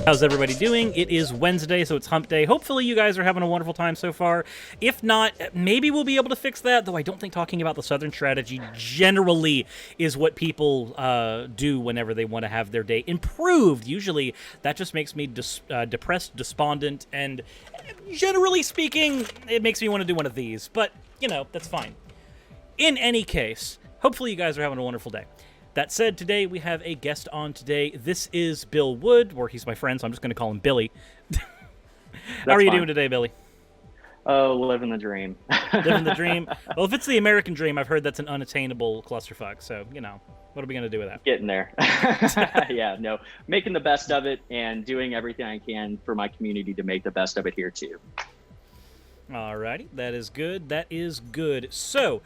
How's everybody doing? It is Wednesday, so it's hump day. Hopefully you guys are having a wonderful time so far. If not, maybe we'll be able to fix that, though I don't think talking about the Southern strategy generally is what people do whenever they want to have their day improved. Usually that just makes me depressed, despondent, and generally speaking, it makes me want to do one of these. But, you know, that's fine. In any case, hopefully you guys are having a wonderful day. That said, today we have a guest on today. This is Bill Wood, or he's my friend, so I'm just going to call him Billy. How are you doing today, Billy? Oh, living the dream. Living the dream? Well, if it's the American dream, I've heard that's an unattainable clusterfuck, so, you know, what are we going to do with that? Getting there. Yeah, no, making the best of it and doing everything I can for my community to make the best of it here, too. Alrighty, that is good. That is good. So,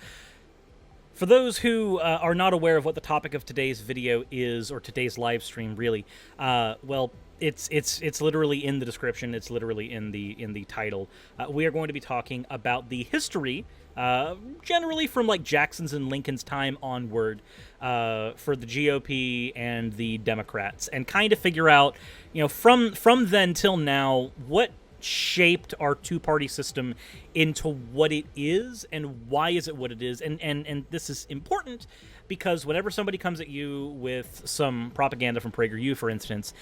for those who are not aware of what the topic of today's video is, or today's live stream, really, well, it's literally in the description. It's literally in the title. We are going to be talking about the history, generally from like Jackson's and Lincoln's time onward, for the GOP and the Democrats, and kind of figure out, you know, from then till now, what shaped our two-party system into what it is, and why is it what it is. And this is important because whenever somebody comes at you with some propaganda from PragerU, for instance,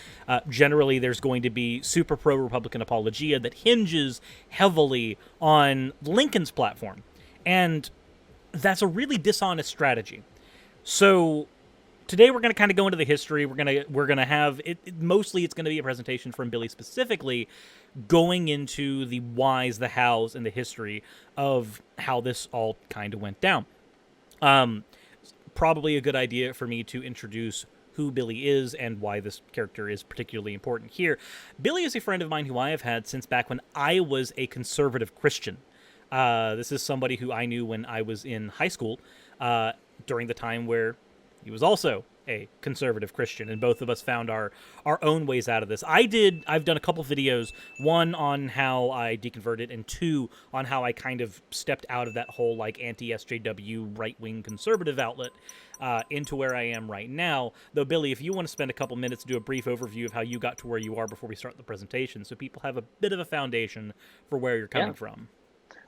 generally there's going to be super pro-Republican apologia that hinges heavily on Lincoln's platform. And that's a really dishonest strategy. So today we're going to kind of go into the history. We're going to have it mostly it's going to be a presentation from Billy specifically, going into the whys, the hows, and the history of how this all kind of went down. Probably a good idea for me to introduce who Billy is and why this character is particularly important here. Billy is a friend of mine who I have had since back when I was a conservative Christian. This is somebody who I knew when I was in high school, during the time where he was also a conservative Christian, and both of us found our own ways out of this. I've done a couple videos, one on how I deconverted, and two on how I kind of stepped out of that whole like anti-SJW right-wing conservative outlet into where I am right now. Though, Billy, if you want to spend a couple minutes to do a brief overview of how you got to where you are before we start the presentation, so people have a bit of a foundation for where you're coming from.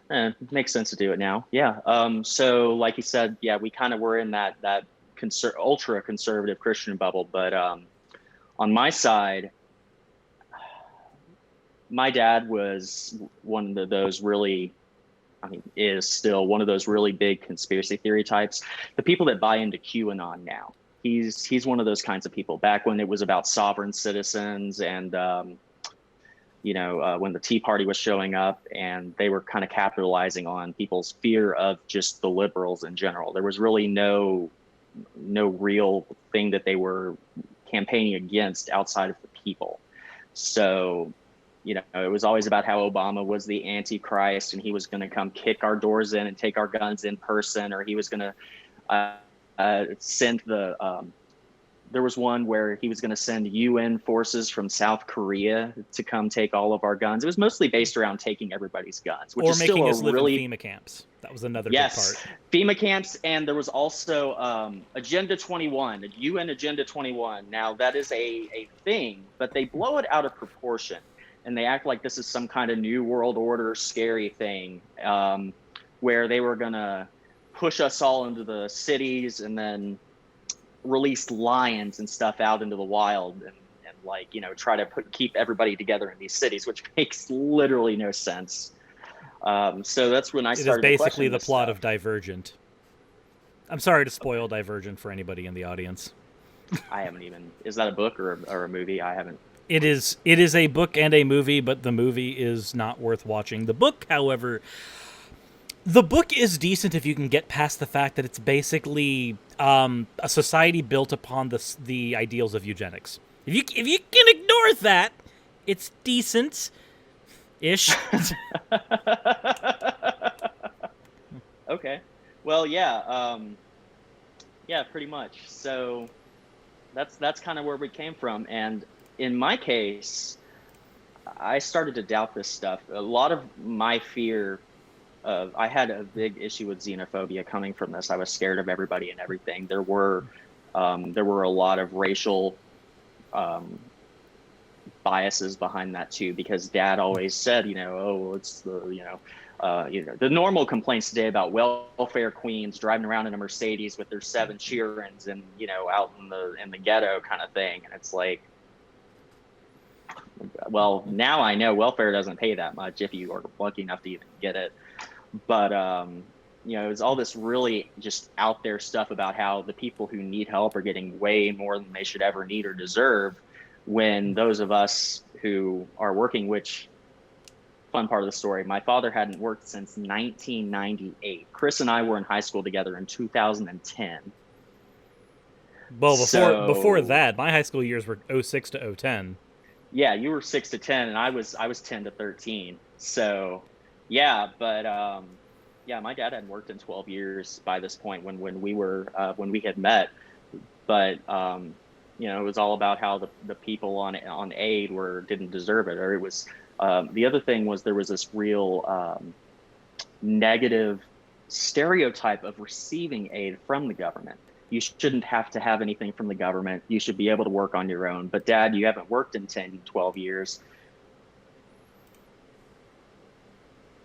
It makes sense to do it now. Yeah. So like you said, yeah, we kind of were in that ultra conservative Christian bubble, but on my side, my dad was one of those really, is still one of those really big conspiracy theory types. The people that buy into QAnon now, he's one of those kinds of people. Back when it was about sovereign citizens and when the Tea Party was showing up, and they were kind of capitalizing on people's fear of just the liberals in general. There was really no real thing that they were campaigning against outside of the people. So, it was always about how Obama was the Antichrist, and he was going to come kick our doors in and take our guns in person, or he was going to send there was one where he was going to send UN forces from South Korea to come take all of our guns. It was mostly based around taking everybody's guns, which or is making still us live really in FEMA camps. That was another big part. FEMA camps, and there was also Agenda 21, UN Agenda 21. Now that is a thing, but they blow it out of proportion, and they act like this is some kind of new world order scary thing, where they were gonna push us all into the cities and then release lions and stuff out into the wild and try to keep everybody together in these cities, which makes literally no sense. So that's when I started. It is basically the plot of Divergent. I'm sorry to spoil Divergent for anybody in the audience. I haven't even. Is that a book or a movie? I haven't. It is a book and a movie, but the movie is not worth watching. The book, however, the book is decent if you can get past the fact that it's basically a society built upon the ideals of eugenics. If you can ignore that, it's decent-ish. Okay. Well, yeah, pretty much. So that's kind of where we came from, and in my case, I started to doubt this stuff. A lot of my fear. I had a big issue with xenophobia coming from this. I was scared of everybody and everything. There were a lot of racial biases behind that too, because Dad always said, oh, it's the normal complaints today about welfare queens driving around in a Mercedes with their 7 Sheerans and out in the ghetto kind of thing. And it's like, well, now I know welfare doesn't pay that much if you are lucky enough to even get it. But it's all this really just out there stuff about how the people who need help are getting way more than they should ever need or deserve, when those of us who are working, which, fun part of the story, my father hadn't worked since 1998. Chris and I were in high school together in 2010. Well, before that, my high school years were 06 to 010. Yeah, you were 6 to 10, and I was 10 to 13. So, yeah, but yeah, my dad hadn't worked in 12 years by this point when we had met. But it was all about how the people on aid didn't deserve it, or it was. The other thing was there was this real negative stereotype of receiving aid from the government. You shouldn't have to have anything from the government. You should be able to work on your own. But Dad, you haven't worked in 10, 12 years.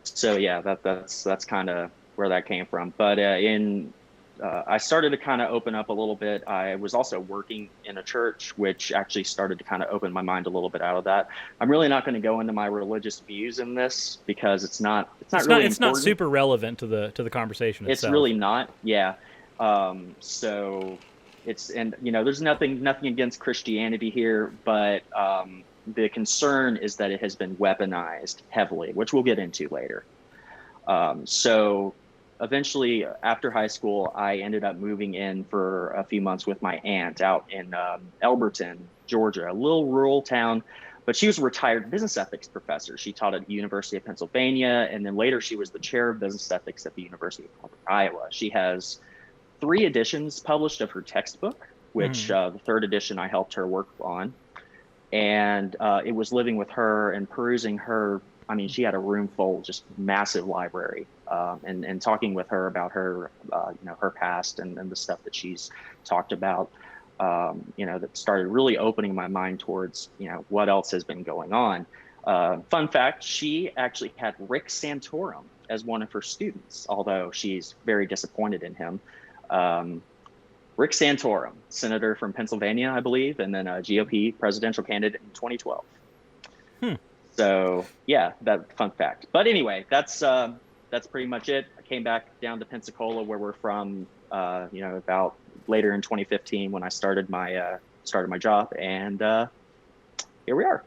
So yeah, that's kind of where that came from. But I started to kind of open up a little bit. I was also working in a church, which actually started to kind of open my mind a little bit out of that. I'm really not going to go into my religious views in this because it's not super relevant to the conversation itself. It's really not. Yeah. So there's nothing against Christianity here, but the concern is that it has been weaponized heavily, which we'll get into later. So eventually, after high school, I ended up moving in for a few months with my aunt out in Elberton, Georgia, a little rural town. But she was a retired business ethics professor. She taught at the University of Pennsylvania, and then later she was the chair of business ethics at the University of Iowa. She has 3 editions published of her textbook, which the 3rd edition I helped her work on. And it was living with her and perusing her. I mean, she had a room full, just massive library, and talking with her about her, her past and the stuff that she's talked about, that started really opening my mind towards, what else has been going on. Fun fact, she actually had Rick Santorum as one of her students, although she's very disappointed in him. Rick Santorum, senator from Pennsylvania, I believe, and then a GOP presidential candidate in 2012. So yeah, that fun fact. But anyway, that's pretty much it. I came back down to Pensacola, where we're from, about later in 2015 when I started my job, and here we are.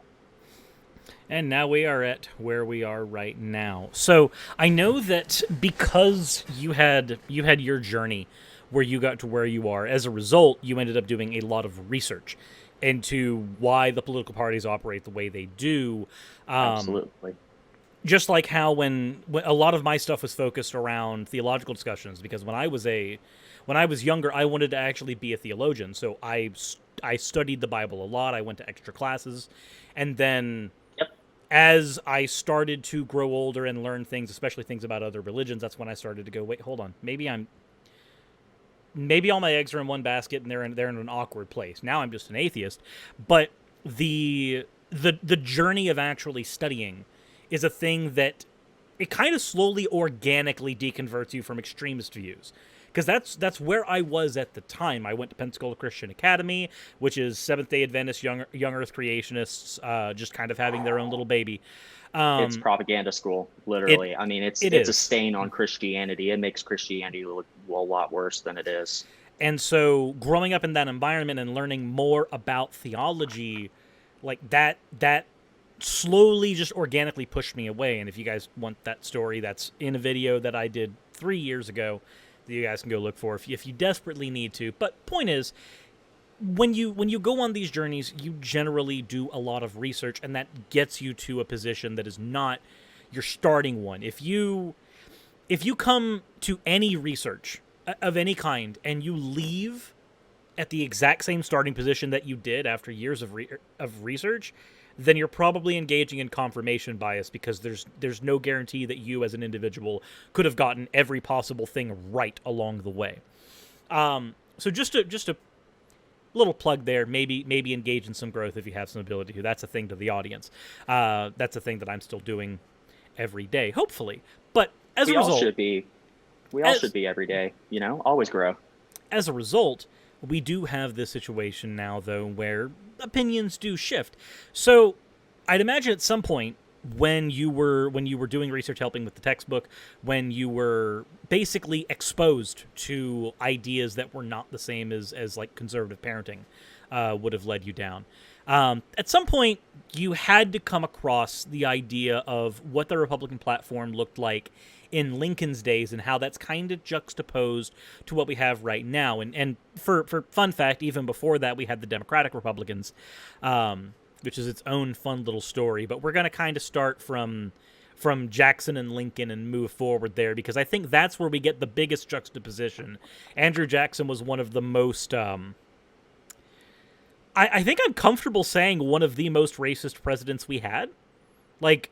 And now we are at where we are right now. So I know that because you had your journey where you got to where you are, as a result, you ended up doing a lot of research into why the political parties operate the way they do. Absolutely. Just like how when a lot of my stuff was focused around theological discussions, because when I was younger, I wanted to actually be a theologian. So I studied the Bible a lot. I went to extra classes, and then as I started to grow older and learn things, especially things about other religions, that's when I started to go, wait, hold on, maybe all my eggs are in one basket and they're in an awkward place. Now I'm just an atheist. But the journey of actually studying is a thing that it kind of slowly, organically deconverts you from extremist views. Because that's where I was at the time. I went to Pensacola Christian Academy, which is Seventh-day Adventist, young Earth creationists, just kind of having their own little baby. It's propaganda school, literally. It's a stain on Christianity. It makes Christianity look a lot worse than it is. And so growing up in that environment and learning more about theology, like that slowly just organically pushed me away. And if you guys want that story, that's in a video that I did 3 years ago that you guys can go look for if you desperately need to. But point is, when you go on these journeys, you generally do a lot of research, and that gets you to a position that is not your starting one. If you come to any research of any kind and you leave at the exact same starting position that you did after years of research, then you're probably engaging in confirmation bias, because there's no guarantee that you as an individual could have gotten every possible thing right along the way. So just to little plug there. Maybe engage in some growth if you have some ability to. That's a thing to the audience. That's a thing that I'm still doing every day, hopefully. But as a result, we all should be every day. You know, always grow. As a result, we do have this situation now, though, where opinions do shift. So, I'd imagine at some point when you were doing research, helping with the textbook, when you were basically exposed to ideas that were not the same as like conservative parenting would have led you down. At some point, you had to come across the idea of what the Republican platform looked like in Lincoln's days and how that's kind of juxtaposed to what we have right now. And for fun fact, even before that, we had the Democratic Republicans, which is its own fun little story. But we're going to kind of start from Jackson and Lincoln and move forward there, because I think that's where we get the biggest juxtaposition. Andrew Jackson was one of the most... I think I'm comfortable saying one of the most racist presidents we had. If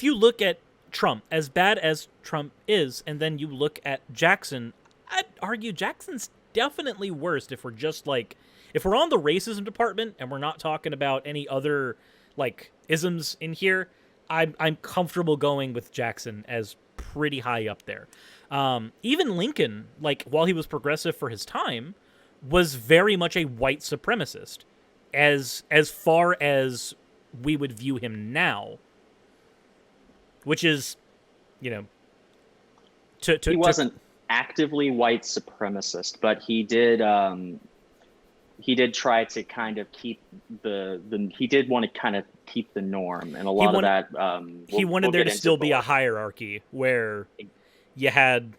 you look at Trump, as bad as Trump is, and then you look at Jackson, I'd argue Jackson's definitely worse if we're just if we're on the racism department and we're not talking about any other isms in here, I'm comfortable going with Jackson as pretty high up there. Even Lincoln, while he was progressive for his time, was very much a white supremacist, as far as we would view him now. Which is, he wasn't actively white supremacist, but he did try to kind of keep he did want to kind of keep the norm, and a lot of that. He wanted there to still be a hierarchy where you had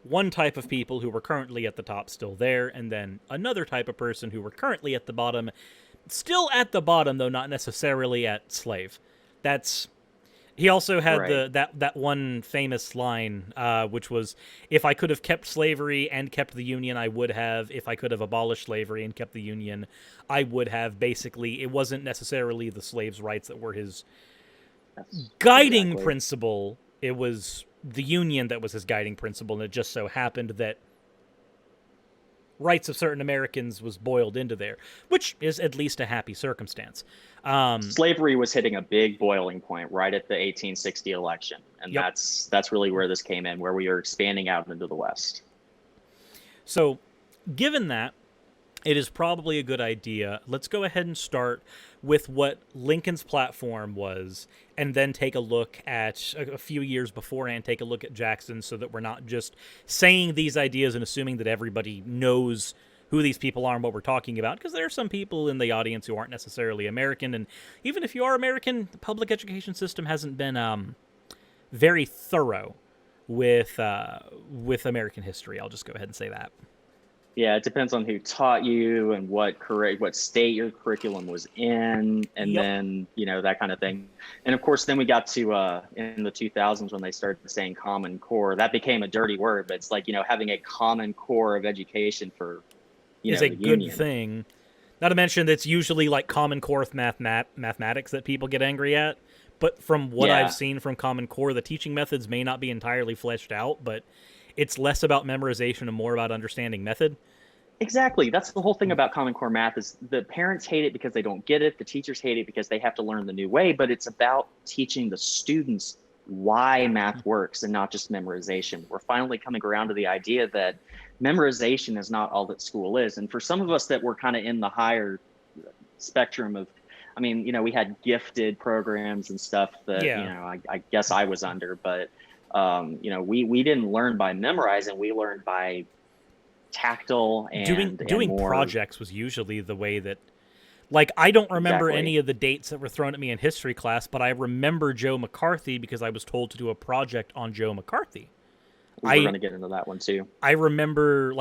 one type of people who were currently at the top still there, and then another type of person who were currently at the bottom, still at the bottom, though not necessarily at slave. He also had that one famous line, which was, if I could have kept slavery and kept the Union, I would have. If I could have abolished slavery and kept the Union, I would have. Basically, it wasn't necessarily the slaves' rights that were his guiding principle. It was the Union that was his guiding principle, and it just so happened that rights of certain Americans was boiled into there, which is at least a happy circumstance. Slavery was hitting a big boiling point right at the 1860 election, and that's really where this came in, where we are expanding out into the West. So, given that, it is probably a good idea. Let's go ahead and start with what Lincoln's platform was, and then take a look at a few years beforehand, take a look at Jackson, so that we're not just saying these ideas and assuming that everybody knows who these people are and what we're talking about, because there are some people in the audience who aren't necessarily American, and even if you are American, the public education system hasn't been very thorough with American history. I'll just go ahead and say that. Yeah, it depends on who taught you and what state your curriculum was in, and then, that kind of thing. And of course, then we got to in the 2000s when they started saying Common Core. That became a dirty word, but it's having a common core of education for, is a good thing. Not to mention that's usually Common Core mathematics that people get angry at. But from what I've seen from Common Core, the teaching methods may not be entirely fleshed out, but it's less about memorization and more about understanding method. Exactly. That's the whole thing about Common Core math, is the parents hate it because they don't get it. The teachers hate it because they have to learn the new way, but it's about teaching the students why math works and not just memorization. We're finally coming around to the idea that memorization is not all that school is. And for some of us that were kind of in the higher spectrum of, we had gifted programs and stuff that, I guess I was under, but we didn't learn by memorizing. We learned by tactile and doing more... projects was usually the way that, I don't remember any of the dates that were thrown at me in history class, but I remember Joe McCarthy because I was told to do a project on Joe McCarthy. We're going to get into that one too. I remember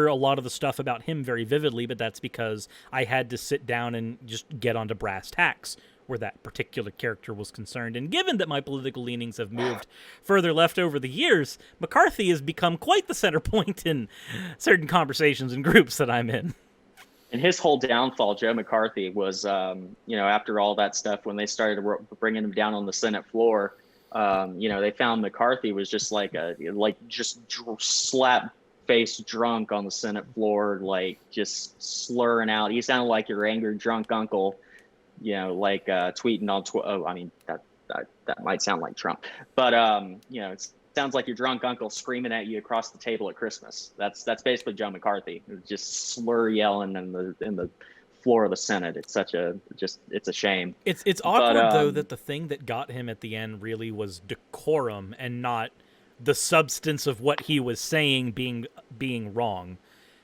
a lot of the stuff about him very vividly, but that's because I had to sit down and just get onto brass tacks where that particular character was concerned. And given that my political leanings have moved further left over the years, McCarthy has become quite the center point in certain conversations and groups that I'm in. And his whole downfall, Joe McCarthy, was, after all that stuff, when they started bringing him down on the Senate floor, they found McCarthy was just just slap face drunk on the Senate floor, like just slurring out. You sounded like your angry drunk uncle, like tweeting on Twitter. Oh, I mean, that might sound like Trump, but it sounds like your drunk uncle screaming at you across the table at Christmas. That's basically Joe McCarthy, just slur yelling in the floor of the Senate. It's it's a shame. It's awkward though that the thing that got him at the end really was decorum and not the substance of what he was saying being wrong.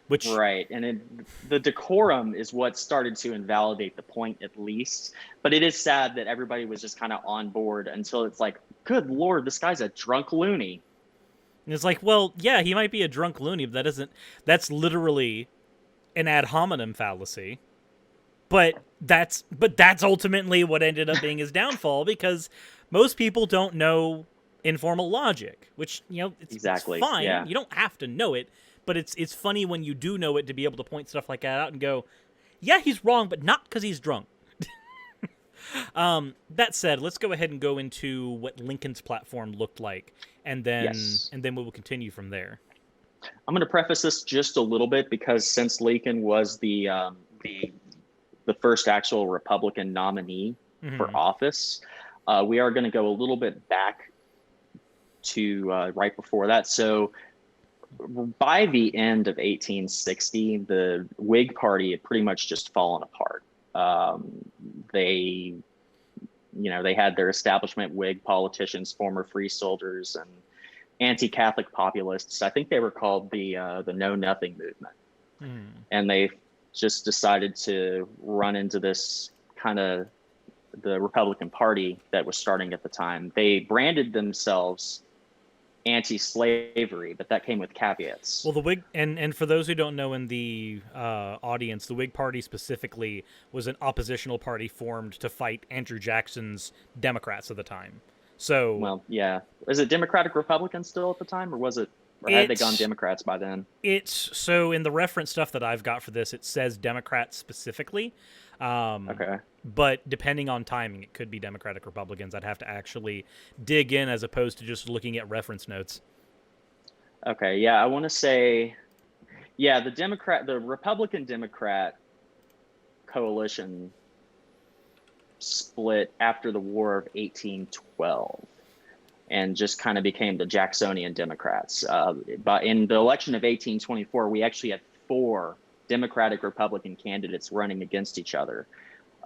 Which... Right, and the decorum is what started to invalidate the point, at least. But it is sad that everybody was just kind of on board until it's like, good Lord, this guy's a drunk loony. And it's like, well, yeah, he might be a drunk loony, but that's literally an ad hominem fallacy. But that's ultimately what ended up being his downfall, because most people don't know informal logic, which, it's fine. Yeah. You don't have to know it. But it's funny when you do know it to be able to point stuff like that out and go, yeah, he's wrong, but not because he's drunk. That said, let's go ahead and go into what Lincoln's platform looked like, and then we will continue from there. I'm going to preface this just a little bit, because since Lincoln was the first actual Republican nominee for office, we are going to go a little bit back to right before that. So by the end of 1860, the Whig Party had pretty much just fallen apart. They had their establishment Whig politicians, former free soldiers, and anti-Catholic populists. I think they were called the Know Nothing movement, and they just decided to run into this kind of the Republican Party that was starting at the time. They branded themselves anti-slavery, but that came with caveats. Well, the Whig, and for those who don't know in the audience, the Whig Party specifically was an oppositional party formed to fight Andrew Jackson's Democrats at the time. So, well, yeah, is it Democratic Republicans still at the time, or had they gone Democrats by then? So in the reference stuff that I've got for this, it says Democrats specifically. Okay. But depending on timing, it could be Democratic Republicans. I'd have to actually dig in as opposed to just looking at reference notes. Okay, yeah, I want to say, yeah, the Republican-Democrat coalition split after the War of 1812 and just kind of became the Jacksonian Democrats. But in the election of 1824, we actually had 4 Democratic-Republican candidates running against each other.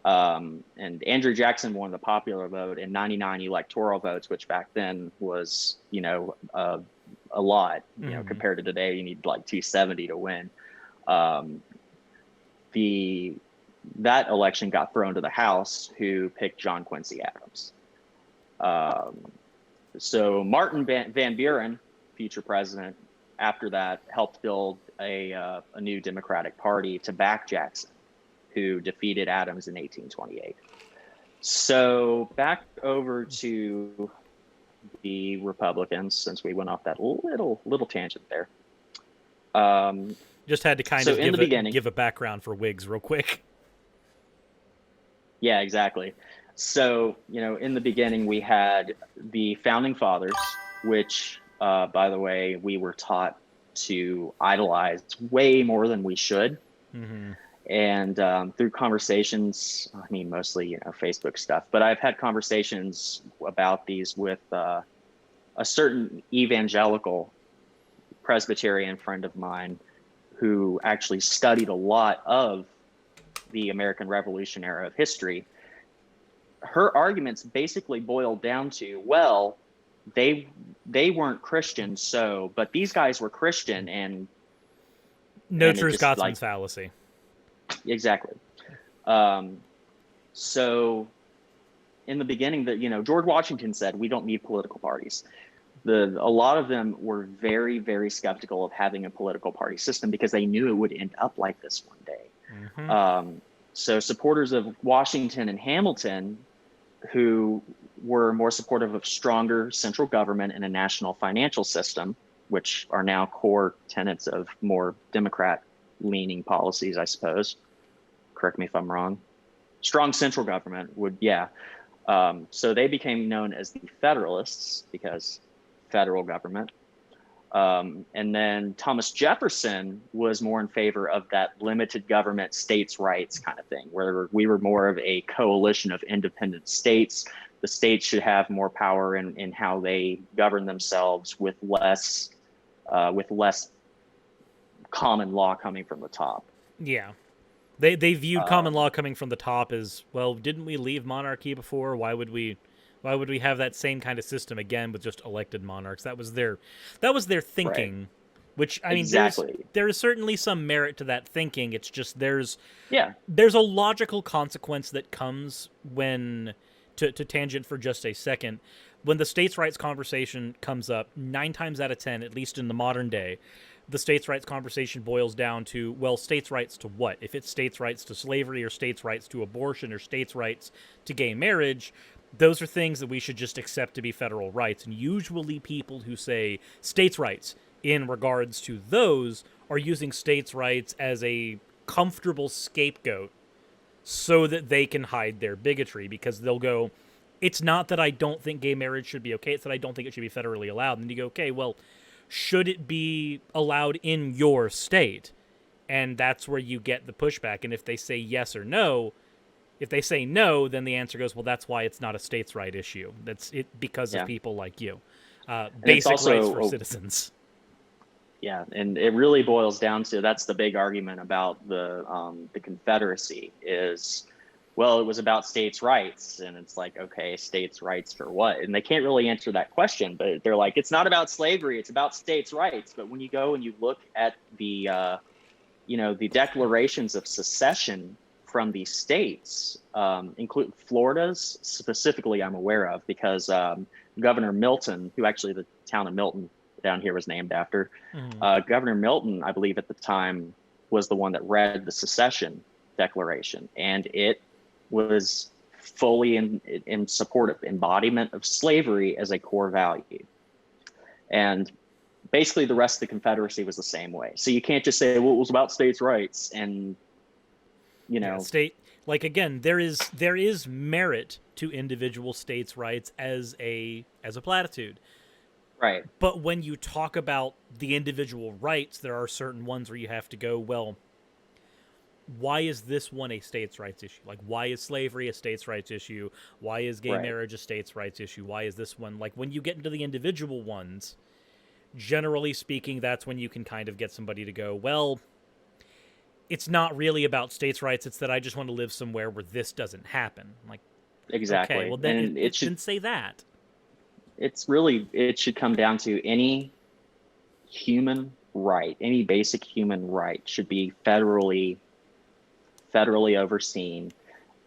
And Andrew Jackson won the popular vote and 99 electoral votes, which back then was, a lot, compared to today. You need like 270 to win. That election got thrown to the House, who picked John Quincy Adams. So Martin Van Buren, future president, after that helped build a new Democratic Party to back Jackson, who defeated Adams in 1828. So back over to the Republicans, since we went off that little tangent there. Just had to kind of give a background for Whigs real quick. Yeah, exactly. So, in the beginning, we had the Founding Fathers, which, by the way, we were taught to idolize way more than we should. Mm-hmm. And through conversations, I mean, mostly, Facebook stuff, but I've had conversations about these with a certain evangelical Presbyterian friend of mine who actually studied a lot of the American Revolution era of history. Her arguments basically boiled down to, well, they weren't Christian, but these guys were Christian, and no true Scotsman's fallacy. Exactly. So in the beginning, George Washington said, we don't need political parties. A lot of them were very, very skeptical of having a political party system because they knew it would end up like this one day. Mm-hmm. So supporters of Washington and Hamilton, who were more supportive of stronger central government and a national financial system, which are now core tenets of more Democrat-leaning policies, I suppose. Correct me if I'm wrong. Strong central government would, yeah. So they became known as the Federalists because federal government. And then Thomas Jefferson was more in favor of that limited government states' rights kind of thing, where we were more of a coalition of independent states. The states should have more power in how they govern themselves with less common law coming from the top. Yeah. They viewed common law coming from the top as, well, didn't we leave monarchy before? Why would we have that same kind of system again with just elected monarchs? That was their thinking, right. Which, I mean, exactly. there is certainly some merit to that thinking. It's just there's a logical consequence that comes when, to tangent for just a second, when the states' rights conversation comes up, 9 times out of 10, at least in the modern day, the states' rights conversation boils down to, well, states' rights to what? If it's states' rights to slavery or states' rights to abortion or states' rights to gay marriage, those are things that we should just accept to be federal rights. And usually people who say states' rights in regards to those are using states' rights as a comfortable scapegoat so that they can hide their bigotry, because they'll go, it's not that I don't think gay marriage should be okay, it's that I don't think it should be federally allowed. And you go, okay, well, should it be allowed in your state? And that's where you get the pushback. And if they say yes or no, if they say no, then the answer goes, well, that's why it's not a states' right issue. That's it because of people like you. Basic rights for citizens. Yeah, and it really boils down to, that's the big argument about the Confederacy is, well, it was about states' rights. And it's like, okay, states' rights for what? And they can't really answer that question, but they're like, it's not about slavery, it's about states' rights. But when you go and you look at the, the declarations of secession from these states, include Florida's specifically, I'm aware of, because Governor Milton, who actually the town of Milton down here was named after, Governor Milton, I believe at the time, was the one that read the secession declaration. And it was fully in support of embodiment of slavery as a core value. And basically the rest of the Confederacy was the same way. So you can't just say, well, it was about states' rights and, state, like, again, there is merit to individual states' rights as a platitude. Right. But when you talk about the individual rights, there are certain ones where you have to go, well, why is this one a states' rights issue? Like, why is slavery a states' rights issue? Why is gay marriage a states' rights issue? Why is this one? Like, when you get into the individual ones, generally speaking, that's when you can kind of get somebody to go, well, it's not really about states' rights. It's that I just want to live somewhere where this doesn't happen. Like, exactly. Okay, well, then it should say that. It should come down to any human right, any basic human right should be federally overseen.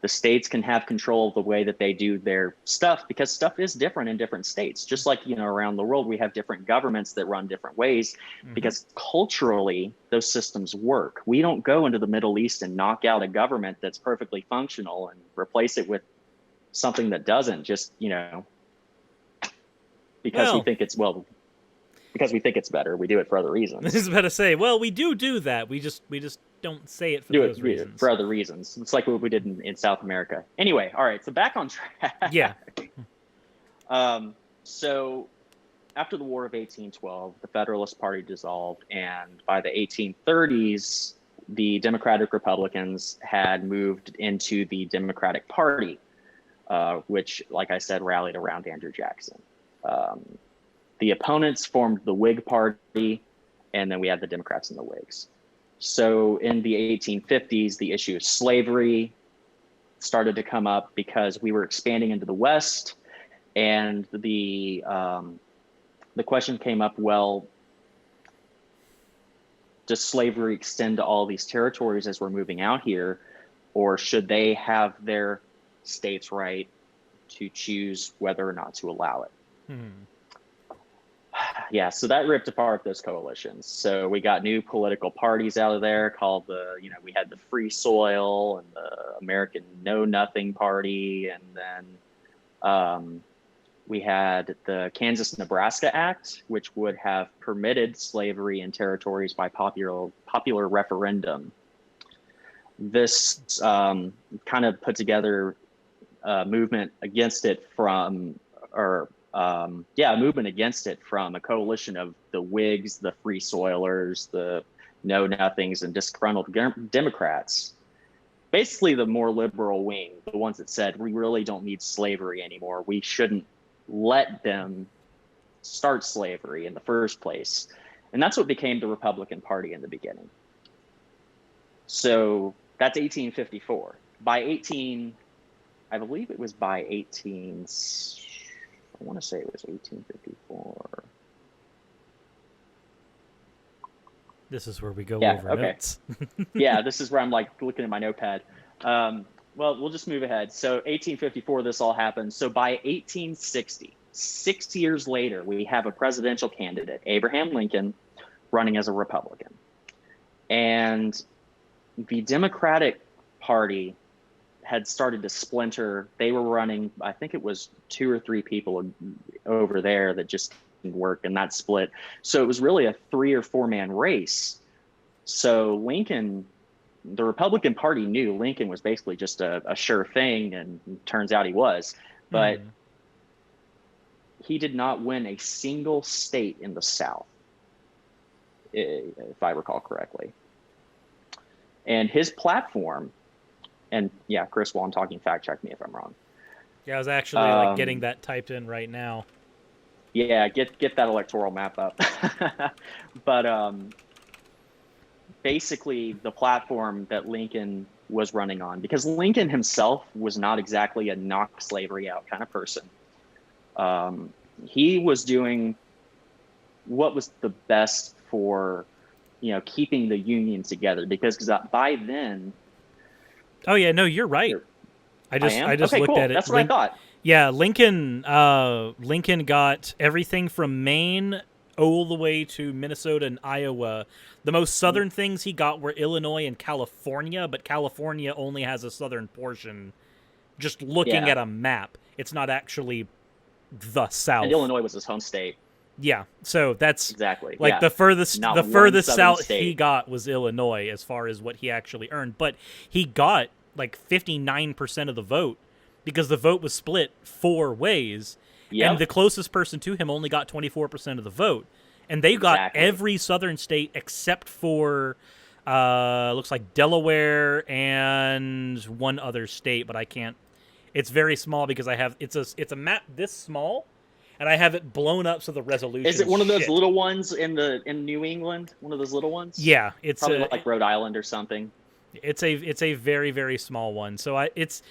The states can have control of the way that they do their stuff, because stuff is different in different states. Just like, around the world, we have different governments that run different ways, because culturally those systems work. We don't go into the Middle East and knock out a government that's perfectly functional and replace it with something that doesn't, just, because we think it's better. We do it for other reasons. I was about to say, well, we do that. We just don't say it for those reasons. For other reasons. It's like what we did in South America. Anyway, all right, so back on track. Yeah. So after the War of 1812, the Federalist Party dissolved, and by the 1830s, the Democratic Republicans had moved into the Democratic Party, which, like I said, rallied around Andrew Jackson. The opponents formed the Whig Party, and then we had the Democrats and the Whigs. So in the 1850s, the issue of slavery started to come up because we were expanding into the West, and the question came up, well, does slavery extend to all these territories as we're moving out here, or should they have their states' right to choose whether or not to allow it? Yeah, so that ripped apart those coalitions. So we got new political parties out of there called we had the Free Soil and the American Know Nothing Party. And then we had the Kansas-Nebraska Act, which would have permitted slavery in territories by popular referendum. This kind of put together a movement against it a movement against it from a coalition of the Whigs, the Free Soilers, the Know Nothings, and disgruntled Democrats. Basically, the more liberal wing, the ones that said we really don't need slavery anymore. We shouldn't let them start slavery in the first place. And that's what became the Republican Party in the beginning. So that's 1854. I believe it was by 18, I want to say it was 1854. This is where we go over notes. Yeah, this is where I'm like looking at my notepad. Well, we'll just move ahead. So 1854, this all happened. So by 1860, 6 years later, we have a presidential candidate, Abraham Lincoln, running as a Republican. And the Democratic Party had started to splinter. They were running, I think it was 2 or 3 people over there that just didn't work, and that split. So it was really a 3 or 4 man race. So Lincoln, the Republican Party knew Lincoln was basically just a sure thing, and it turns out he was. But he did not win a single state in the South, if I recall correctly. And his platform, and yeah, Chris, while I'm talking, fact check me if I'm wrong. Yeah, I was actually like getting that typed in right now. Yeah, get that electoral map up. But basically the platform that Lincoln was running on, because Lincoln himself was not exactly a knock slavery out kind of person. He was doing what was the best for, keeping the Union together, because by then. Oh yeah, no, you're right. I just okay, looked cool. at it. That's what I thought. Yeah, Lincoln got everything from Maine all the way to Minnesota and Iowa. The most southern things he got were Illinois and California, but California only has a southern portion. Just looking at a map, it's not actually the South. And Illinois was his home state. Yeah, so that's exactly like the furthest south he got was Illinois as far as what he actually earned, but he got like 59% of the vote because the vote was split 4 ways, and the closest person to him only got 24% of the vote, and they got every southern state except for looks like Delaware and one other state, but I can't. It's very small because I have it's a map this small. And I have it blown up so the resolution. Is it one of those little ones in New England? One of those little ones? Yeah, it's probably like Rhode Island or something. It's a very, very small one. So it's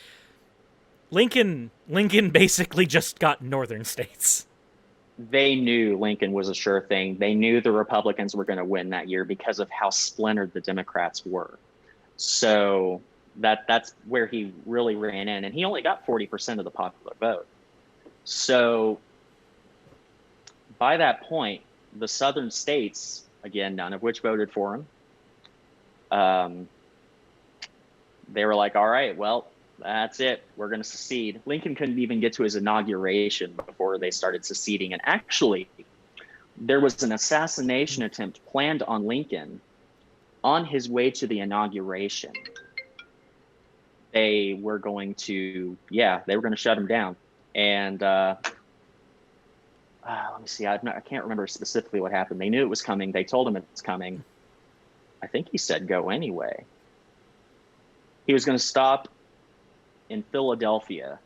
Lincoln basically just got northern states. They knew Lincoln was a sure thing. They knew the Republicans were going to win that year because of how splintered the Democrats were. So that's where he really ran in, and he only got 40% of the popular vote. So by that point, the southern states, again, none of which voted for him, they were like, all right, well, that's it. We're going to secede. Lincoln couldn't even get to his inauguration before they started seceding. And actually, there was an assassination attempt planned on Lincoln on his way to the inauguration. They were going to shut him down. And let me see. I can't remember specifically what happened. They knew it was coming. They told him it's coming. I think he said go anyway. He was going to stop in Philadelphia.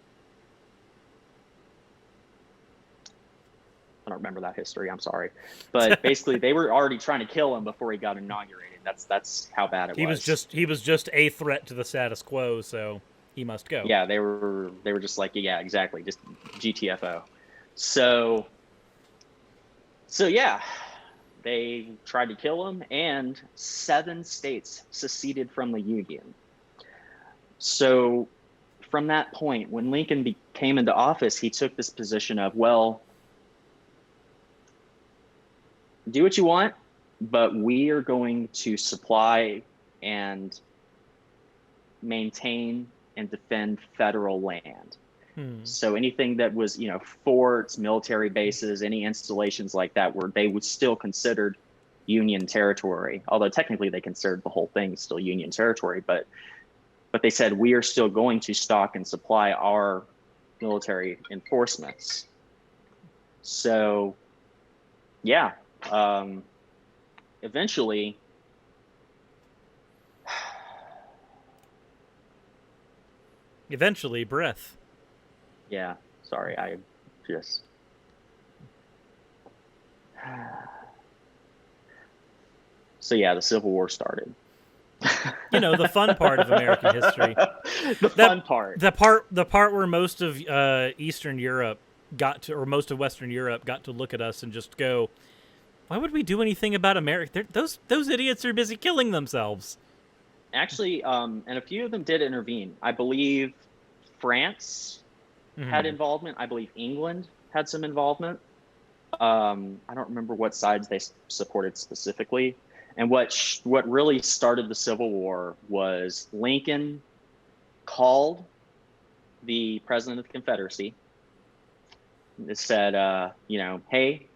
I don't remember that history. I'm sorry. But basically, they were already trying to kill him before he got inaugurated. That's how bad it was. He was just a threat to the status quo, so he must go. Yeah, they were just like, yeah, exactly, just GTFO. So yeah, they tried to kill him, and 7 states seceded from the Union. So from that point, when Lincoln came into office, he took this position of, well, do what you want, but we are going to supply and maintain and defend federal land. So anything that was, forts, military bases, any installations like that, where they would still considered Union territory, although technically they considered the whole thing still Union territory, but they said we are still going to stock and supply our military enforcements. So, yeah, eventually, breath. yeah, sorry, I just. So yeah, the Civil War started. You know, the fun part of American history. Fun part. The part where most of Eastern Europe got to, or most of Western Europe got to look at us and just go, why would we do anything about America? Those idiots are busy killing themselves. Actually, and a few of them did intervene. I believe France had involvement. I believe England had some involvement. I don't remember what sides they supported specifically. And what really started the Civil War was Lincoln called the president of the Confederacy. It said, hey,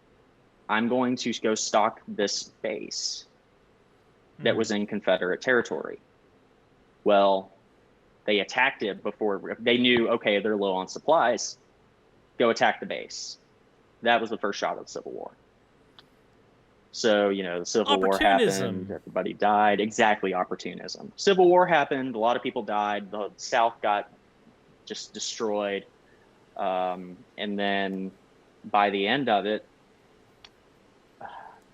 I'm going to go stock this base that was in Confederate territory. Well, they attacked it before they knew, okay, they're low on supplies. Go attack the base. That was the first shot of the Civil War. So, the Civil War happened, everybody died. Exactly, opportunism. Civil War happened, a lot of people died, the South got just destroyed. And then by the end of it,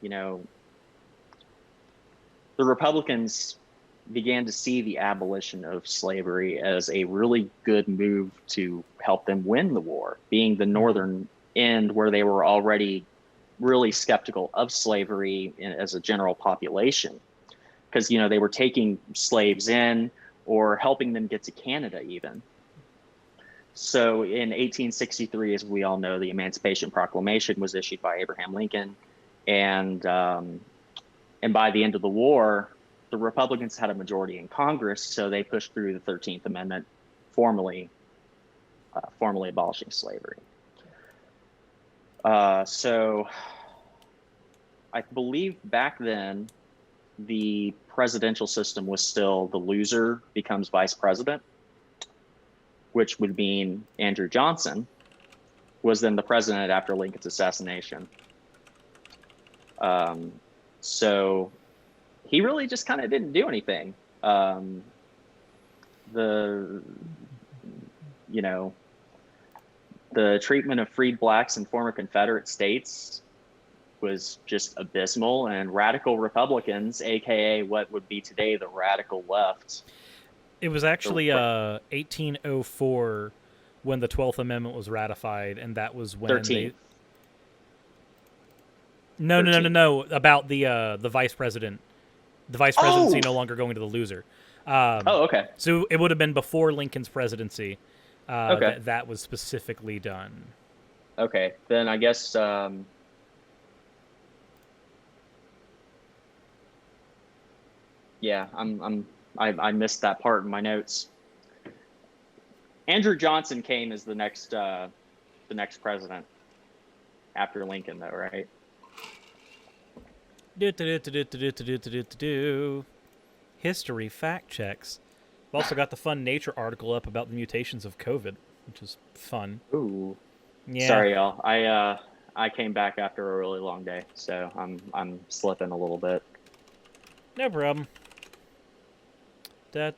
the Republicans began to see the abolition of slavery as a really good move to help them win the war, being the northern end where they were already really skeptical of slavery as a general population, because they were taking slaves in or helping them get to Canada even. So in 1863, as we all know, the Emancipation Proclamation was issued by Abraham Lincoln, and by the end of the war, the Republicans had a majority in Congress, so they pushed through the 13th Amendment, formally abolishing slavery. So I believe back then the presidential system was still the loser becomes vice president, which would mean Andrew Johnson was then the president after Lincoln's assassination. So he really just kind of didn't do anything. The treatment of freed blacks in former Confederate states was just abysmal, and radical Republicans, aka what would be today the radical left. It was actually 1804 when the 12th Amendment was ratified, and that was when 13th. No. About the vice president. The vice presidency no longer going to the loser. Okay. So it would have been before Lincoln's presidency. Okay. That was specifically done. Okay, then I guess yeah, I missed that part in my notes. Andrew Johnson came as the next president after Lincoln, though, right? History fact checks. We've also got the fun Nature article up about the mutations of COVID, which is fun. Ooh. Yeah. Sorry, y'all. I came back after a really long day, so I'm slipping a little bit. No problem. Yeah,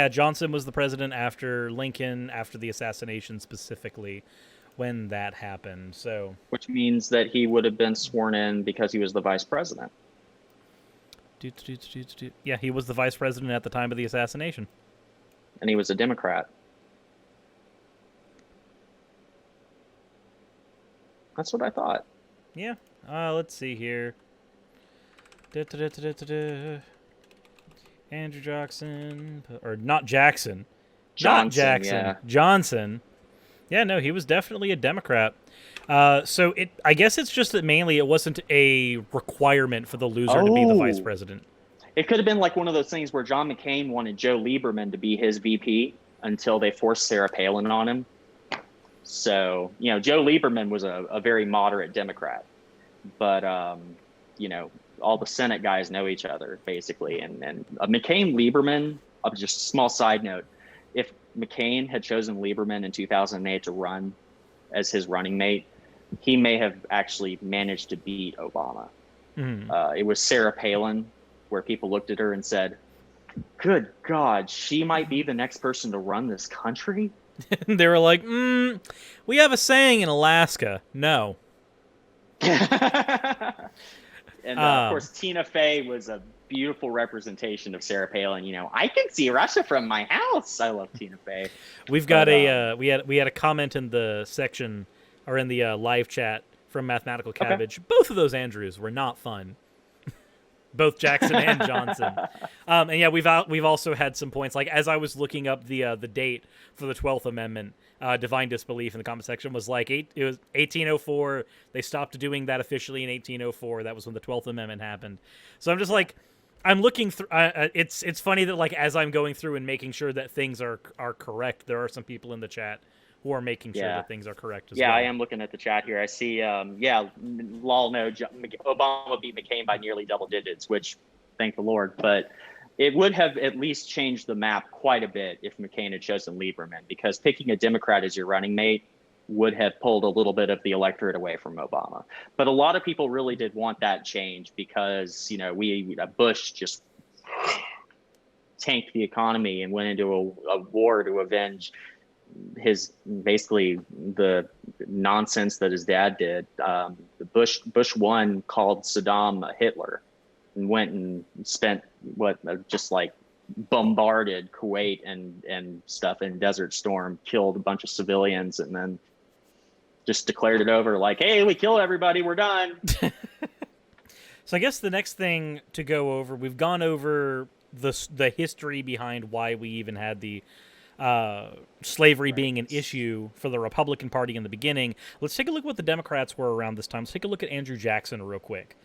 Johnson was the president after Lincoln, after the assassination specifically, when that happened. So, which means that he would have been sworn in because he was the vice president. Yeah, he was the vice president at the time of the assassination. And he was a Democrat. That's what I thought. Yeah. Let's see here. Andrew Jackson. Or not Jackson. Johnson, not Jackson. Yeah. Johnson. Yeah, no, he was definitely a Democrat. So I guess it's just that mainly it wasn't a requirement for the loser to be the vice president. It could have been like one of those things where John McCain wanted Joe Lieberman to be his VP until they forced Sarah Palin on him. So, Joe Lieberman was a very moderate Democrat. But, all the Senate guys know each other, basically. And McCain-Lieberman, just a small side note, if McCain had chosen Lieberman in 2008 to run, as his running mate, he may have actually managed to beat Obama. It was Sarah Palin, where people looked at her and said, "Good God, she might be the next person to run this country." They were like, we have a saying in Alaska, no. And of course, Tina Fey was a beautiful representation of Sarah Palin. You know, I can see Russia from my house. I love Tina Fey. We've got we had a comment in the section or in the live chat from Mathematical Cabbage. Okay. Both of those Andrews were not fun. Both Jackson and Johnson. And yeah, we've also had some points. Like, as I was looking up the date for the 12th Amendment, divine disbelief in the comment section was like, it was 1804. They stopped doing that officially in 1804. That was when the 12th Amendment happened. So I'm just like, I'm looking through. It's funny that, like, as I'm going through and making sure that things are correct, there are some people in the chat who are making sure that things are correct as well. Yeah, I am looking at the chat here. I see, lol, no, Obama beat McCain by nearly double digits, which, thank the Lord. But it would have at least changed the map quite a bit if McCain had chosen Lieberman, because picking a Democrat as your running mate would have pulled a little bit of the electorate away from Obama. But a lot of people really did want that change because, you know, Bush just tanked the economy and went into a war to avenge basically the nonsense that his dad did. Bush 1 called Saddam Hitler and went and spent just like bombarded Kuwait and stuff in Desert Storm, killed a bunch of civilians, and then just declared it over like, hey, we killed everybody, we're done. So I guess the next thing to go over, we've gone over the history behind why we even had the slavery being an issue for the Republican Party in the beginning. Let's take a look at what the Democrats were around this time. Let's take a look at Andrew Jackson real quick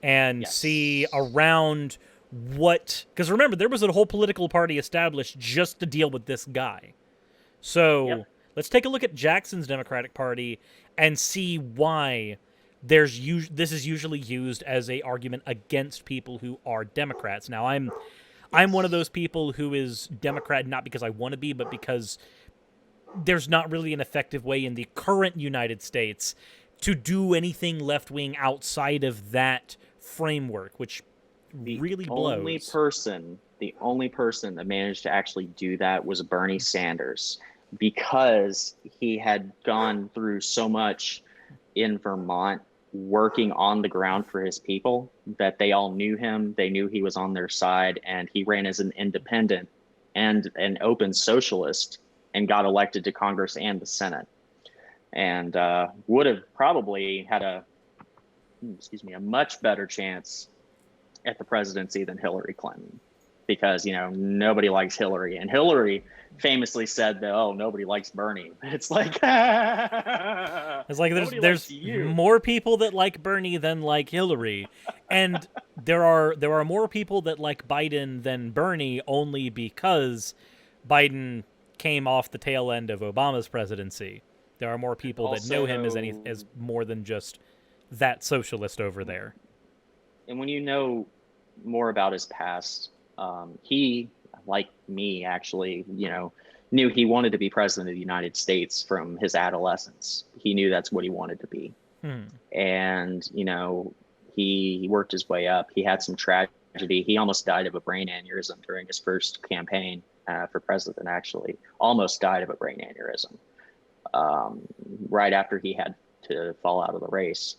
and see around what... Because remember, there was a whole political party established just to deal with this guy. So let's take a look at Jackson's Democratic Party and see why this is usually used as a argument against people who are Democrats. Now, I'm one of those people who is Democrat not because I want to be, but because there's not really an effective way in the current United States to do anything left-wing outside of that framework, which really blows. The only person that managed to actually do that was Bernie Sanders, because he had gone through so much in Vermont working on the ground for his people that they all knew him. They knew he was on their side, and he ran as an independent and an open socialist and got elected to Congress and the Senate, and would have probably had a much better chance at the presidency than Hillary Clinton, because, you know, nobody likes Hillary, and Hillary famously said that, oh, nobody likes Bernie. It's like there's more people that like Bernie than like Hillary, and there are more people that like Biden than Bernie, only because Biden came off the tail end of Obama's presidency. There are more people also that know him as more than just that socialist over there. And when you know more about his past, he, like me, actually, you know, knew he wanted to be president of the United States from his adolescence. He knew that's what he wanted to be. And, you know, he worked his way up. He had some tragedy. He almost died of a brain aneurysm during his first campaign for president, actually. Almost died of a brain aneurysm right after he had to fall out of the race.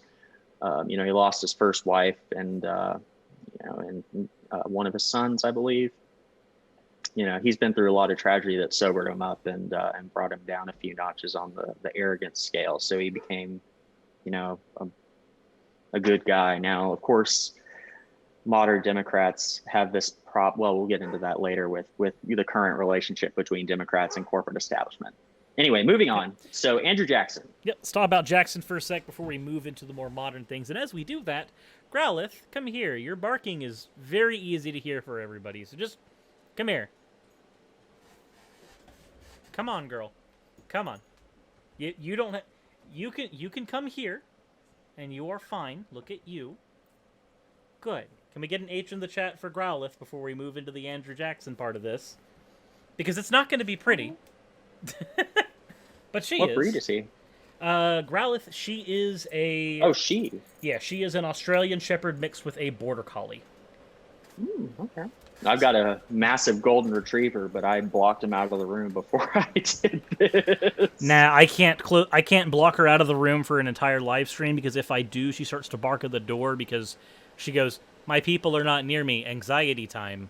You know, he lost his first wife and, you know, and one of his sons, I believe. You know, he's been through a lot of tragedy that sobered him up and brought him down a few notches on the arrogance scale. So he became, you know, a good guy. Now, of course, modern Democrats have this well, we'll get into that later with the current relationship between Democrats and corporate establishment. Anyway, moving on. So Andrew Jackson. Yep, let's talk about Jackson for a sec before we move into the more modern things. And as we do that, Growlithe, come here. Your barking is very easy to hear for everybody. So just come here. Come on, girl. Come on. You don't you can come here, and you are fine. Look at you. Good. Can we get an H in the chat for Growlithe before we move into the Andrew Jackson part of this? Because it's not going to be pretty. But she is. What breed is he? Growlithe, she is a... Oh, she. Yeah, she is an Australian Shepherd mixed with a Border Collie. Okay. I've got a massive golden retriever, but I blocked him out of the room before I did this. Nah, I can't block her out of the room for an entire live stream, because if I do, she starts to bark at the door because she goes, "My people are not near me. Anxiety time."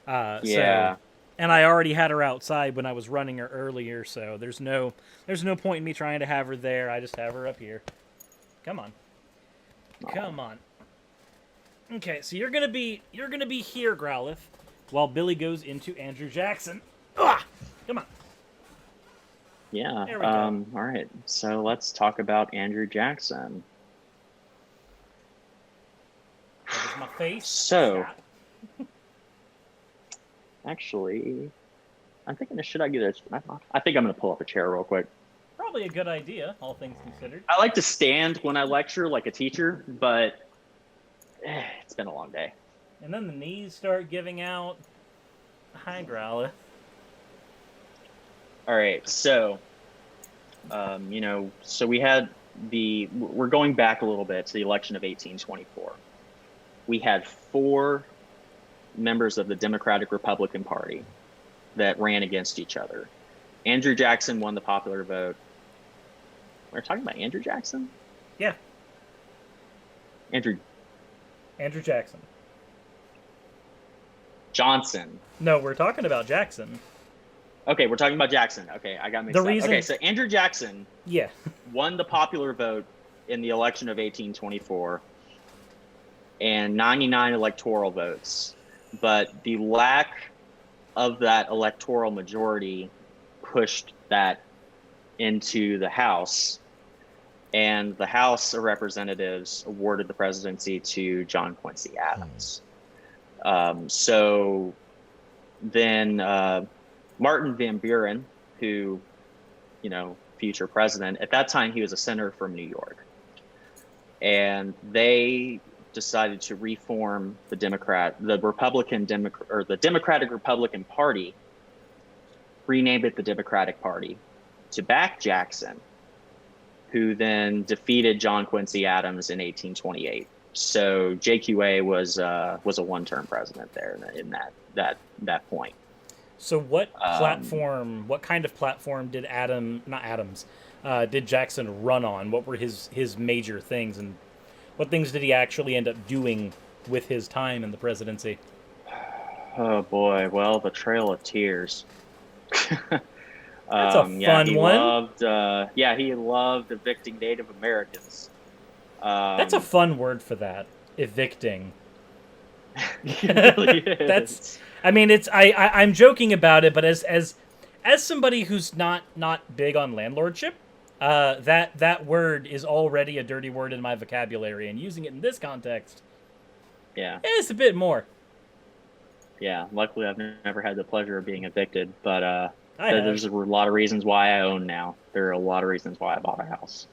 Yeah. So, and I already had her outside when I was running her earlier, so there's no point in me trying to have her there. I just have her up here. Come on. Come on. Okay, so you're gonna be here, Growlithe, while Billy goes into Andrew Jackson. Ugh! Come on. Yeah. There we go. All right. So let's talk about Andrew Jackson. That is my face. So, actually, I'm thinking, should I get this? I think I'm going to pull up a chair real quick. Probably a good idea, all things considered. I like to stand when I lecture like a teacher, but it's been a long day. And then the knees start giving out. Hi, Growlithe. All right, so, so we had we're going back a little bit to the election of 1824. We had 4 members of the Democratic Republican Party that ran against each other. Andrew Jackson won the popular vote. We're talking about Andrew Jackson? Yeah. Andrew Jackson. Johnson. No, we're talking about Jackson. Okay, we're talking about Jackson. Okay, I got mixed up. Okay, so Andrew Jackson won the popular vote in the election of 1824 and 99 electoral votes. But the lack of that electoral majority pushed that into the House, and the House of Representatives awarded the presidency to John Quincy Adams. So then Martin Van Buren, who, future president, at that time he was a senator from New York, and they decided to reform the Democratic Republican Party, renamed it the Democratic Party, to back Jackson, who then defeated John Quincy Adams in 1828. So JQA was a one-term president there in that point. So what platform? What kind of platform did did Jackson run on? What were his major things, and what things did he actually end up doing with his time in the presidency? Oh boy, well, the Trail of Tears. That's a fun one. He loved evicting Native Americans. That's a fun word for that. Evicting. It really is. I'm joking about it, but as somebody who's not big on landlordship, that word is already a dirty word in my vocabulary, and using it in this context, it's a bit more. Yeah, luckily I've never had the pleasure of being evicted, but there's a lot of reasons why I own now. There are a lot of reasons why I bought a house.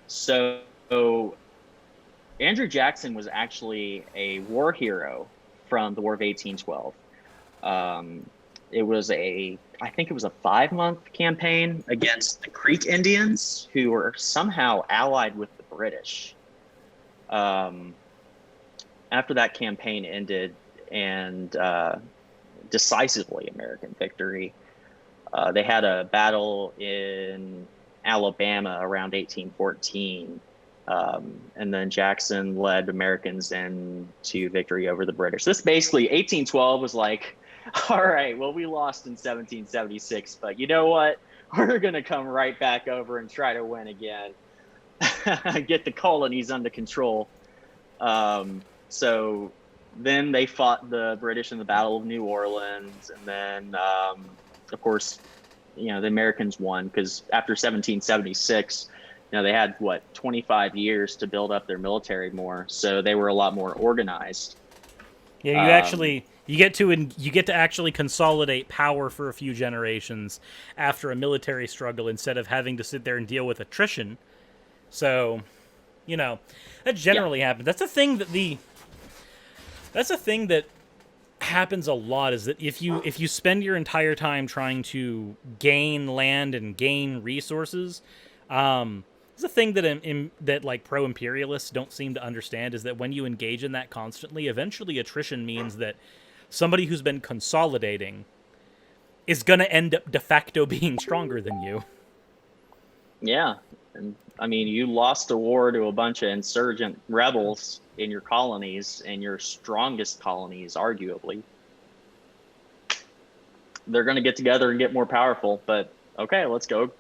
So Andrew Jackson was actually a war hero from the War of 1812. It was I think it was a 5-month campaign against the Creek Indians, who were somehow allied with the British. After that campaign ended and decisively American victory, they had a battle in Alabama around 1814. And then Jackson led Americans into victory over the British. This basically, 1812 was like, all right, well, we lost in 1776, but you know what? We're going to come right back over and try to win again. Get the colonies under control. So then they fought the British in the Battle of New Orleans. And then, of course, the Americans won, because after 1776, they had 25 years to build up their military more, so they were a lot more organized. Yeah, you get to actually consolidate power for a few generations after a military struggle, instead of having to sit there and deal with attrition. So, that generally happens. That's a thing that happens a lot is that if you spend your entire time trying to gain land and gain resources, it's a thing that that like pro-imperialists don't seem to understand is that when you engage in that constantly, eventually attrition means that somebody who's been consolidating is going to end up de facto being stronger than you. Yeah. And I mean, you lost a war to a bunch of insurgent rebels in your colonies, and your strongest colonies, arguably. They're going to get together and get more powerful, but okay, let's go,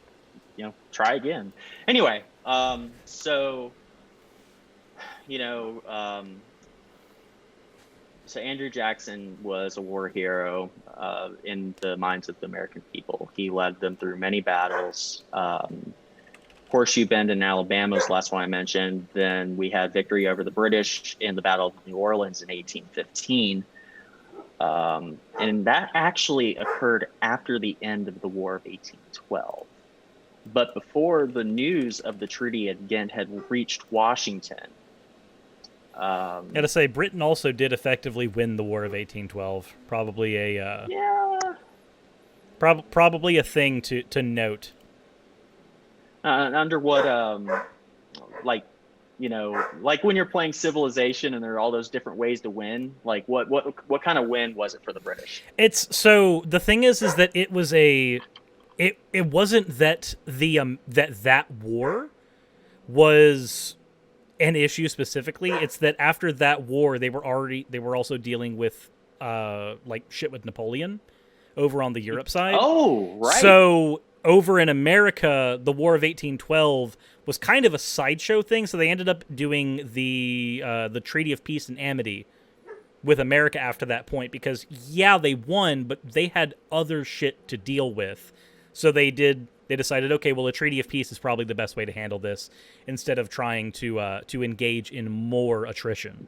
try again. Anyway, so Andrew Jackson was a war hero in the minds of the American people. He led them through many battles. Horseshoe Bend in Alabama was the last one I mentioned. Then we had victory over the British in the Battle of New Orleans in 1815. And that actually occurred after the end of the War of 1812. But before the news of the Treaty at Ghent had reached Washington. Gotta say, Britain also did effectively win the War of 1812. Probably a probably a thing to note. Under what, like when you're playing Civilization and there are all those different ways to win, like what kind of win was it for the British? So the thing is that it was it wasn't that that war was an issue specifically. It's that after that war, they were also dealing with like shit with Napoleon over on the Europe side. Oh, right. So over in America, the War of 1812 was kind of a sideshow thing. So they ended up doing the Treaty of Peace and Amity with America after that point because they won, but they had other shit to deal with. So they decided, okay, well, a Treaty of Peace is probably the best way to handle this instead of trying to engage in more attrition.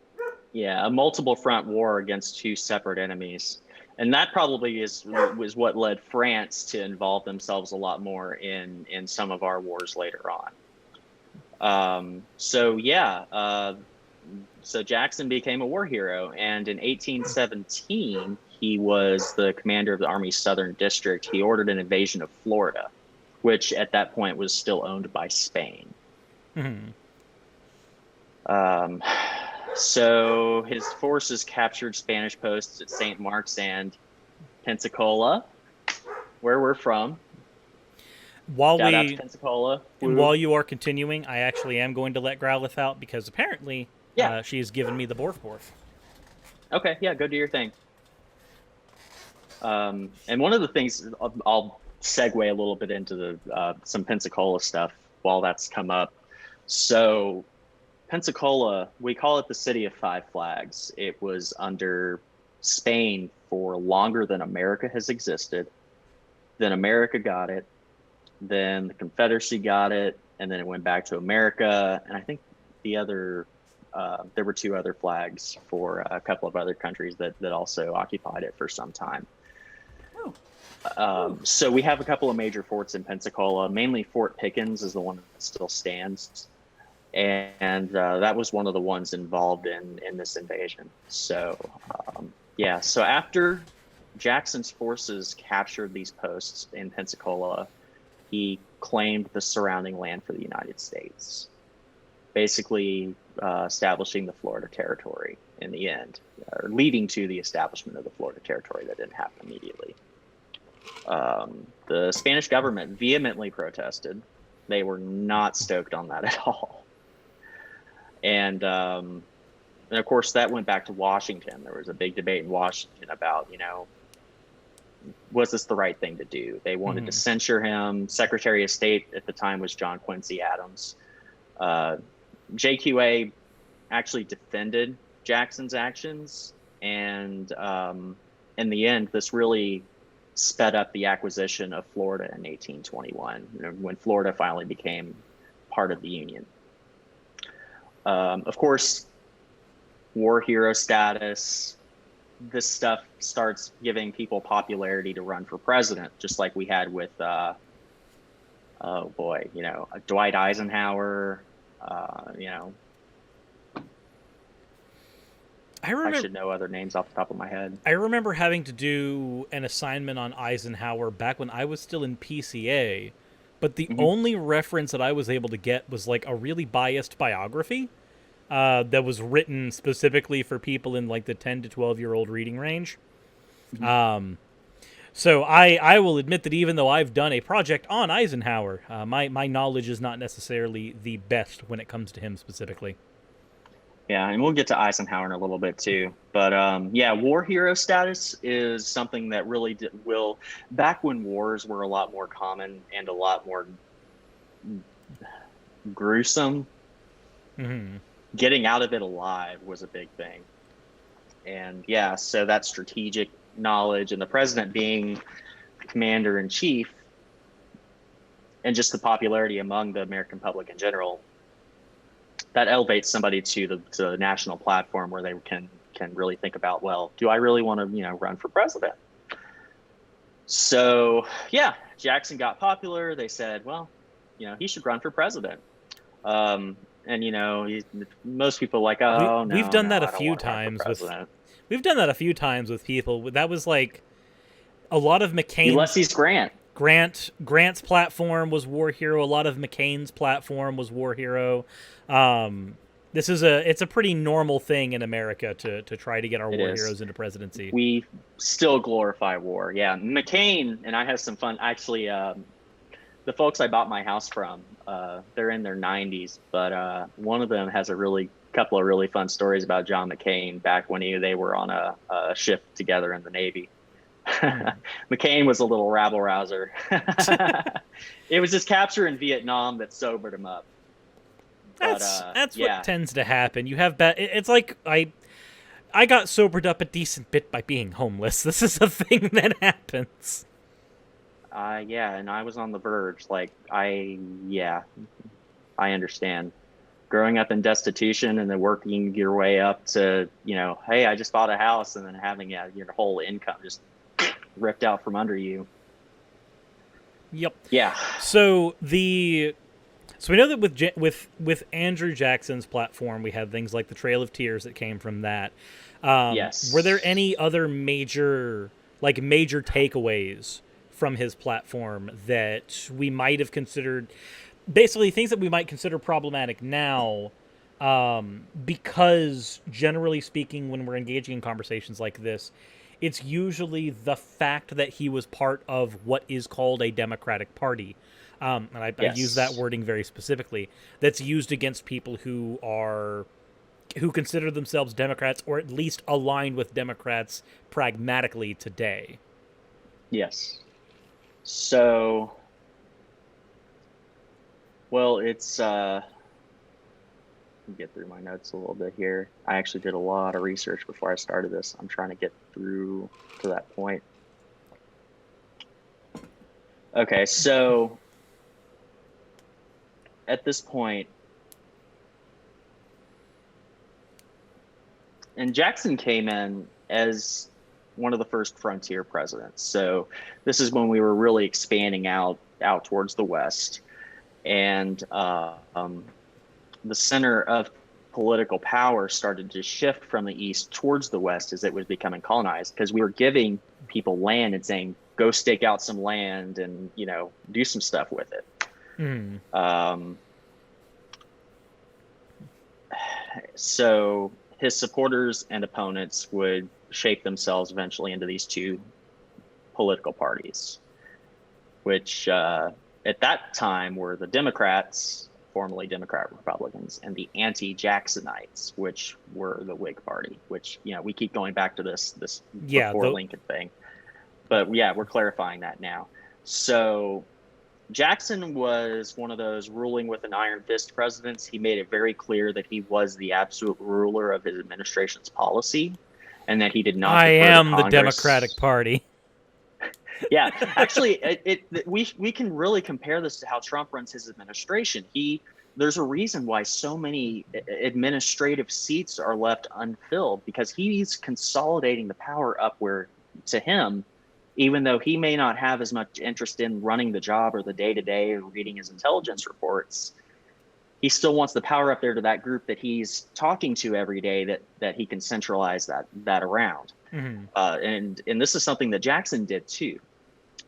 Yeah, a multiple front war against two separate enemies. And that probably was what led France to involve themselves a lot more in some of our wars later on. So Jackson became a war hero, and in 1817 he was the commander of the Army's Southern District. He ordered an invasion of Florida, which at that point was still owned by Spain. Mm-hmm. So his forces captured Spanish posts at St. Mark's and Pensacola, where we're from. Shout out to Pensacola. And while you are continuing, I actually am going to let Growlithe out because apparently she has given me the Borf Borf. Okay, yeah, go do your thing. And one of the things, I'll segue a little bit into some Pensacola stuff while that's come up. So Pensacola, we call it the City of Five Flags. It was under Spain for longer than America has existed. Then America got it. Then the Confederacy got it. And then it went back to America. And I think there were two other flags for a couple of other countries that also occupied it for some time. So we have a couple of major forts in Pensacola. Mainly Fort Pickens is the one that still stands. And that was one of the ones involved in this invasion. So, so after Jackson's forces captured these posts in Pensacola, he claimed the surrounding land for the United States, basically establishing the Florida Territory in the end, or leading to the establishment of the Florida Territory. That didn't happen immediately. The Spanish government vehemently protested. They were not stoked on that at all. And of course, that went back to Washington. There was a big debate in Washington about, was this the right thing to do? They wanted to censure him. Secretary of State at the time was John Quincy Adams. JQA actually defended Jackson's actions. And in the end, this really sped up the acquisition of Florida in 1821, when Florida finally became part of the Union. Of course, war hero status, this stuff starts giving people popularity to run for president, just like we had with, Dwight Eisenhower, I I remember should know other names off the top of my head. I remember having to do an assignment on Eisenhower back when I was still in PCA, but the Hmm. only reference that I was able to get was like a really biased biography that was written specifically for people in like the 10 to 12-year-old reading range. Hmm. So I will admit that even though I've done a project on Eisenhower, my knowledge is not necessarily the best when it comes to him specifically. Yeah, and we'll get to Eisenhower in a little bit too. But yeah, war hero status is something that really will, back when wars were a lot more common and a lot more gruesome, Mm-hmm. getting out of it alive was a big thing. And yeah, so that strategic knowledge and the president being commander in chief and just the popularity among the American public in general, that elevates somebody to the national platform where they can really think about, well, do I really want to run for president? So yeah, Jackson got popular. They said, well, he should run for president. And most people are like, oh We've no, done that a I don't few want to run for times with president. we've done that a few times with people. That was like a lot of Ulysses Grant. Grant's platform was War Hero. A lot of McCain's platform was War Hero. It's a pretty normal thing in America to try to get our It war is. heroes into presidency. We still glorify war. Yeah, McCain and I have some fun. Actually, the folks I bought my house from, they're in their 90s, but one of them has a couple of really fun stories about John McCain back when they were on a ship together in the Navy. McCain was a little rabble rouser. It was his capture in Vietnam that sobered him up. But, That's yeah. what tends to happen. You have it's like I got sobered up a decent bit by being homeless. This is a thing that happens. Yeah, and I was on the verge. I understand. Growing up in destitution and then working your way up to, hey, I just bought a house, and then having your whole income just ripped out from under you. Yep. Yeah. So we know that with Andrew Jackson's platform, we had things like the Trail of Tears that came from that. Yes. Were there any other major takeaways from his platform that we might have considered, basically things that we might consider problematic now, because generally speaking, when we're engaging in conversations like this, it's usually the fact that he was part of what is called a Democratic Party. And I use that wording very specifically. That's used against people who consider themselves Democrats, or at least align with Democrats pragmatically today. Yes. So, well, it's get through my notes a little bit here. I actually did a lot of research before I started this. I'm trying to get through to that point. Okay, so at this point, and Jackson came in as one of the first frontier presidents. So this is when we were really expanding out towards the West. And the center of political power started to shift from the East towards the West as it was becoming colonized, because we were giving people land and saying, go stake out some land and, do some stuff with it. So his supporters and opponents would shape themselves eventually into these two political parties, which at that time were the Democrats, formerly Democrat Republicans, and the anti-Jacksonites, which were the Whig Party, which, we keep going back to this before Lincoln thing. But yeah, we're clarifying that now. So Jackson was one of those ruling with an iron fist presidents. He made it very clear that he was the absolute ruler of his administration's policy, and that he did not. I am the Democratic Party. Yeah, actually, we can really compare this to how Trump runs his administration. There's a reason why so many administrative seats are left unfilled, because he's consolidating the power upward to him, even though he may not have as much interest in running the job or the day-to-day or reading his intelligence reports. he still wants the power up there to that group that he's talking to every day, that he can centralize that around. Mm-hmm. And this is something that Jackson did too.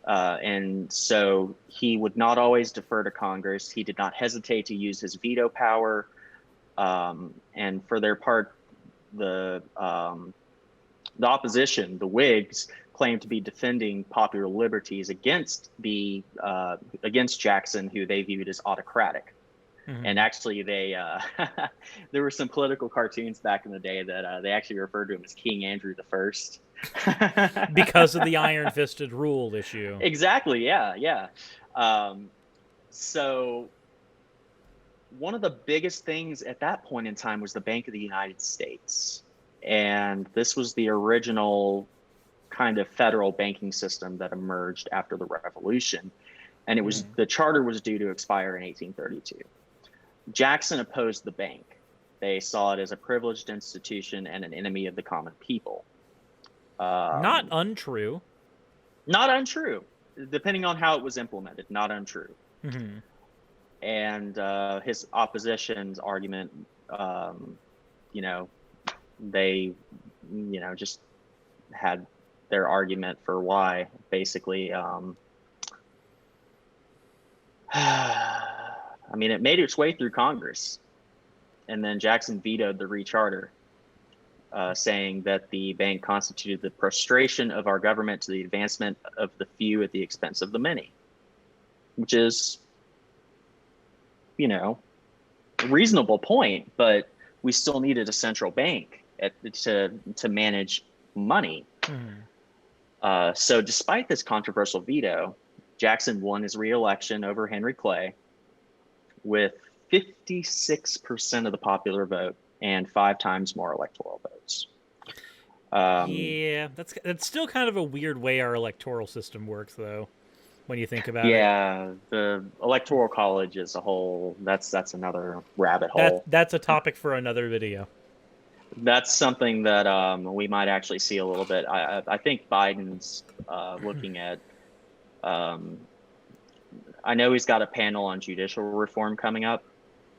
And so he would not always defer to Congress. He did not hesitate to use his veto power. And for their part, the opposition, the Whigs, claimed to be defending popular liberties against Jackson, who they viewed as autocratic. Mm-hmm. And actually, they there were some political cartoons back in the day that they actually referred to him as King Andrew I. Because of the iron-fisted rule issue. Exactly. Yeah. So one of the biggest things at that point in time was the Bank of the United States. And this was the original kind of federal banking system that emerged after the Revolution. And it was the charter was due to expire in 1832. Jackson opposed the bank. They saw it as a privileged institution and an enemy of the common people. Not untrue. Not untrue, depending on how it was implemented. Not untrue. Mm-hmm. And his opposition's argument, they, just had their argument for why, basically. I mean, it made its way through Congress, and then Jackson vetoed the recharter, saying that the bank constituted the prostration of our government to the advancement of the few at the expense of the many, which is, a reasonable point, but we still needed a central bank to manage money. Mm. So despite this controversial veto, Jackson won his re-election over Henry Clay with 56% of the popular vote and 5 times more electoral votes. Yeah, that's still kind of a weird way our electoral system works, though, when you think about it. Yeah, the Electoral College as a whole, that's another rabbit hole. That's a topic for another video. That's something that we might actually see a little bit. I think Biden's looking at... I know he's got a panel on judicial reform coming up,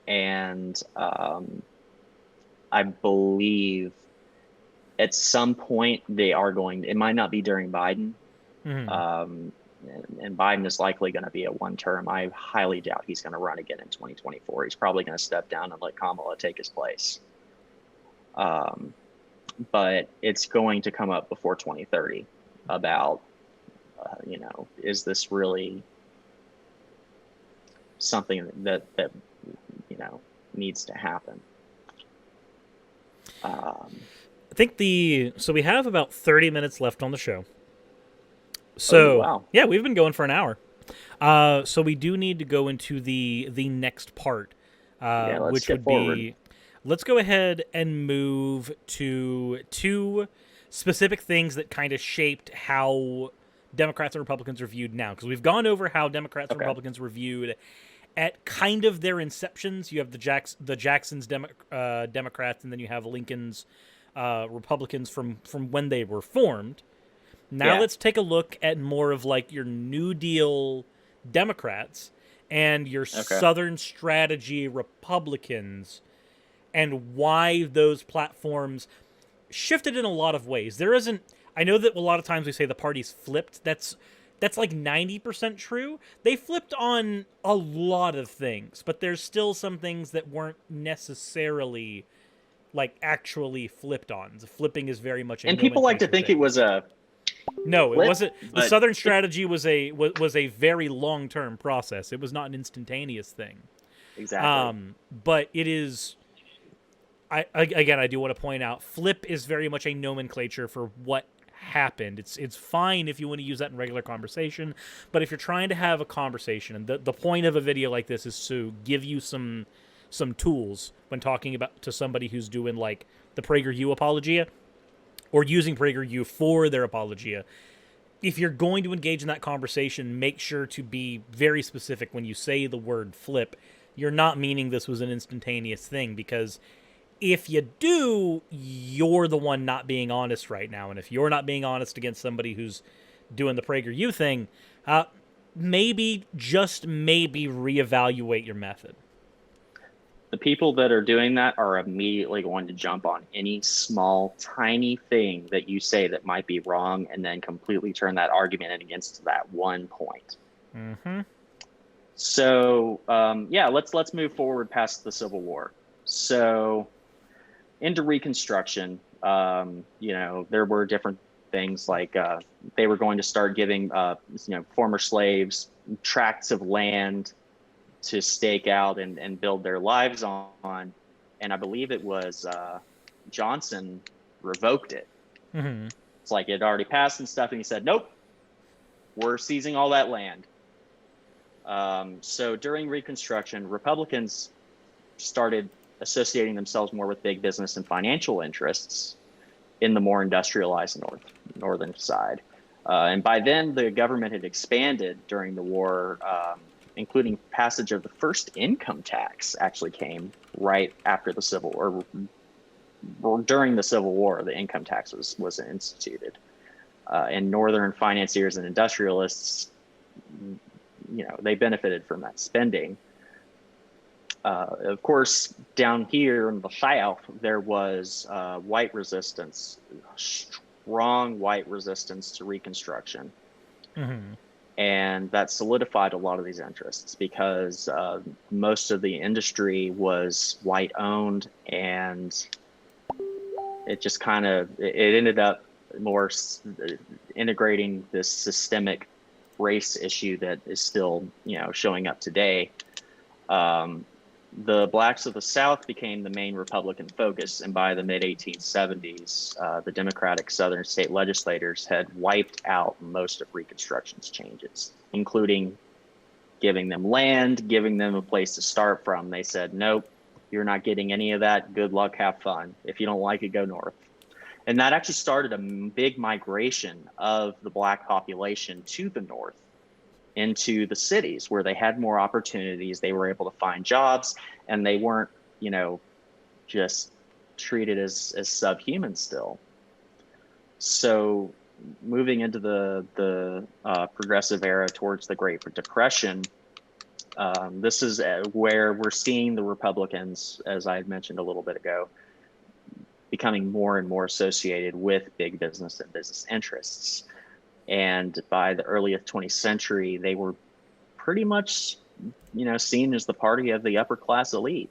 and I believe at some point they are going... It might not be during Biden, and Biden is likely going to be a one-term. I highly doubt he's going to run again in 2024. He's probably going to step down and let Kamala take his place. But it's going to come up before 2030 about, is this really something that needs to happen? I think so we have about 30 minutes left on the show. So, wow. Yeah, we've been going for an hour. So we do need to go into the next part, which would be... Let's go ahead and move to 2 specific things that kind of shaped how Democrats and Republicans are viewed now. Because we've gone over how Democrats and Republicans were viewed at kind of their inceptions. You have the Jackson's Democrats, and then you have Lincoln's Republicans from when they were formed. Now let's take a look at more of like your New Deal Democrats and your Southern strategy Republicans, and why those platforms shifted in a lot of ways. I know that a lot of times we say the party's flipped. That's like 90% true. They flipped on a lot of things, but there's still some things that weren't necessarily like actually flipped on. The flipping is very much and people like to think it was a... No, it wasn't. The Southern strategy was a very long-term process. It was not an instantaneous thing. Exactly. But it is... Again, I do want to point out, flip is very much a nomenclature for what happened. It's fine if you want to use that in regular conversation, but if you're trying to have a conversation, and the point of a video like this is to give you some tools when talking to somebody who's doing like the PragerU apologia or using PragerU for their apologia. If you're going to engage in that conversation, make sure to be very specific when you say the word flip. You're not meaning this was an instantaneous thing, because if you do, you're the one not being honest right now. And if you're not being honest against somebody who's doing the PragerU thing, maybe, just maybe, reevaluate your method. The people that are doing that are immediately going to jump on any small, tiny thing that you say that might be wrong, and then completely turn that argument against that one point. Mm-hmm. So, yeah, let's move forward past the Civil War. So, into Reconstruction, there were different things like they were going to start giving, former slaves tracts of land to stake out and build their lives on. And I believe it was Johnson revoked it. Mm-hmm. It's like it had already passed and stuff. And he said, nope, we're seizing all that land. So during Reconstruction, Republicans started associating themselves more with big business and financial interests in the more industrialized northern side. And by then, the government had expanded during the war, including passage of the first income tax actually came right after the Civil War, or during the Civil War, the income tax was instituted. And northern financiers and industrialists, they benefited from that spending. Of course, down here in the South, there was white resistance, strong white resistance to Reconstruction. Mm-hmm. And that solidified a lot of these interests because most of the industry was white owned, and it just it ended up more integrating this systemic race issue that is still, showing up today. The blacks of the South became the main Republican focus, and by the mid-1870s, the Democratic Southern state legislators had wiped out most of Reconstruction's changes, including giving them land, giving them a place to start from. They said, nope, you're not getting any of that. Good luck, have fun. If you don't like it, go north. And that actually started a big migration of the black population to the north, into the cities where they had more opportunities. They were able to find jobs, and they weren't, just treated as subhuman still. So moving into the progressive era towards the Great Depression, this is where we're seeing the Republicans, as I had mentioned a little bit ago, becoming more and more associated with big business and business interests. And by the early 20th century, they were pretty much, seen as the party of the upper class elite.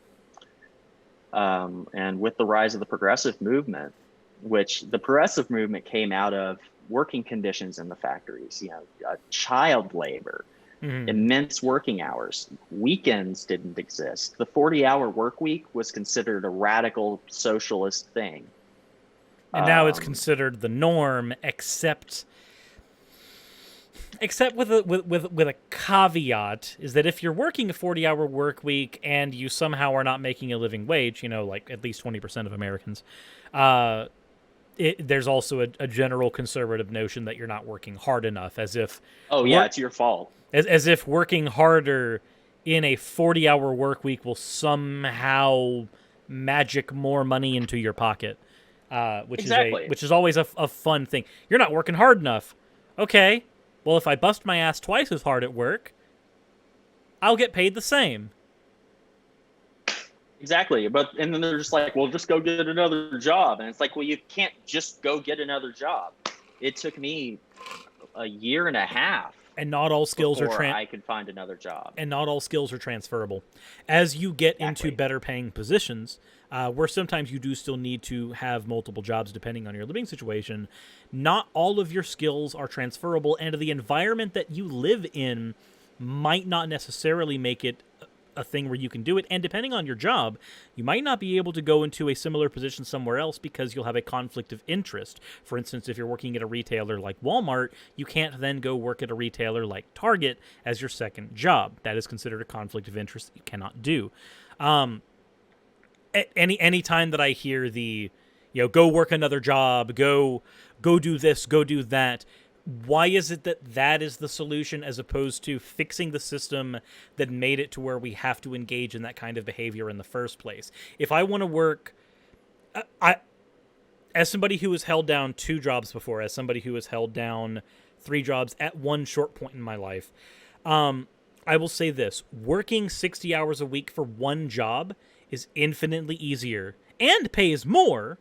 And with the rise of the progressive movement, which the progressive movement came out of working conditions in the factories, child labor, mm-hmm. immense working hours, weekends didn't exist. The 40-hour work week was considered a radical socialist thing. And now it's considered the norm, except with a caveat, is that if you're working a 40-hour work week and you somehow are not making a living wage, like at least 20% of Americans, there's also a general conservative notion that you're not working hard enough, as if... Oh, yeah, it's your fault. As if working harder in a 40-hour work week will somehow magic more money into your pocket, which is always a fun thing. You're not working hard enough. Okay. Well, if I bust my ass twice as hard at work, I'll get paid the same. Exactly. And then they're just like, well, just go get another job. And it's like, well, you can't just go get another job. It took me a year and a half. And not all skills I could find another job. And not all skills are transferable. As you get into better paying positions, where sometimes you do still need to have multiple jobs depending on your living situation, not all of your skills are transferable, and the environment that you live in might not necessarily make it a thing where you can do it. And depending on your job, you might not be able to go into a similar position somewhere else because you'll have a conflict of interest. For instance, if you're working at a retailer like Walmart, you can't then go work at a retailer like Target as your second job. That is considered a conflict of interest that you cannot do. Any time that I hear the, go work another job, go do this, go do that, why is it that is the solution as opposed to fixing the system that made it to where we have to engage in that kind of behavior in the first place? If I want to work, as somebody who has held down 2 jobs before, as somebody who has held down 3 jobs at one short point in my life, I will say this: working 60 hours a week for one job is infinitely easier and pays more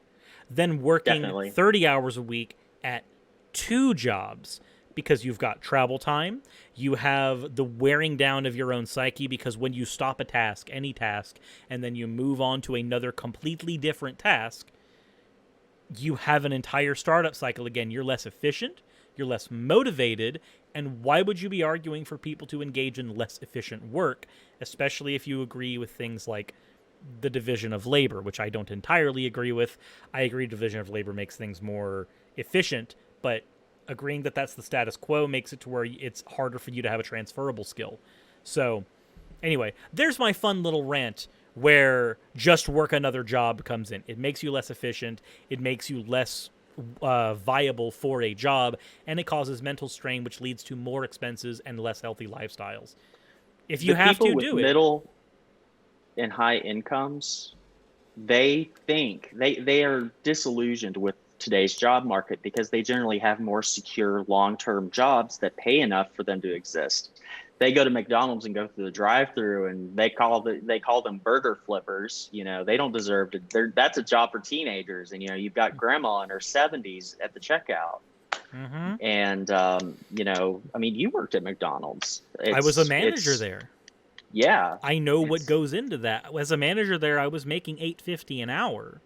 than working Definitely. 30 hours a week at 2 jobs, because you've got travel time, you have the wearing down of your own psyche, because when you stop a task, any task, and then you move on to another completely different task, you have an entire startup cycle again. You're less efficient, you're less motivated, and why would you be arguing for people to engage in less efficient work, especially if you agree with things like the division of labor, which I don't entirely agree with. I agree division of labor makes things more efficient, but agreeing that that's the status quo makes it to where it's harder for you to have a transferable skill. So anyway, there's my fun little rant where just work another job comes in. It makes you less efficient. It makes you less viable for a job, and it causes mental strain, which leads to more expenses and less healthy lifestyles. If you have to do it. Middle and high incomes, they think they are disillusioned with today's job market because they generally have more secure long-term jobs that pay enough for them to exist. They go to McDonald's and go through the drive-through, and they call them burger flippers. They don't deserve to. That's a job for teenagers, and you've got grandma in her 70s at the checkout. Mm-hmm. And you worked at McDonald's. I was a manager there. Yeah, I know what goes into that. As a manager there, I was making $8.50 an hour.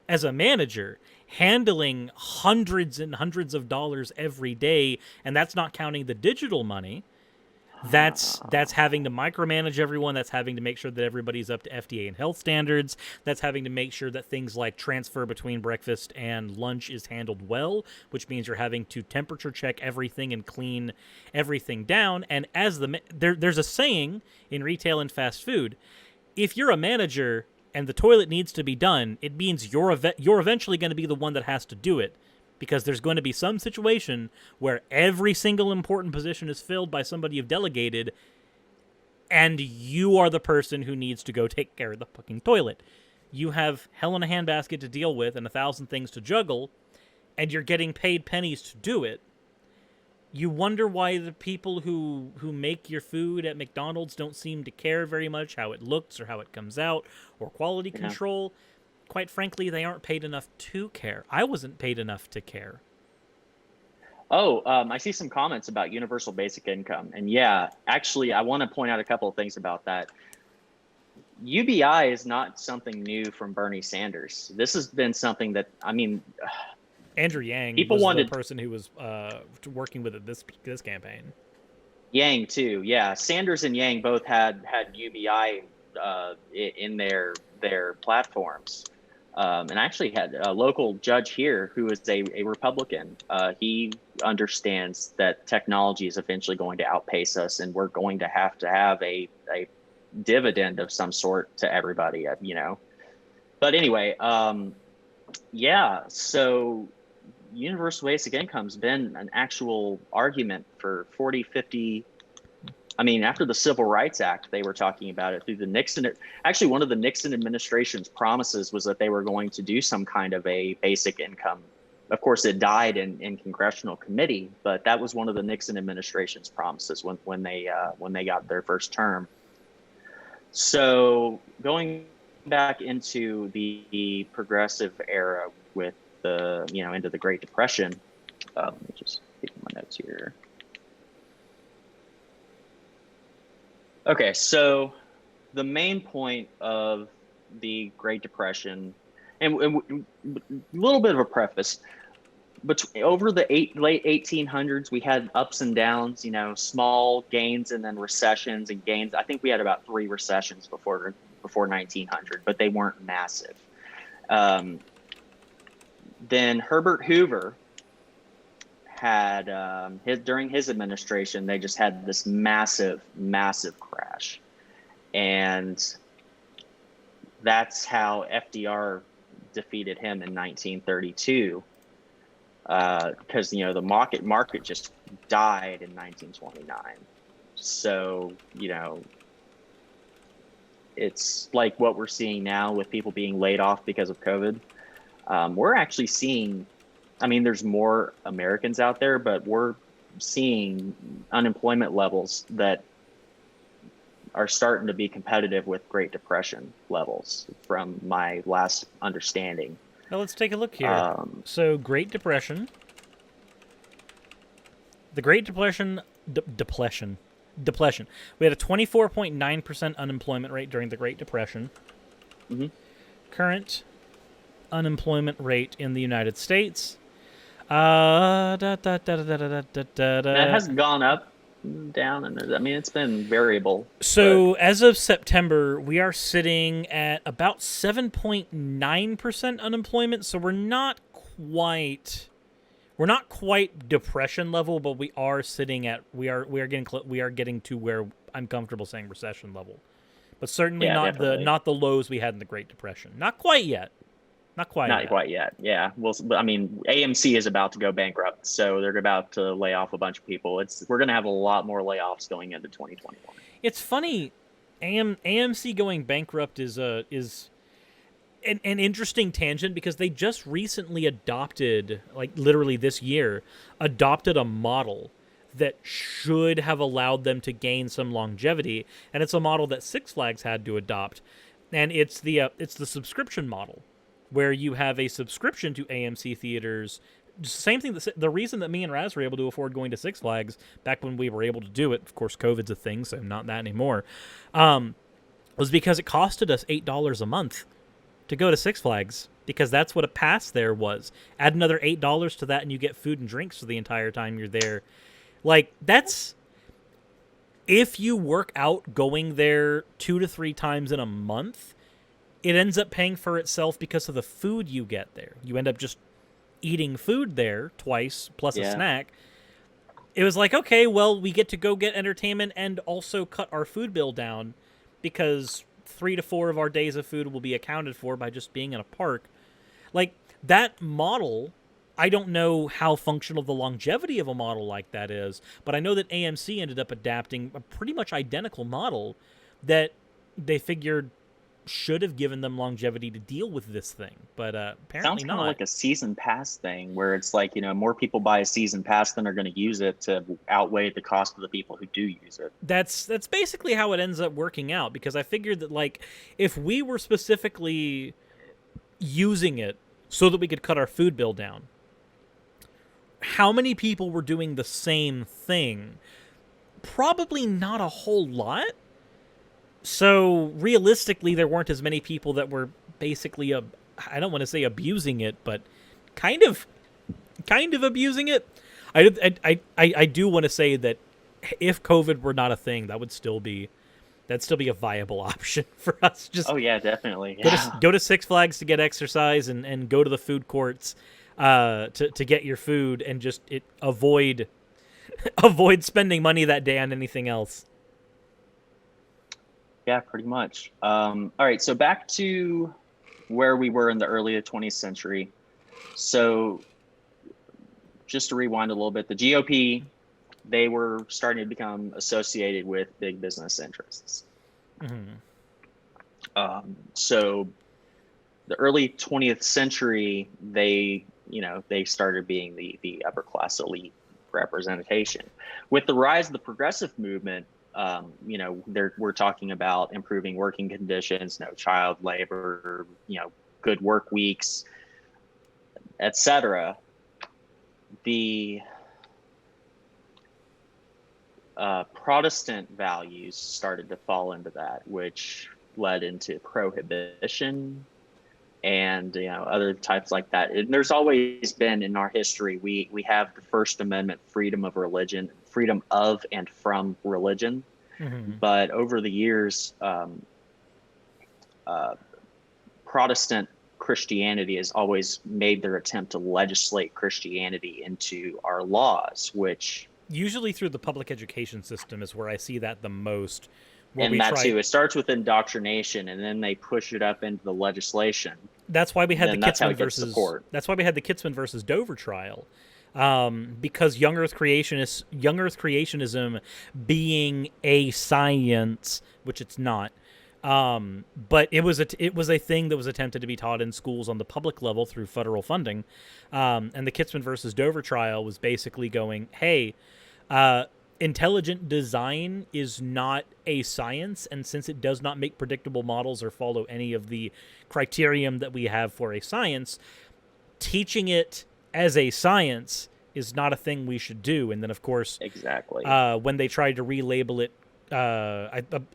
As a manager, handling hundreds and hundreds of dollars every day, and that's not counting the digital money. That's having to micromanage everyone. That's having to make sure that everybody's up to FDA and health standards. That's having to make sure that things like transfer between breakfast and lunch is handled well, which means you're having to temperature check everything and clean everything down. And as there's a saying in retail and fast food: if you're a manager and the toilet needs to be done, it means you're eventually going to be the one that has to do it. Because there's going to be some situation where every single important position is filled by somebody you've delegated, and you are the person who needs to go take care of the fucking toilet. You have hell in a handbasket to deal with and 1,000 things to juggle, and you're getting paid pennies to do it. You wonder why the people who make your food at McDonald's don't seem to care very much how it looks or how it comes out or quality control. Quite frankly, they aren't paid enough to care. I wasn't paid enough to care. I see some comments about universal basic income. And yeah, actually, I want to point out a couple of things about that. UBI is not something new from Bernie Sanders. This has been something that, Andrew Yang was the person who was working with it this campaign. Yang too, yeah. Sanders and Yang both had UBI in their platforms. And I actually had a local judge here who is a Republican. He understands that technology is eventually going to outpace us, and we're going to have a dividend of some sort to everybody, But anyway, so universal basic income's been an actual argument for 40, 50. After the Civil Rights Act, they were talking about it through the Nixon. Actually, one of the Nixon administration's promises was that they were going to do some kind of a basic income. Of course, it died in congressional committee, but that was one of the Nixon administration's promises when they got their first term. So going back into the progressive era with into the Great Depression. Let me just take my notes here. Okay, so the main point of the Great Depression, and a little bit of a preface, but over the late 1800s, we had ups and downs, small gains and then recessions and gains. I think we had about 3 recessions before 1900, but they weren't massive. Then Herbert Hoover had during his administration, they just had this massive crash, and that's how FDR defeated him in 1932, because the market just died in 1929. So it's like what we're seeing now with people being laid off because of COVID. We're actually seeing, there's more Americans out there, but we're seeing unemployment levels that are starting to be competitive with Great Depression levels, from my last understanding. Now let's take a look here. So Great Depression. The Great Depression, depletion. We had a 24.9% unemployment rate during the Great Depression. Mm-hmm. Current unemployment rate in the United States. It hasn't gone up, down, and I mean it's been variable. So as of September, we are sitting at about 7.9% unemployment. So we're not quite depression level, but we are sitting at we are getting to where I'm comfortable saying recession level, but certainly not the lows we had in the Great Depression. Not quite yet. Not quite yet. Yeah. Well, I mean, AMC is about to go bankrupt, so they're about to lay off a bunch of people. We're going to have a lot more layoffs going into 2021. It's funny, AMC going bankrupt is an interesting tangent, because they just recently adopted, like literally this year, adopted a model that should have allowed them to gain some longevity, and it's a model that Six Flags had to adopt, and it's the subscription model, where you have a subscription to AMC theaters. Same thing. The reason that me and Raz were able to afford going to Six Flags back when we were able to do it, of course, COVID's a thing, so not that anymore, was because it costed us $8 a month to go to Six Flags, because that's what a pass there was. Add another $8 to that, and you get food and drinks for the entire time you're there. Like, that's... If you work out going there 2 to 3 times in a month, it ends up paying for itself because of the food you get there. You end up just eating food there twice, plus a snack. It was like, okay, well, we get to go get entertainment and also cut our food bill down, because 3 to 4 of our days of food will be accounted for by just being in a park. Like, that model, I don't know how functional the longevity of a model like that is, but I know that AMC ended up adapting a pretty much identical model that they figured should have given them longevity to deal with this thing, but apparently sounds not. Kind of like a season pass thing, where it's like, more people buy a season pass than are going to use it to outweigh the cost of the people who do use it. That's basically how it ends up working out, because I figured that, like, if we were specifically using it so that we could cut our food bill down, how many people were doing the same thing? Probably not a whole lot. So realistically, there weren't as many people that were basically, I don't want to say abusing it, but kind of abusing it. I do want to say that if COVID were not a thing, that'd still be a viable option for us. Just definitely. Go to Six Flags to get exercise, and go to the food courts to get your food, and just avoid spending money that day on anything else. Yeah, pretty much. All right, so back to where we were in the early 20th century. So just to rewind a little bit, the GOP, they were starting to become associated with big business interests. Mm-hmm. So the early 20th century, they started being the upper class elite representation. With the rise of the progressive movement, we're talking about improving working conditions, no child labor, good work weeks, etc. The Protestant values started to fall into that, which led into prohibition and other types like that. And there's always been in our history, we have the First Amendment, freedom of religion, freedom of and from religion. Mm-hmm. But over the years, Protestant Christianity has always made their attempt to legislate Christianity into our laws, which usually through the public education system is where I see that the most. And that too, it starts with indoctrination, and then they push it up into the legislation. That's why we had the Kitzman versus Dover trial, because young Earth creationism being a science, which it's not, but it was a thing that was attempted to be taught in schools on the public level through federal funding, and the Kitzman versus Dover trial was basically going, hey. intelligent design is not a science, and since it does not make predictable models or follow any of the criterion that we have for a science, teaching it as a science is not a thing we should do. And then, of course, exactly, when they tried to relabel it,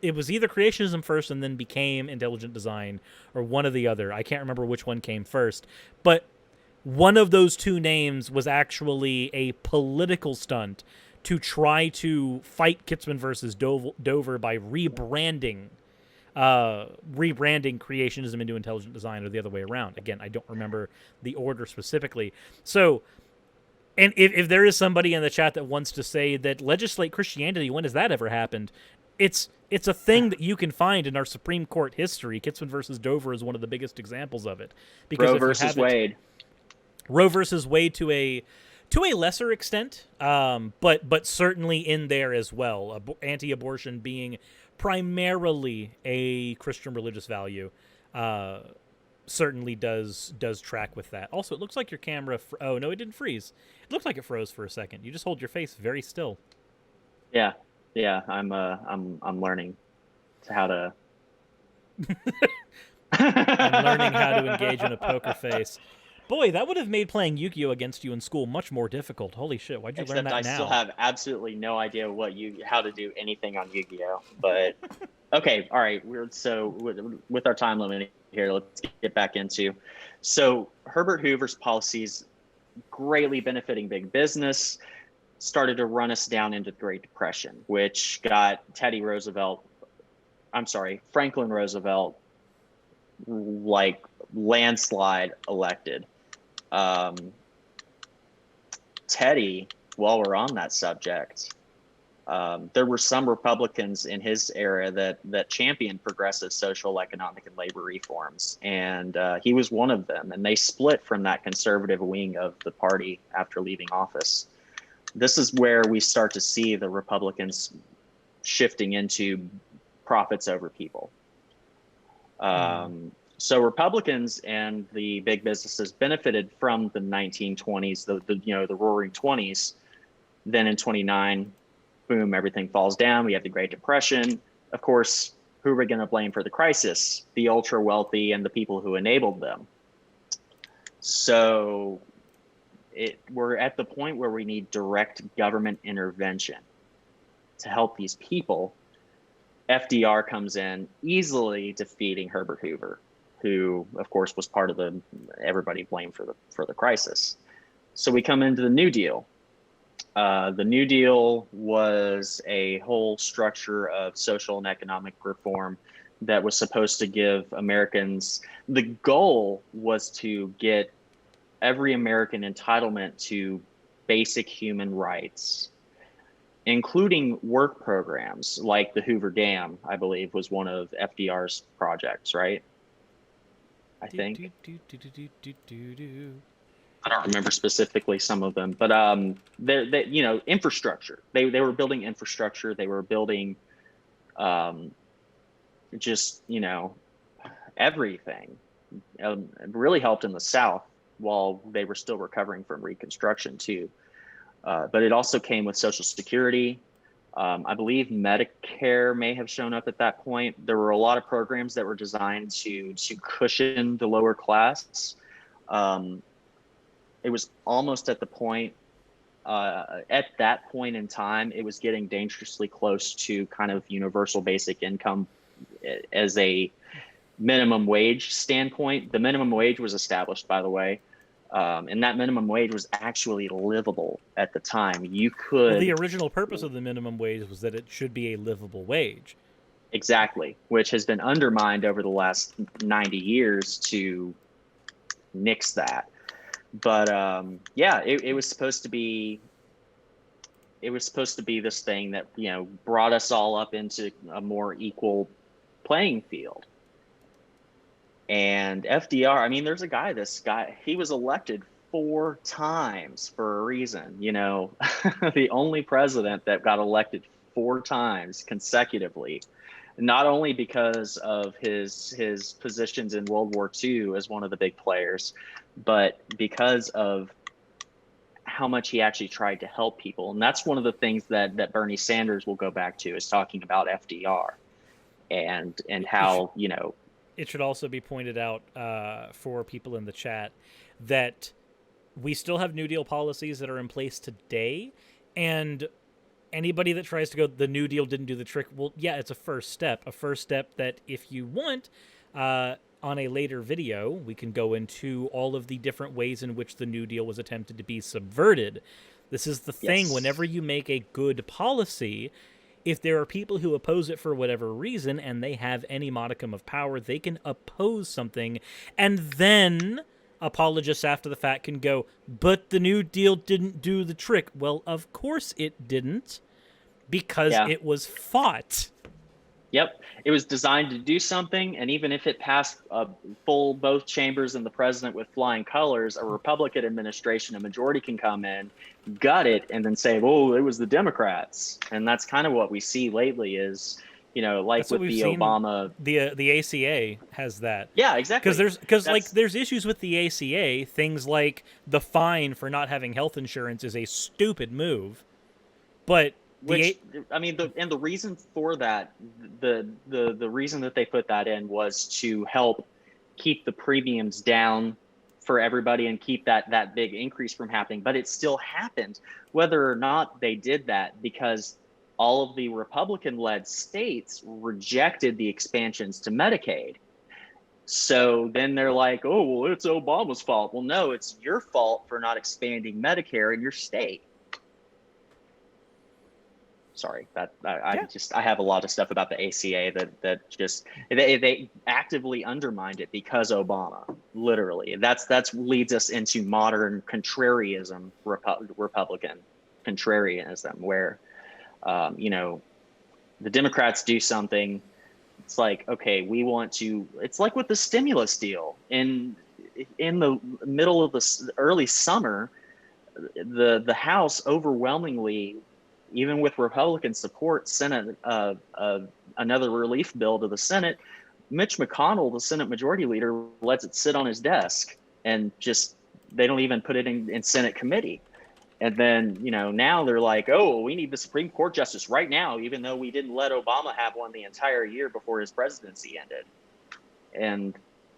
it was either creationism first and then became intelligent design, or one or the other. I can't remember which one came first, but one of those two names was actually a political stunt to try to fight Kitzman versus Dover by rebranding creationism into intelligent design, or the other way around. Again, I don't remember the order specifically. So, and if there is somebody in the chat that wants to say that legislate Christianity, when has that ever happened? It's a thing that you can find in our Supreme Court history. Kitzman versus Dover is one of the biggest examples of it. Because Roe versus Wade. Roe versus Wade to a lesser extent, but certainly in there as well. Anti-abortion being primarily a Christian religious value, certainly does track with that. Also, it looks like your camera. Oh no, it didn't freeze. It looks like it froze for a second. You just hold your face very still. Yeah. I'm learning how to. I'm learning how to engage in a poker face. Boy, that would have made playing Yu-Gi-Oh against you in school much more difficult. Holy shit, why'd you learn that now? Except I still have absolutely no idea how to do anything on Yu-Gi-Oh. But okay, all right. With our time limit here, let's get back into. So Herbert Hoover's policies, greatly benefiting big business, started to run us down into the Great Depression, which got Franklin Roosevelt, like landslide elected. Teddy, while we're on that subject, there were some Republicans in his era that championed progressive social, economic, and labor reforms, and he was one of them. And they split from that conservative wing of the party after leaving office. This is where we start to see the Republicans shifting into profits over people. So Republicans and the big businesses benefited from the 1920s, the Roaring 20s. Then in 29, boom, everything falls down. We have the Great Depression. Of course, who are we going to blame for the crisis? The ultra wealthy and the people who enabled them. So we're at the point where we need direct government intervention to help these people. FDR comes in, easily defeating Herbert Hoover, who, of course, was part of everybody blamed for the crisis. So we come into the New Deal. The New Deal was a whole structure of social and economic reform that was supposed to give Americans, the goal was to get every American entitlement to basic human rights, including work programs like the Hoover Dam, I believe, was one of FDR's projects, right? I think. I don't remember specifically some of them, but infrastructure. They were building infrastructure. They were building everything. It really helped in the South while they were still recovering from Reconstruction too. But it also came with Social Security. I believe Medicare may have shown up at that point. There were a lot of programs that were designed to cushion the lower class. It was almost at the point, at that point in time, it was getting dangerously close to kind of universal basic income as a minimum wage standpoint. The minimum wage was established, by the way. And that minimum wage was actually livable at the time. Well, the original purpose of the minimum wage was that it should be a livable wage. Exactly, which has been undermined over the last 90 years to nix that. But it was supposed to be. It was supposed to be this thing that brought us all up into a more equal playing field. And FDR, there's this guy, he was elected 4 times for a reason, the only president that got elected 4 times consecutively, not only because of his positions in World War II as one of the big players, but because of how much he actually tried to help people. And that's one of the things that Bernie Sanders will go back to, is talking about FDR and how, you know. It should also be pointed out for people in the chat that we still have New Deal policies that are in place today, and anybody that tries to go, the New Deal didn't do the trick, well, yeah, it's a first step that if you want, on a later video, we can go into all of the different ways in which the New Deal was attempted to be subverted. This is the thing, whenever you make a good policy, if there are people who oppose it for whatever reason and they have any modicum of power, they can oppose something, and then apologists after the fact can go, but the New Deal didn't do the trick. Well, of course it didn't, because it was fought. Yep. It was designed to do something, and even if it passed full both chambers and the president with flying colors, a Republican administration, a majority can come in, gut it, and then say, oh, it was the Democrats. And that's kind of what we see lately is, you know, like with the Obama... The ACA has that. Yeah, exactly. Because there's issues with the ACA, things like the fine for not having health insurance is a stupid move, but... the reason for that, the reason that they put that in was to help keep the premiums down for everybody and keep that big increase from happening. But it still happened, whether or not they did that, because all of the Republican-led states rejected the expansions to Medicaid. So then they're like, oh, well, it's Obama's fault. Well, no, it's your fault for not expanding Medicare in your state. Sorry, I have a lot of stuff about the ACA that just they actively undermined it because Obama, literally. That's leads us into modern contrarianism, Republican contrarianism, where you know, the Democrats do something. It's like, okay, we want to. It's like with the stimulus deal in the middle of the early summer, the House overwhelmingly, even with Republican support, sent another relief bill to the Senate. Mitch McConnell, the Senate Majority Leader, lets it sit on his desk, and just they don't even put it in Senate committee. And then, you know, now they're like, oh, we need the Supreme Court justice right now, even though we didn't let Obama have one the entire year before his presidency ended. And,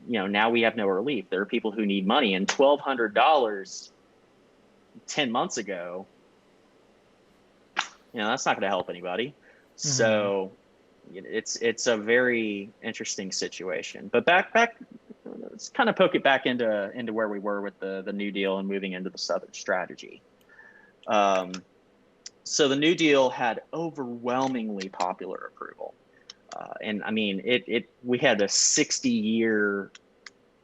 you know, now we have no relief. There are people who need money, and $1,200 10 months ago, you know, that's not going to help anybody. Mm-hmm. So it's a very interesting situation. But back, let's kind of poke it back into where we were with the New Deal and moving into the Southern strategy. So the New Deal had overwhelmingly popular approval. And I mean, we had a 60-year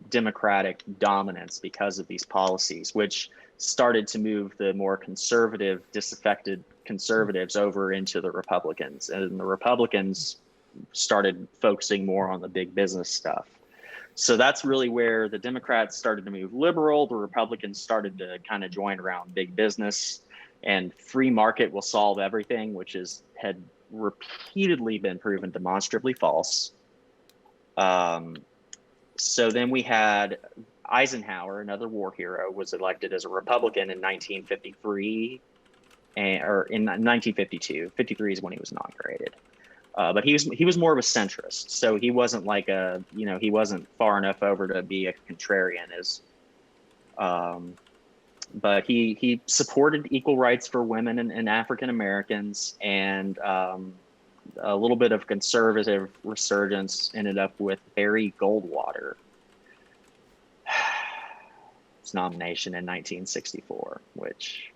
Democratic dominance because of these policies, which started to move the more conservative, disaffected conservatives over into the Republicans, and the Republicans started focusing more on the big business stuff. So that's really where the Democrats started to move liberal. The Republicans started to kind of join around big business, and free market will solve everything, which had repeatedly been proven demonstrably false. So then we had Eisenhower, another war hero, was elected as a Republican in 1953, or in 1952. 53 is when he was inaugurated. But he was more of a centrist, so he wasn't like he wasn't far enough over to be a contrarian. But he supported equal rights for women and African Americans, and a little bit of conservative resurgence ended up with Barry Goldwater. His nomination in 1964, which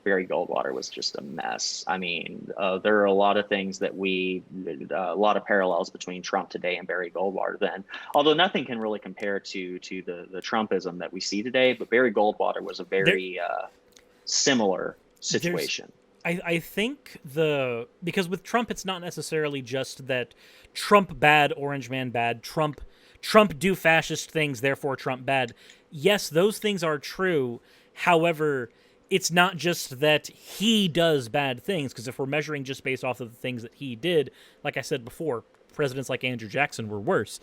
Barry Goldwater was just a mess. I mean, there are a lot of things that a lot of parallels between Trump today and Barry Goldwater then, although nothing can really compare to the Trumpism that we see today. But Barry Goldwater was a very similar situation. I think because with Trump, it's not necessarily just that Trump bad, Orange Man bad, Trump do fascist things, therefore Trump bad. Yes, those things are true. However, it's not just that he does bad things, because if we're measuring just based off of the things that he did, like I said before, presidents like Andrew Jackson were worse.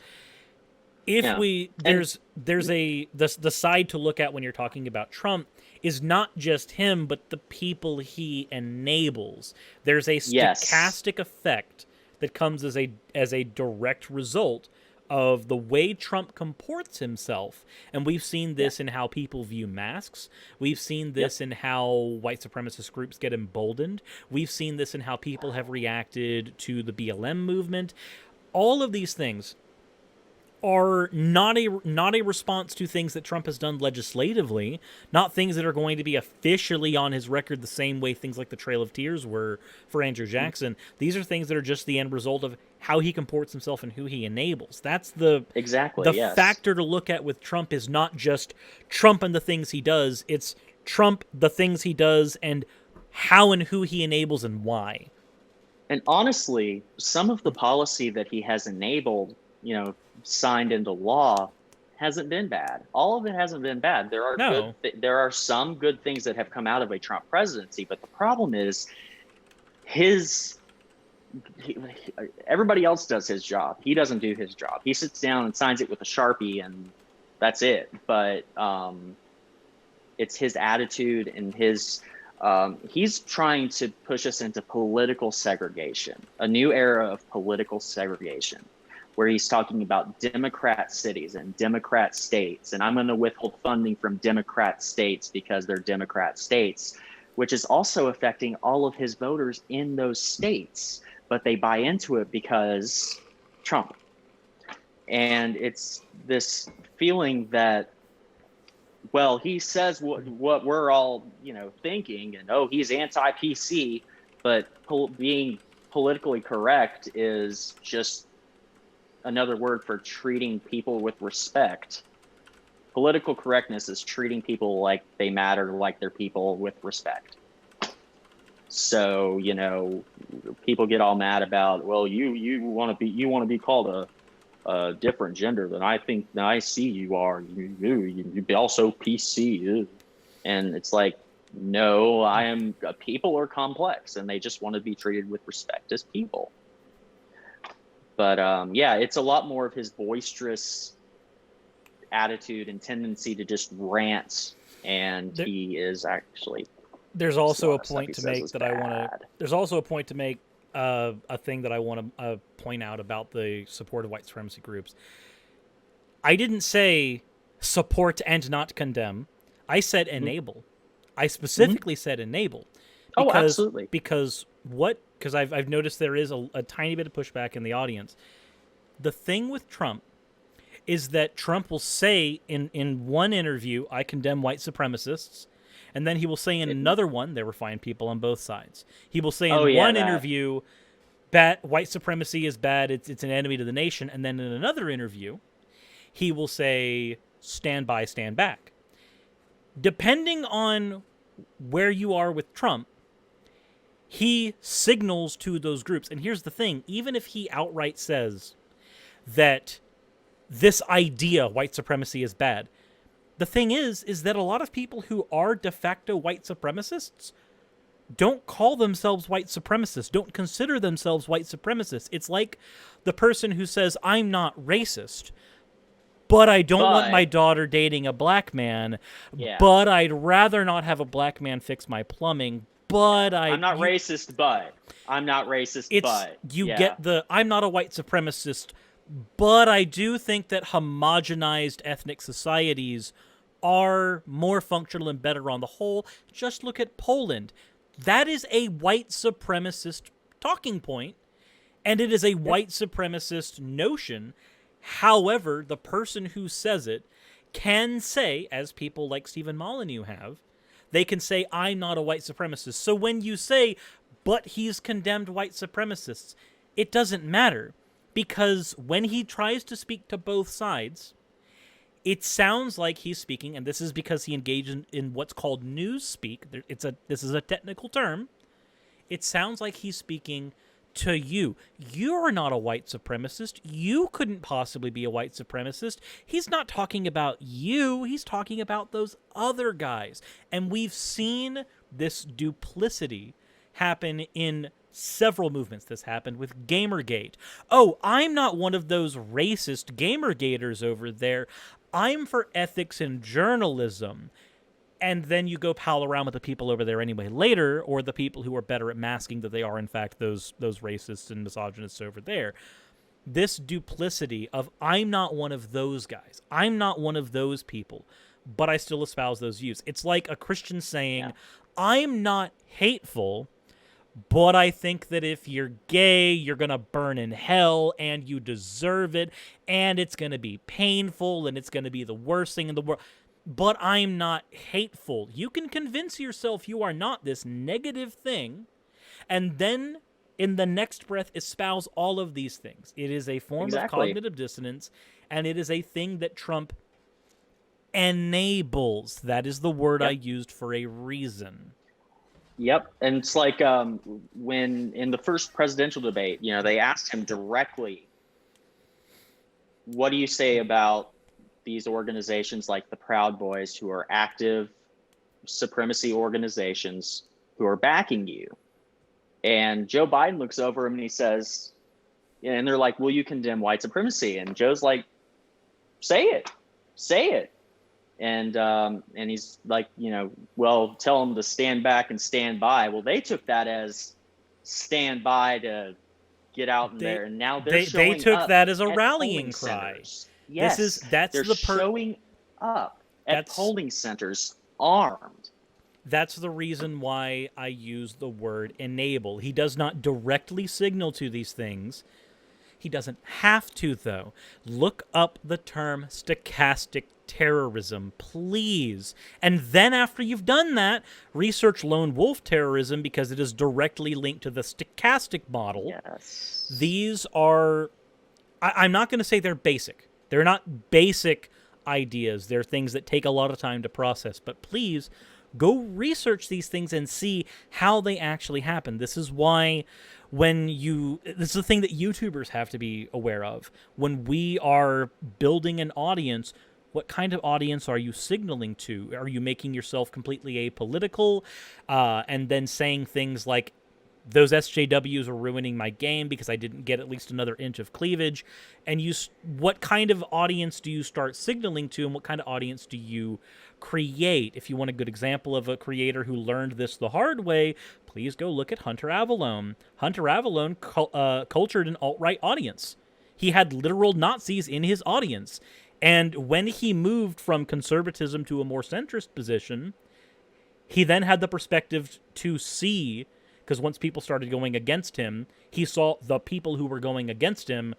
if Yeah. we there's the side to look at when you're talking about Trump is not just him, but the people he enables. There's a Yes. stochastic effect that comes as a direct result of the way Trump comports himself. And we've seen this in how people view masks. We've seen this in how white supremacist groups get emboldened. We've seen this in how people have reacted to the BLM movement. All of these things are not a response to things that Trump has done legislatively, not things that are going to be officially on his record the same way things like the Trail of Tears were for Andrew Jackson. These are things that are just the end result of how he comports himself and who he enables. That's the factor to look at with Trump is not just Trump and the things he does, it's Trump, the things he does, and how and who he enables and why. And honestly, some of the policy that he has enabled, signed into law, hasn't been bad. All of it hasn't been bad. There are some good things that have come out of a Trump presidency, but the problem is everybody else does his job. He doesn't do his job. He sits down and signs it with a Sharpie, and that's it. But it's his attitude and he's trying to push us into political segregation, a new era of political segregation, where he's talking about Democrat cities and Democrat states. And I'm going to withhold funding from Democrat states because they're Democrat states, which is also affecting all of his voters in those states. But they buy into it because Trump. And it's this feeling that, well, he says what we're all, thinking, and he's anti-PC, but being politically correct is just another word for treating people with respect. Political correctness is treating people like they matter, like they're people with respect. So, people get all mad about, well, you want to be called a different gender than I see you are. You be also PC. And it's like, no, people are complex and they just want to be treated with respect as people. But it's a lot more of his boisterous attitude and tendency to just rant. And he is actually. There's also a point to make that I want to. There's also a point to make. A thing that I want to point out about the support of white supremacy groups. I didn't say support and not condemn. I said enable. I specifically said enable. Absolutely. Because I've noticed there is a tiny bit of pushback in the audience. The thing with Trump is that Trump will say in one interview, I condemn white supremacists. And then he will say in another one, there were fine people on both sides. He will say in one interview, white supremacy is bad, it's an enemy to the nation. And then in another interview, he will say, stand by, stand back. Depending on where you are with Trump, he signals to those groups. And here's the thing, even if he outright says that this idea, white supremacy, is bad, the thing is that a lot of people who are de facto white supremacists don't call themselves white supremacists, don't consider themselves white supremacists. It's like the person who says, I'm not racist, but I don't want my daughter dating a black man, but I'd rather not have a black man fix my plumbing, but I'm not racist, but. You get the, I'm not a white supremacist, but I do think that homogenized ethnic societies are more functional and better on the whole. Just look at Poland. That is a white supremacist talking point, and it is a white supremacist notion. However, the person who says it can say, as people like Stephen Molyneux have, they can say, I'm not a white supremacist. So when you say, but he's condemned white supremacists, it doesn't matter. Because when he tries to speak to both sides, it sounds like he's speaking, and this is because he engaged in what's called news speak. This is a technical term. It sounds like he's speaking to you. You're not a white supremacist. You couldn't possibly be a white supremacist. He's not talking about you. He's talking about those other guys. And we've seen this duplicity happen in several movements. This happened with Gamergate. Oh, I'm not one of those racist Gamergaters over there. I'm for ethics and journalism. And then you go pal around with the people over there anyway later, or the people who are better at masking that they are, in fact, those racists and misogynists over there. This duplicity of, I'm not one of those guys. I'm not one of those people, but I still espouse those views. It's like a Christian saying, I'm not hateful, but I think that if you're gay, you're going to burn in hell, and you deserve it, and it's going to be painful, and it's going to be the worst thing in the world. But I'm not hateful. You can convince yourself you are not this negative thing, and then in the next breath espouse all of these things. It is a form of cognitive dissonance, and it is a thing that Trump enables. That is the word I used for a reason. Yep. And it's like when in the first presidential debate, they asked him directly, what do you say about these organizations like the Proud Boys, who are active supremacy organizations who are backing you? And Joe Biden looks over him and he says, and they're like, will you condemn white supremacy? And Joe's like, say it. And he's like, well, tell them to stand back and stand by. Well, they took that as stand by to get out there. And now they took that as a rallying cry. Centers. Yes, they're showing up at polling centers armed. That's the reason why I use the word enable. He does not directly signal to these things. He doesn't have to, though. Look up the term stochastic terrorism, please. And then after you've done that, research lone wolf terrorism, because it is directly linked to the stochastic model. Yes. These are... I'm not going to say they're basic. They're not basic ideas. They're things that take a lot of time to process. But please, go research these things and see how they actually happen. This is why this is the thing that YouTubers have to be aware of. When we are building an audience, what kind of audience are you signaling to? Are you making yourself completely apolitical and then saying things like, those SJWs are ruining my game because I didn't get at least another inch of cleavage? And what kind of audience do you start signaling to, and what kind of audience do you create? If you want a good example of a creator who learned this the hard way, please go look at Hunter Avallone. Hunter Avallone cultured an alt-right audience. He had literal Nazis in his audience. And when he moved from conservatism to a more centrist position, he then had the perspective to see... Because once people started going against him, he saw the people who were going against him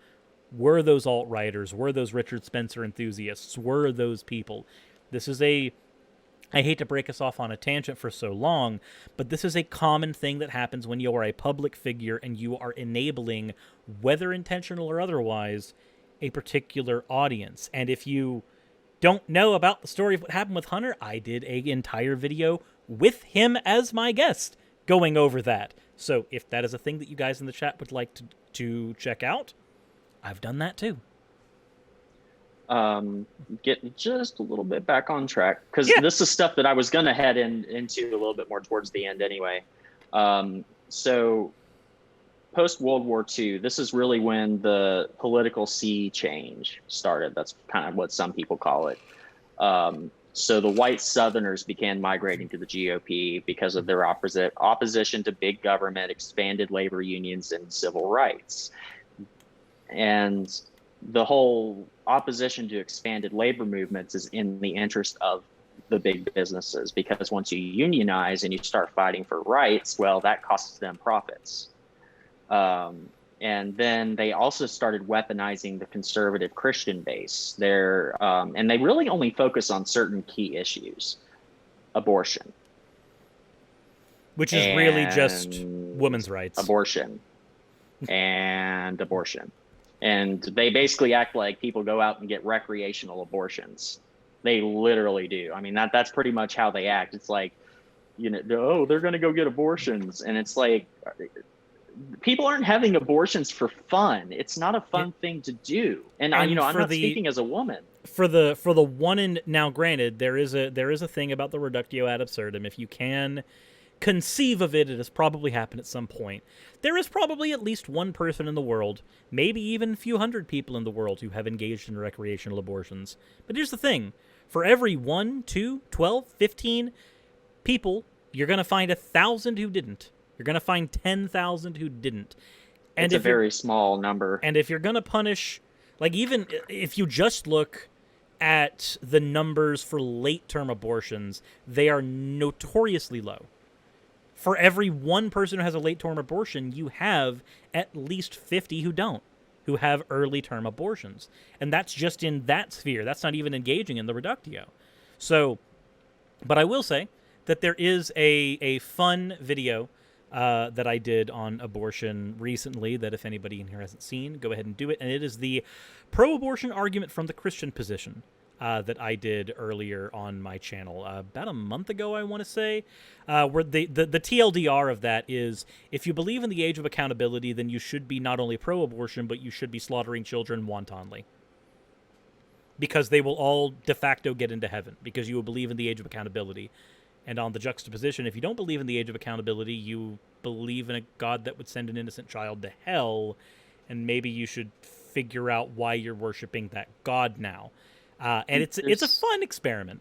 were those alt-righters, were those Richard Spencer enthusiasts, were those people. This is I hate to break us off on a tangent for so long, but this is a common thing that happens when you are a public figure and you are enabling, whether intentional or otherwise, a particular audience. And if you don't know about the story of what happened with Hunter, I did an entire video with him as my guest, going over that. So if that is a thing that you guys in the chat would like to check out, I've done that too. Get just a little bit back on track, because this is stuff that I was going to head into a little bit more towards the end anyway. So post-World War II, this is really when the political sea change started. That's kind of what some people call it. So the white Southerners began migrating to the GOP because of their opposition to big government, expanded labor unions, and civil rights. And the whole opposition to expanded labor movements is in the interest of the big businesses, because once you unionize and you start fighting for rights, well, that costs them profits. And then they also started weaponizing the conservative Christian base. And they really only focus on certain key issues. Abortion. Which is really just women's rights. Abortion. And abortion. And they basically act like people go out and get recreational abortions. They literally do. I mean, that's pretty much how they act. It's like, oh, they're going to go get abortions. And it's like... people aren't having abortions for fun. It's not a fun thing to do. And I'm not speaking as a woman. For the one, and now granted, there is a thing about the reductio ad absurdum. If you can conceive of it, it has probably happened at some point. There is probably at least one person in the world, maybe even a few hundred people in the world who have engaged in recreational abortions. But here's the thing. For every 1, 2, 12, 15 people, you're going to find 1,000 who didn't. You're going to find 10,000 who didn't. And it's a very small number. And if you're going to punish, like even if you just look at the numbers for late-term abortions, they are notoriously low. For every one person who has a late-term abortion, you have at least 50 who don't, who have early-term abortions. And that's just in that sphere. That's not even engaging in the reductio. So, but I will say that there is a fun video that I did on abortion recently that if anybody in here hasn't seen, go ahead and do it. And it is the pro-abortion argument from the Christian position that I did earlier on my channel about a month ago, I want to say, where the TLDR of that is, if you believe in the age of accountability, then you should be not only pro-abortion, but you should be slaughtering children wantonly. Because they will all de facto get into heaven, because you will believe in the age of accountability. And on the juxtaposition, if you don't believe in the age of accountability, you believe in a God that would send an innocent child to hell, and maybe you should figure out why you're worshiping that God now. And it's a fun experiment.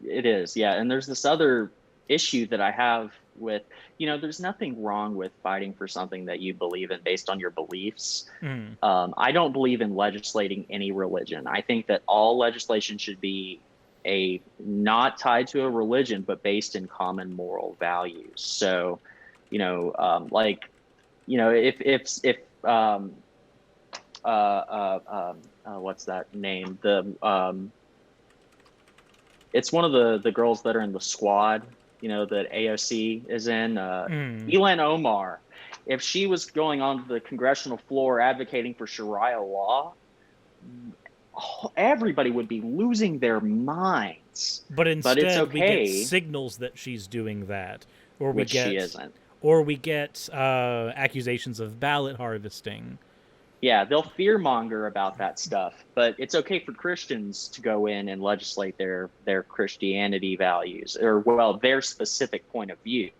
It is, yeah. And there's this other issue that I have with, there's nothing wrong with fighting for something that you believe in based on your beliefs. I don't believe in legislating any religion. I think that all legislation should be not tied to a religion, but based in common moral values. So, what's that name? It's one of the girls that are in the squad, that AOC is in, Ilhan Omar. If she was going on the congressional floor advocating for Sharia law, everybody would be losing their minds. But instead, it's okay. We get signals that she's doing that, or which she isn't. Or we get accusations of ballot harvesting. Yeah, they'll fearmonger about that stuff, but it's okay for Christians to go in and legislate their Christianity values, or, their specific point of view,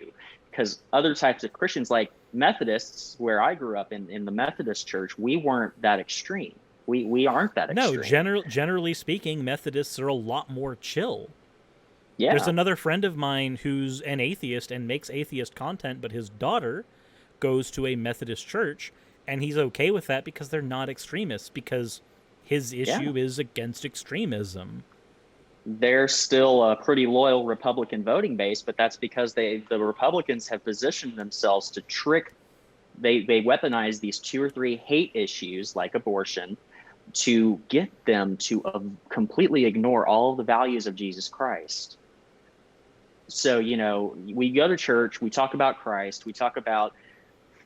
because other types of Christians, like Methodists, where I grew up in the Methodist church, we weren't that extreme. We aren't that extreme. No, generally speaking, Methodists are a lot more chill. Yeah. There's another friend of mine who's an atheist and makes atheist content, but his daughter goes to a Methodist church, and he's okay with that because they're not extremists, because his issue is against extremism. They're still a pretty loyal Republican voting base, but that's because the Republicans have positioned themselves to trick. They weaponize these 2 or 3 hate issues like abortion to get them to completely ignore all of the values of Jesus Christ. So, we go to church, we talk about Christ, we talk about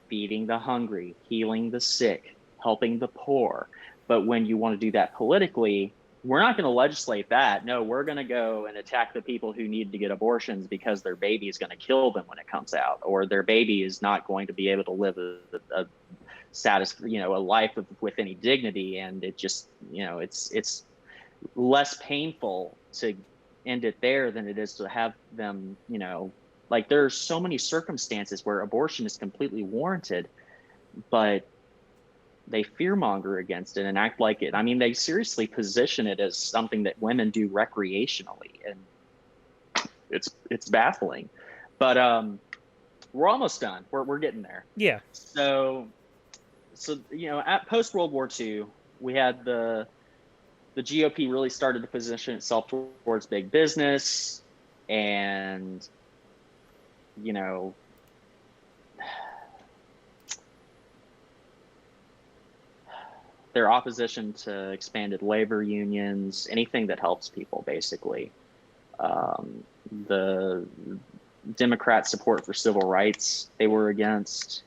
feeding the hungry, healing the sick, helping the poor. But when you want to do that politically, we're not going to legislate that. No, we're going to go and attack the people who need to get abortions because their baby is going to kill them when it comes out, or their baby is not going to be able to live a life with any dignity. And it just, it's less painful to end it there than it is to have them, like there are so many circumstances where abortion is completely warranted, but they fearmonger against it and act like it. I mean, they seriously position it as something that women do recreationally, and it's baffling. But we're almost done. We're getting there. Yeah. So at post World War II, we had the GOP really started to position itself towards big business, and their opposition to expanded labor unions, anything that helps people, basically. The Democrat support for civil rights, they were against.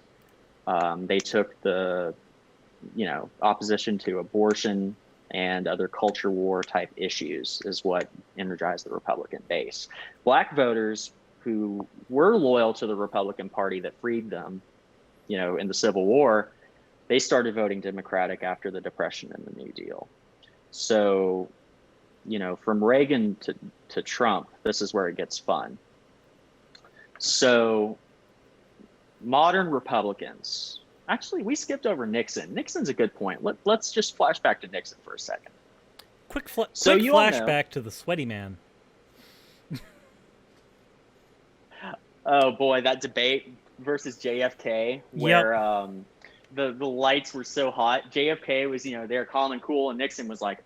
They took the, opposition to abortion and other culture war type issues is what energized the Republican base. Black voters who were loyal to the Republican Party that freed them, in the Civil War, they started voting Democratic after the Depression and the New Deal. So, from Reagan to Trump, this is where it gets fun. So modern Republicans. Actually, we skipped over Nixon. Nixon's a good point. Let's just flash back to Nixon for a second. Quick So you all know, flashback to the sweaty man. oh boy, that debate versus JFK, where the lights were so hot. JFK was, there calm and cool, and Nixon was like,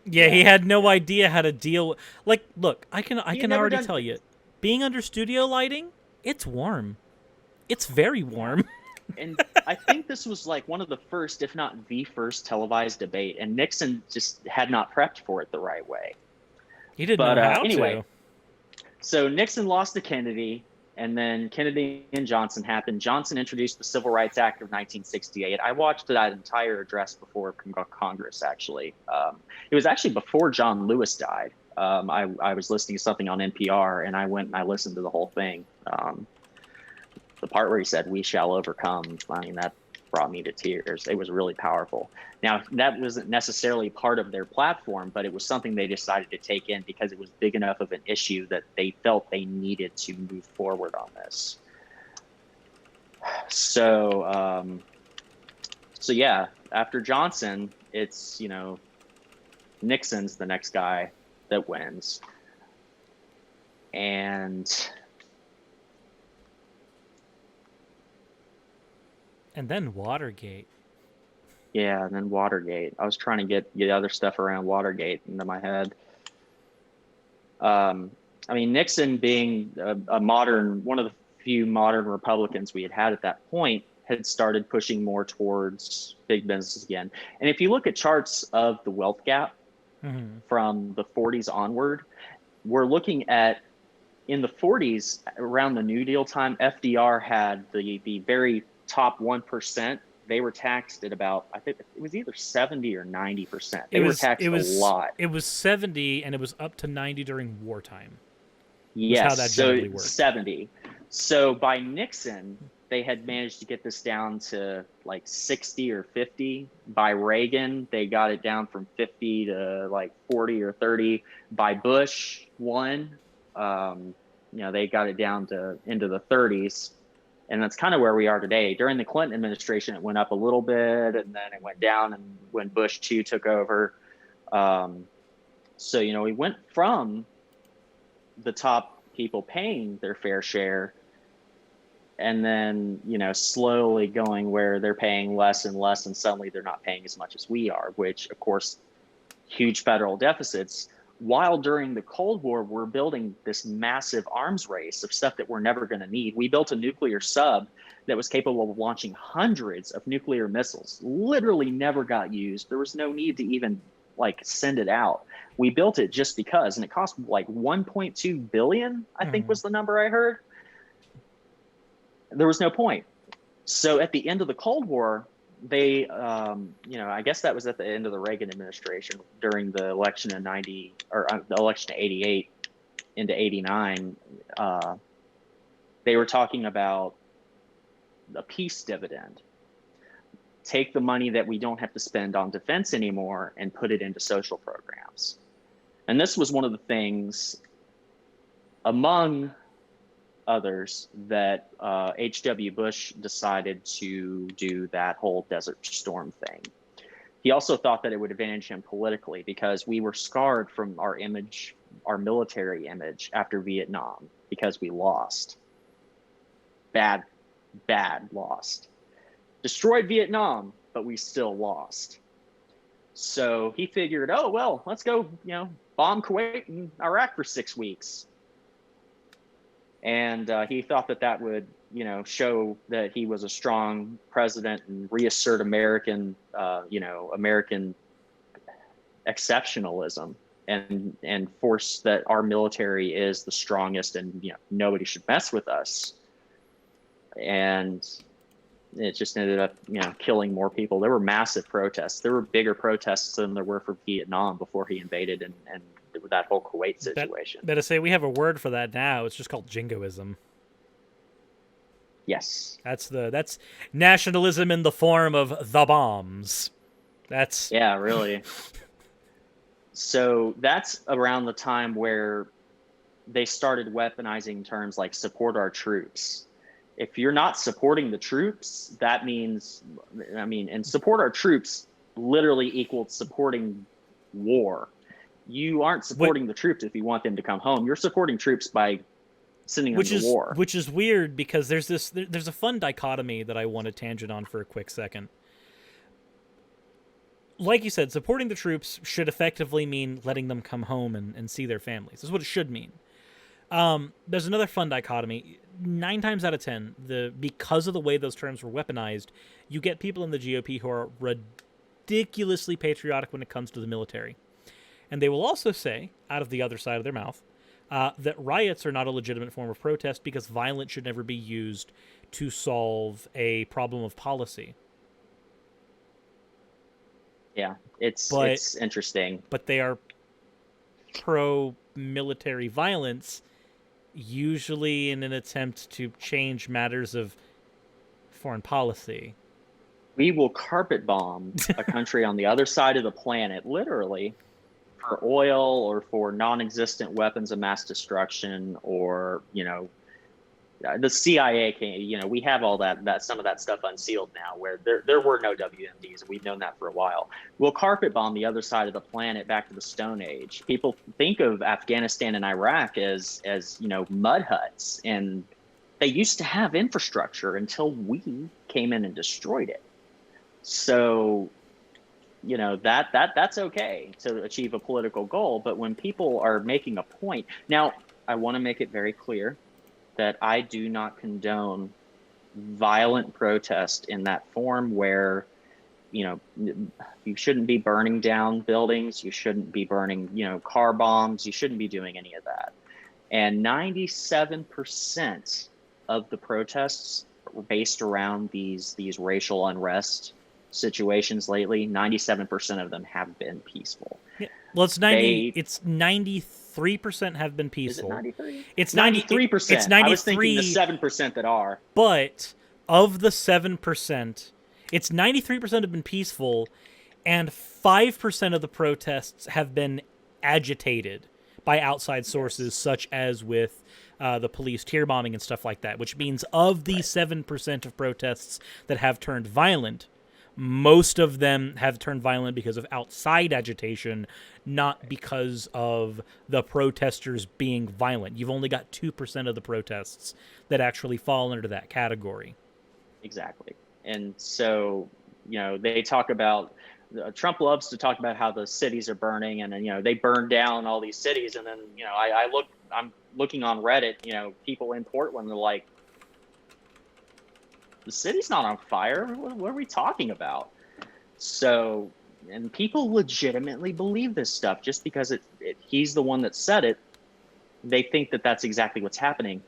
yeah, he had no idea how to deal. Like, look, I can already tell you, being under studio lighting, it's warm. It's very warm. And I think this was like one of the first, if not the first, televised debate, and Nixon just had not prepped for it the right way. He didn't know how anyway, to. So Nixon lost to Kennedy, and then Kennedy and Johnson happened. Johnson introduced the Civil Rights Act of 1968. I watched that entire address before Congress, actually. It was actually before John Lewis died. I was listening to something on NPR, and I went and I listened to the whole thing. The part where he said, "We shall overcome," I mean, that brought me to tears. It was really powerful. Now, that wasn't necessarily part of their platform, but it was something they decided to take in because it was big enough of an issue that they felt they needed to move forward on this. So yeah, after Johnson, it's, Nixon's the next guy that wins. And then Watergate. Yeah, and then Watergate. I was trying to get the other stuff around Watergate into my head. I mean, Nixon being one of the few modern Republicans we had at that point, had started pushing more towards big business again. And if you look at charts of the wealth gap from the 40s onward, we're looking at, in the 40s, around the New Deal time, FDR had the very top 1%. They were taxed at about, I think it was either 70 or 90%. They were taxed a lot. It was 70, and it was up to 90 during wartime. Yes, how that generally worked. 70. So by Nixon, they had managed to get this down to like 60 or 50. By Reagan, they got it down from 50 to like 40 or 30. By Bush, they got it down to into the 30s. And that's kind of where we are today. During the Clinton administration, it went up a little bit, and then it went down, and when Bush 2 took over. So, we went from the top people paying their fair share, and then, slowly going where they're paying less and less, and suddenly they're not paying as much as we are, which, of course, huge federal deficits. While during the Cold War, we're building this massive arms race of stuff that we're never going to need. We built a nuclear sub that was capable of launching hundreds of nuclear missiles, literally never got used. There was no need to even send it out. We built it just because, and it cost like 1.2 billion, I think was the number I heard. There was no point. So at the end of the Cold War, they, I guess that was at the end of the Reagan administration during the election in the election of 88 into 89. They were talking about a peace dividend. Take the money that we don't have to spend on defense anymore and put it into social programs. And this was one of the things, among others, that H.W. Bush decided to do that whole Desert Storm thing. He also thought that it would advantage him politically because we were scarred from our military image after Vietnam because we lost. Bad lost. Destroyed Vietnam, but we still lost. So he figured, oh, well, let's go, bomb Kuwait and Iraq for 6 weeks. And he thought that would, show that he was a strong president and reassert American exceptionalism and force that our military is the strongest and, nobody should mess with us. And it just ended up, killing more people. There were massive protests. There were bigger protests than there were for Vietnam before he invaded and that whole Kuwait situation. Better say we have a word for that now. It's just called jingoism. Yes. That's nationalism in the form of the bombs. Yeah, really. So that's around the time where they started weaponizing terms like support our troops. If you're not supporting the troops, that means, and support our troops literally equaled supporting war. You aren't supporting the troops if you want them to come home. You're supporting troops by sending them to war. Which is weird, because there's a fun dichotomy that I want to tangent on for a quick second. Like you said, supporting the troops should effectively mean letting them come home and see their families. That's what it should mean. There's another fun dichotomy. 9 times out of 10, because of the way those terms were weaponized, you get people in the GOP who are ridiculously patriotic when it comes to the military. And they will also say, out of the other side of their mouth, that riots are not a legitimate form of protest because violence should never be used to solve a problem of policy. Yeah, it's interesting. But they are pro-military violence, usually in an attempt to change matters of foreign policy. We will carpet bomb a country on the other side of the planet, literally, for oil or for non-existent weapons of mass destruction, or, the CIA can, we have all that some of that stuff unsealed now, where there were no WMDs. We've known that for a while. We'll carpet bomb the other side of the planet back to the Stone Age. People think of Afghanistan and Iraq as mud huts, and they used to have infrastructure until we came in and destroyed it. So, that's okay to achieve a political goal. But when people are making a point, now I want to make it very clear that I do not condone violent protest in that form where, you shouldn't be burning down buildings. You shouldn't be burning, car bombs. You shouldn't be doing any of that. And 97% of the protests were based around these racial unrest situations lately. 97% of them have been peaceful. Yeah. Well, it's 93% have been peaceful. Is it 93? It's 93%. It's 93. I was thinking the 7% that are. But of the 7%, it's 93% have been peaceful, and 5% of the protests have been agitated by outside sources, such as with the police tear bombing and stuff like that, which means of the 7% of protests that have turned violent, most of them have turned violent because of outside agitation, not because of the protesters being violent. You've only got 2% of the protests that actually fall under that category. Exactly. And so, they talk about, Trump loves to talk about how the cities are burning, and then, they burn down all these cities. And then, I'm looking on Reddit, people in Portland are like, the city's not on fire. What are we talking about? So, and people legitimately believe this stuff just because he's the one that said it. They think that that's exactly what's happening.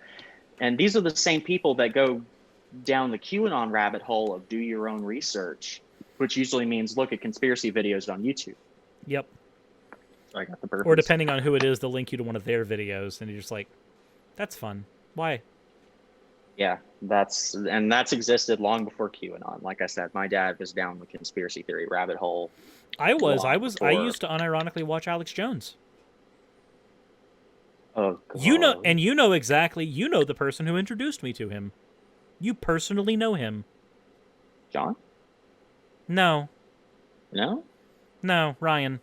And these are the same people that go down the QAnon rabbit hole of do your own research, which usually means look at conspiracy videos on YouTube. Yep. So I got the burpees. Or depending on who it is, they'll link you to one of their videos, and you're just like, that's fun. Why? Yeah, that's existed long before QAnon. Like I said, my dad was down the conspiracy theory rabbit hole. I used to unironically watch Alex Jones. Oh, God. You know the person who introduced me to him. You personally know him. John? No. No? No, Ryan.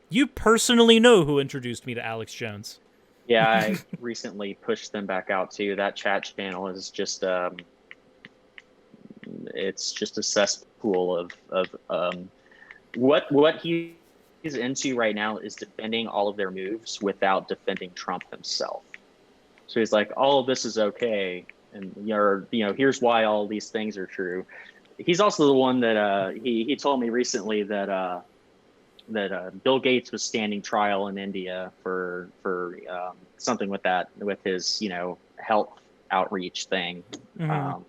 You personally know who introduced me to Alex Jones. Yeah, I recently pushed them back out too. That chat channel is just it's just a cesspool of what he's into right now is defending all of their moves without defending Trump himself. So he's like, all of this is okay, and here's why all these things are true. He's also the one that he told me recently that Bill Gates was standing trial in India for something with his health outreach thing. Mm-hmm.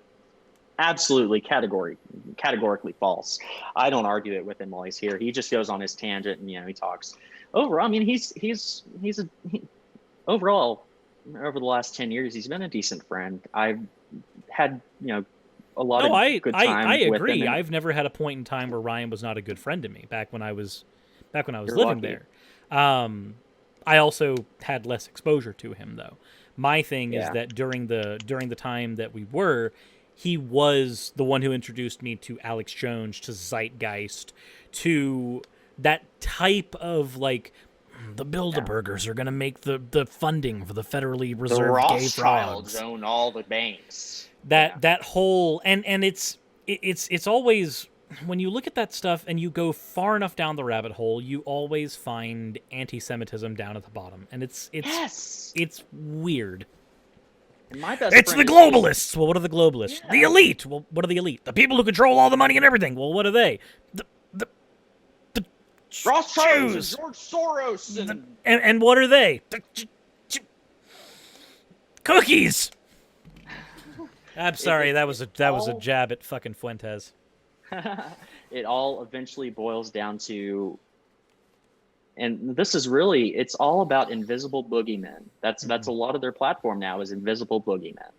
Absolutely categorically false. I don't argue it with him while he's here. He just goes on his tangent and he talks. Overall, I mean, overall over the last 10 years, he's been a decent friend. I've had a lot No, of good time I with him. agree. I've never had a point in time where Ryan was not a good friend to me back when I was You're living lucky. there. I also had less exposure to him though. My thing is Yeah. that during the time that we were, he was the one who introduced me to Alex Jones, to Zeitgeist, to that type of like the Bilderbergers are going to make the funding for the federally The reserved gay Rothschilds frogs. own all the banks. That whole and it's always, when you look at that stuff and you go far enough down the rabbit hole, you always find anti-Semitism down at the bottom, and it's Yes. it's weird. And my best It's friend the is globalists. Well, what are the globalists? Yeah. The elite. Well, what are the elite? The people who control all the money and everything. Well, what are they? The Rothschilds Jews. and George Soros And what are they? Cookies. I'm sorry, that was a jab at fucking Fuentes. it all eventually boils down to, and this is really, it's all about invisible boogeymen. That's a lot of their platform now, is invisible boogeymen.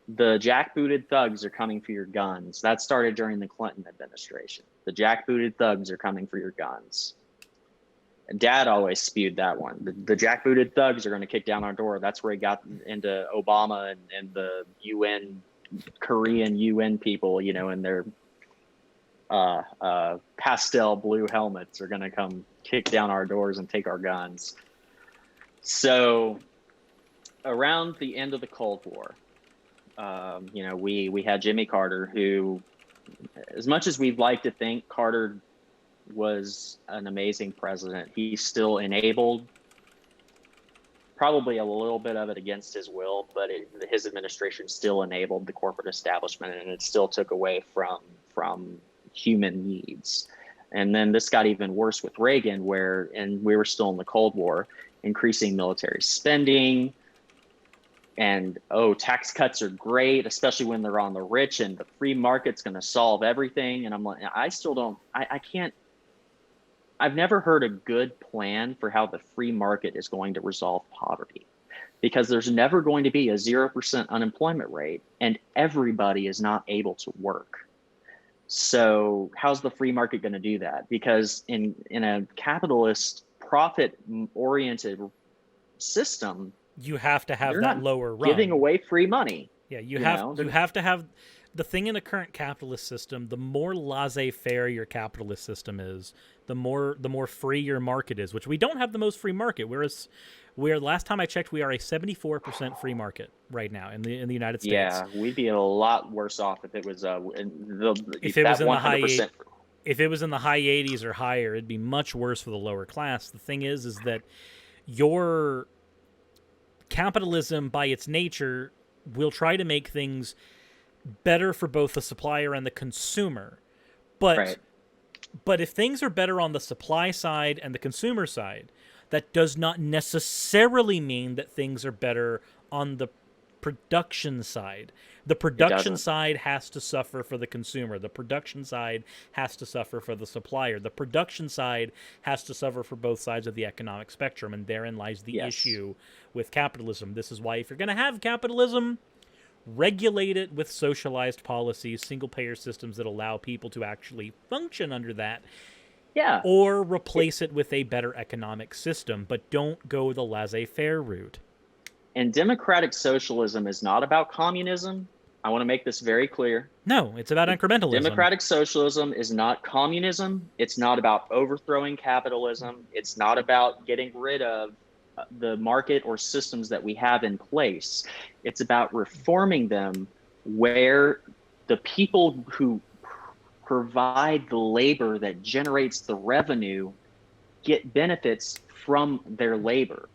The jackbooted thugs are coming for your guns. That started during the Clinton administration. The jackbooted thugs are coming for your guns. And Dad always spewed that one. The jackbooted thugs are going to kick down our door. That's where he got into Obama and the UN, Korean UN people, you know, and their pastel blue helmets are going to come kick down our doors and take our guns. So around the end of the Cold War, you know, we had Jimmy Carter, who, as much as we'd like to think Carter was an amazing president, he still enabled probably a little bit of it against his will, but his administration still enabled the corporate establishment, and it still took away from human needs. And then this got even worse with Reagan, and we were still in the Cold War, increasing military spending. And, tax cuts are great, especially when they're on the rich, and the free market's going to solve everything. And I'm like, I've never heard a good plan for how the free market is going to resolve poverty, because there's never going to be a 0% unemployment rate, and everybody is not able to work. So how's the free market going to do that? Because in a capitalist, profit-oriented system, You have to have you're that not lower run. giving away free money. Yeah, you have to have the thing in a current capitalist system. The more laissez-faire your capitalist system is, the more free your market is. Which we don't have the most free market. Whereas last time I checked, we are a 74% free market right now in the United States. Yeah, we'd be a lot worse off if it was if it was in the high if it was in the high 80s or higher, it'd be much worse for the lower class. The thing is that your capitalism, by its nature, will try to make things better for both the supplier and the consumer. But if things are better on the supply side and the consumer side, that does not necessarily mean that things are better on the production side. The production side has to suffer for the consumer. The production side has to suffer for the supplier. The production side has to suffer for both sides of the economic spectrum, and therein lies the issue with capitalism. This is why, if you're going to have capitalism, regulate it with socialized policies, single-payer systems that allow people to actually function under that. Yeah. Or replace it with a better economic system, but don't go the laissez-faire route. And democratic socialism is not about communism. I want to make this very clear. No, it's about incrementalism. Democratic socialism is not communism. It's not about overthrowing capitalism. It's not about getting rid of the market or systems that we have in place. It's about reforming them where the people who provide the labor that generates the revenue get benefits from their labor.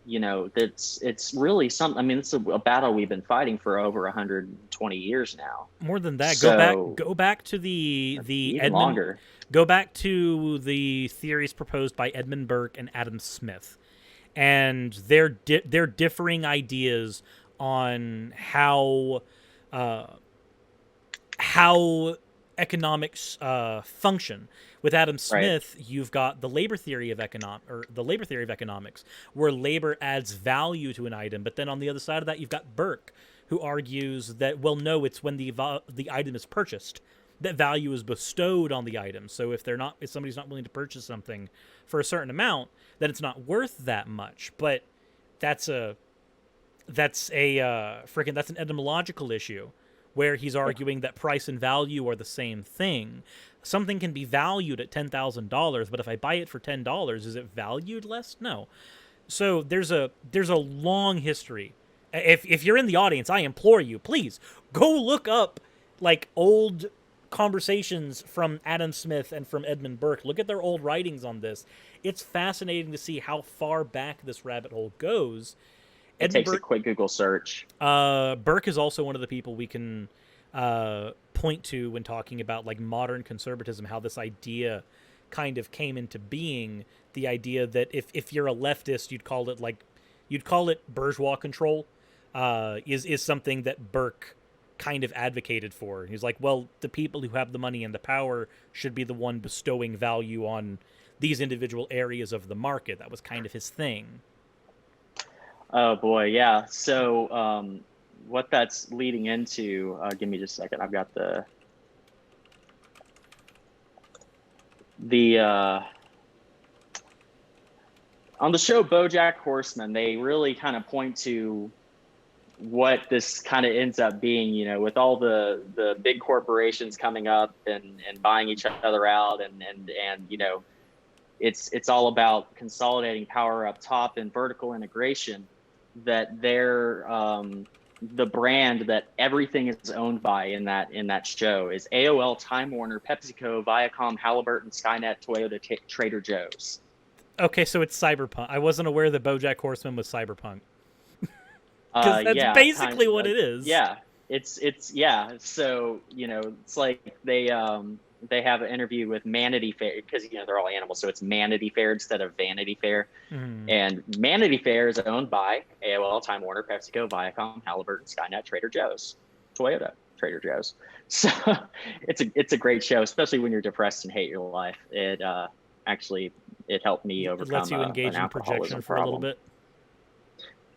You know, it's really something. I mean, it's a battle we've been fighting for over 120 years now. More than that, So, go back to the even longer. Go back to the theories proposed by Edmund Burke and Adam Smith, and their differing ideas on how economics function. With Adam Smith, you've got the labor theory of economics, where labor adds value to an item. But then on the other side of that, you've got Burke, who argues that, well, no, it's when the item is purchased that value is bestowed on the item. So if somebody's not willing to purchase something for a certain amount, then it's not worth that much. But that's an etymological issue where he's arguing that price and value are the same thing. Something can be valued at $10,000, but if I buy it for $10, is it valued less? No. So there's a long history. If you're in the audience, I implore you, please go look up like old conversations from Adam Smith and from Edmund Burke. Look at their old writings on this. It's fascinating to see how far back this rabbit hole goes. It takes a quick Google search. Burke is also one of the people we can point to when talking about like modern conservatism, how this idea kind of came into being. The idea that if you're a leftist, you'd call it bourgeois control, is something that Burke kind of advocated for. He's like, well, the people who have the money and the power should be the one bestowing value on these individual areas of the market. That was kind of his thing. Oh boy, yeah. So what that's leading into, give me just a second. I've got the on the show BoJack Horseman, they really kind of point to what this kind of ends up being, you know, with all the big corporations coming up and buying each other out, and you know, it's all about consolidating power up top and vertical integration, that they're the brand that everything is owned by in that show is AOL, Time Warner, PepsiCo, Viacom, Halliburton, Skynet, Toyota, Trader Joe's. Okay, so it's cyberpunk. I wasn't aware that BoJack Horseman was cyberpunk. Because that's basically kind of what it is. Yeah, it's yeah. So you know, it's like they have an interview with Manatee Fair, because you know they're all animals, so it's Manatee Fair instead of Vanity Fair. And Manatee Fair is owned by AOL, Time Warner, PepsiCo, Viacom, Halliburton, Skynet, Trader Joe's, Toyota, Trader Joe's. So it's a great show, especially when you're depressed and hate your life. It actually helped me overcome. It lets you engage in projection for a little bit.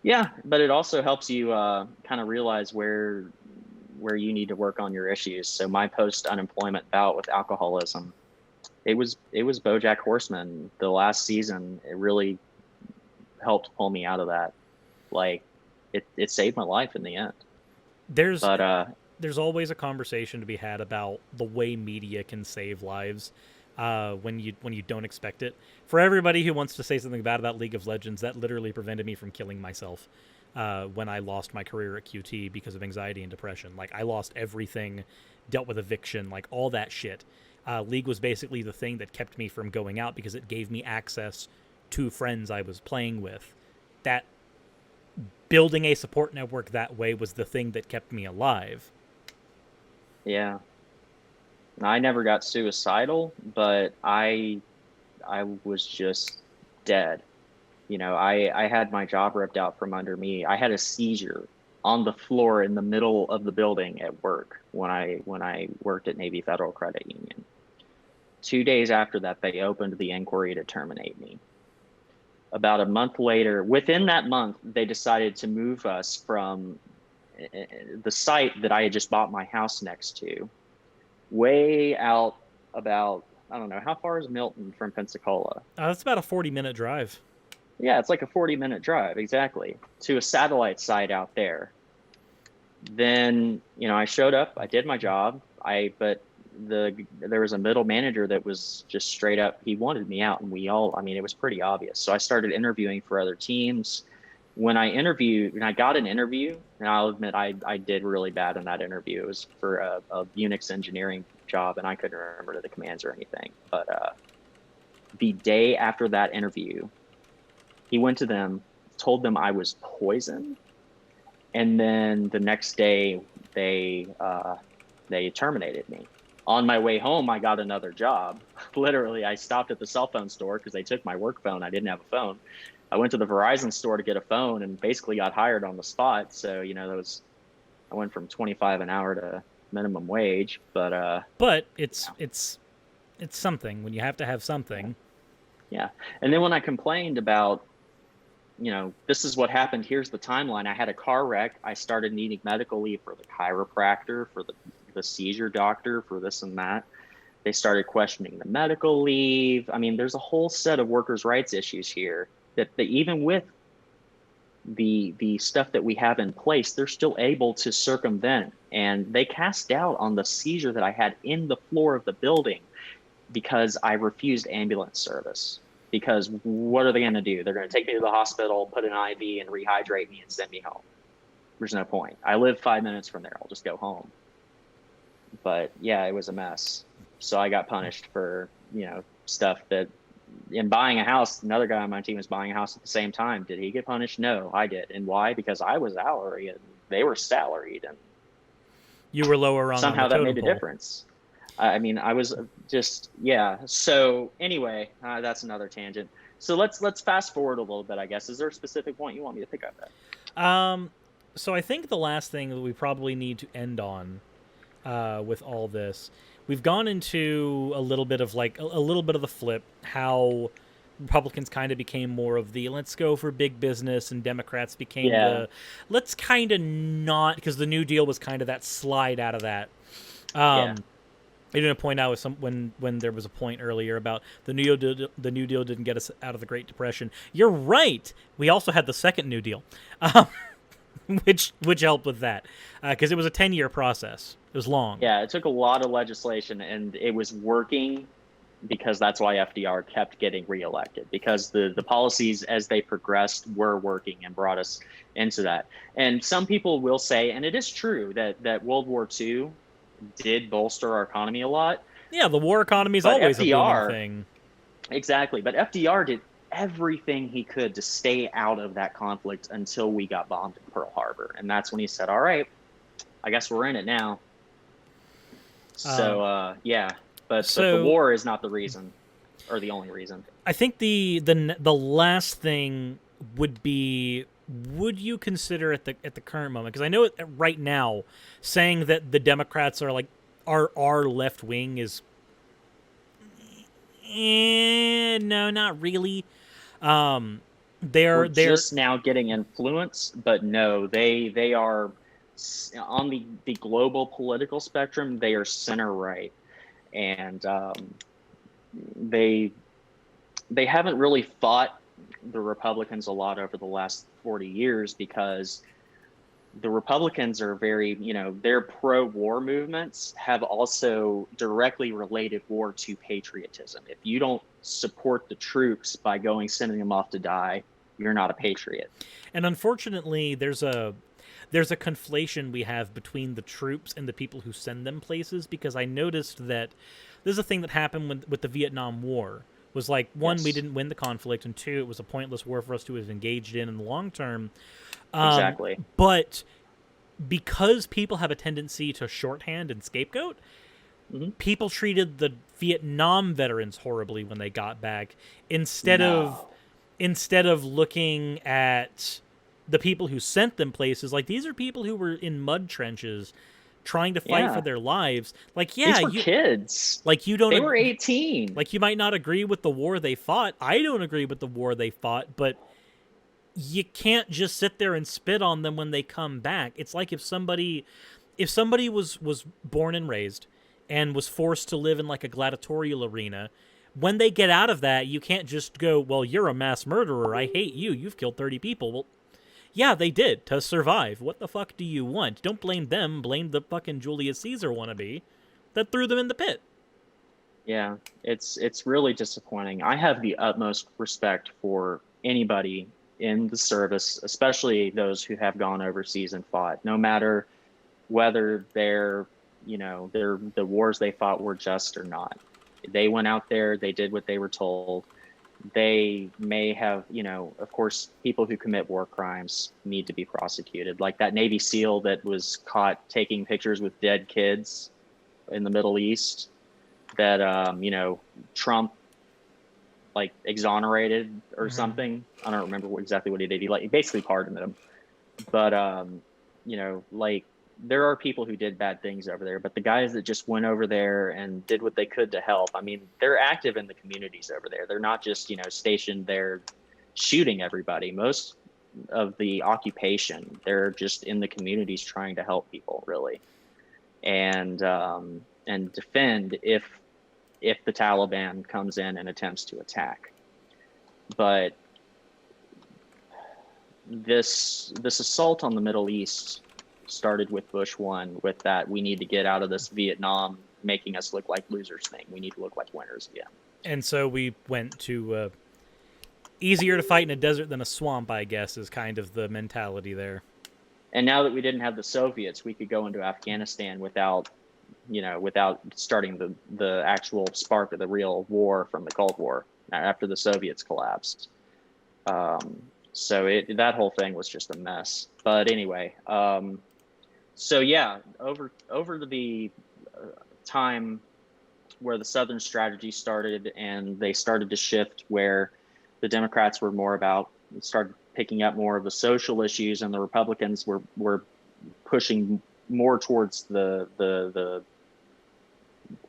Yeah, but it also helps you kind of realize where you need to work on your issues. So my post-unemployment bout with alcoholism, it was BoJack Horseman. The last season, it really helped pull me out of that. Like, it saved my life in the end. There's always a conversation to be had about the way media can save lives when you don't expect it. For everybody who wants to say something bad about League of Legends, that literally prevented me from killing myself when I lost my career at QT because of anxiety and depression. Like, I lost everything, dealt with eviction, like all that shit. League was basically the thing that kept me from going out because it gave me access to friends I was playing with. That building a support network that way was the thing that kept me alive. Yeah. I never got suicidal, but I was just dead. You know, I had my job ripped out from under me. I had a seizure on the floor in the middle of the building at work when I worked at Navy Federal Credit Union. 2 days after that, they opened the inquiry to terminate me. About a month later, within that month, they decided to move us from the site that I had just bought my house next to, way out about, I don't know, how far is Milton from Pensacola? That's about a 40-minute drive. Yeah, it's like a 40-minute drive, exactly, to a satellite site out there. Then, you know, I showed up, I did my job, but there was a middle manager that was just straight up, he wanted me out, and it was pretty obvious. So I started interviewing for other teams. When I got an interview, and I'll admit I did really bad in that interview. It was for a Unix engineering job, and I couldn't remember the commands or anything. But the day after that interview, he went to them, told them I was poisoned, and then the next day they terminated me. On my way home, I got another job. Literally, I stopped at the cell phone store because they took my work phone. I didn't have a phone. I went to the Verizon store to get a phone and basically got hired on the spot. So, you know, I went from $25 an hour to minimum wage. But it's something when you have to have something. Yeah. And then when I complained about this is what happened. Here's the timeline. I had a car wreck. I started needing medical leave for the chiropractor, for the seizure doctor, for this and that. They started questioning the medical leave. I mean, there's a whole set of workers' rights issues here that even with the stuff that we have in place, they're still able to circumvent. And they cast doubt on the seizure that I had in the floor of the building because I refused ambulance service. Because what are they going to do? They're going to take me to the hospital, put an IV, and rehydrate me and send me home. There's no point. I live 5 minutes from there. I'll just go home. But yeah, it was a mess. So I got punished for, stuff that in buying a house. Another guy on my team was buying a house at the same time. Did he get punished? No, I did. And why? Because I was hourly and they were salaried, and you were lower on somehow the that made a pole. difference. I mean, I was just, yeah. So anyway, that's another tangent. So let's fast forward a little bit, I guess. Is there a specific point you want me to pick up at? So I think the last thing that we probably need to end on with all this, we've gone into a little bit of the flip, how Republicans kind of became more of the let's go for big business, and Democrats became the let's kind of not, because the New Deal was kind of that slide out of that. I didn't point out when there was a point earlier about the New Deal didn't get us out of the Great Depression. You're right. We also had the second New Deal, which helped with that, because it was a 10-year process. It was long. Yeah, it took a lot of legislation, and it was working because that's why FDR kept getting reelected, because the policies as they progressed were working and brought us into that. And some people will say, and it is true, that World War II did bolster our economy a lot. Yeah, the war economy is always a booming thing. Exactly, but FDR did everything he could to stay out of that conflict until we got bombed in Pearl Harbor. And that's when he said, all right, I guess we're in it now. So, yeah, but the war is not the reason, or the only reason. I think the last thing would be, would you consider at the current moment, because I know right now saying that the Democrats are our left wing is no, not really. They're just now getting influence, but no, they are on the global political spectrum. They are center right, and they haven't really fought the Republicans a lot over the last 40 years, because the Republicans are very, their pro-war movements have also directly related war to patriotism. If you don't support the troops by sending them off to die, you're not a patriot. And unfortunately, there's a conflation we have between the troops and the people who send them places, because I noticed that this is a thing that happened with the Vietnam War. Was one, yes, we didn't win the conflict, and two, it was a pointless war for us to have engaged in the long term. Exactly. But because people have a tendency to shorthand and scapegoat, people treated the Vietnam veterans horribly when they got back, instead of looking at the people who sent them places. These are people who were in mud trenches trying to fight for their lives. These were kids. They were 18. You might not agree with the war they fought. I don't agree with the war they fought, but you can't just sit there and spit on them when they come back. It's like if somebody was born and raised and was forced to live in a gladiatorial arena, when they get out of that, you can't just go, well, you're a mass murderer, I hate you, you've killed 30 people. Well, yeah, they did, to survive. What the fuck do you want? Don't blame them. Blame the fucking Julius Caesar wannabe that threw them in the pit. Yeah, it's really disappointing. I have the utmost respect for anybody in the service, especially those who have gone overseas and fought, no matter whether the wars they fought were just or not. They went out there, they did what they were told. They may have, of course, people who commit war crimes need to be prosecuted. Like that Navy SEAL that was caught taking pictures with dead kids in the Middle East that, Trump exonerated or something. I don't remember exactly what he did. He basically pardoned him. But, there are people who did bad things over there, but the guys that just went over there and did what they could to help, I mean, they're active in the communities over there. They're not just, stationed there shooting everybody. Most of the occupation, they're just in the communities trying to help people, really, and defend if the Taliban comes in and attempts to attack. But this assault on the Middle East started with Bush 1, with that we need to get out of this Vietnam making us look like losers thing. We need to look like winners again. And so we went to easier to fight in a desert than a swamp, I guess, is kind of the mentality there. And now that we didn't have the Soviets, we could go into Afghanistan without starting the actual spark of the real war from the Cold War after the Soviets collapsed. So that whole thing was just a mess. But anyway, so yeah, over the time where the Southern strategy started, and they started to shift where the Democrats were started picking up more of the social issues, and the Republicans were pushing more towards the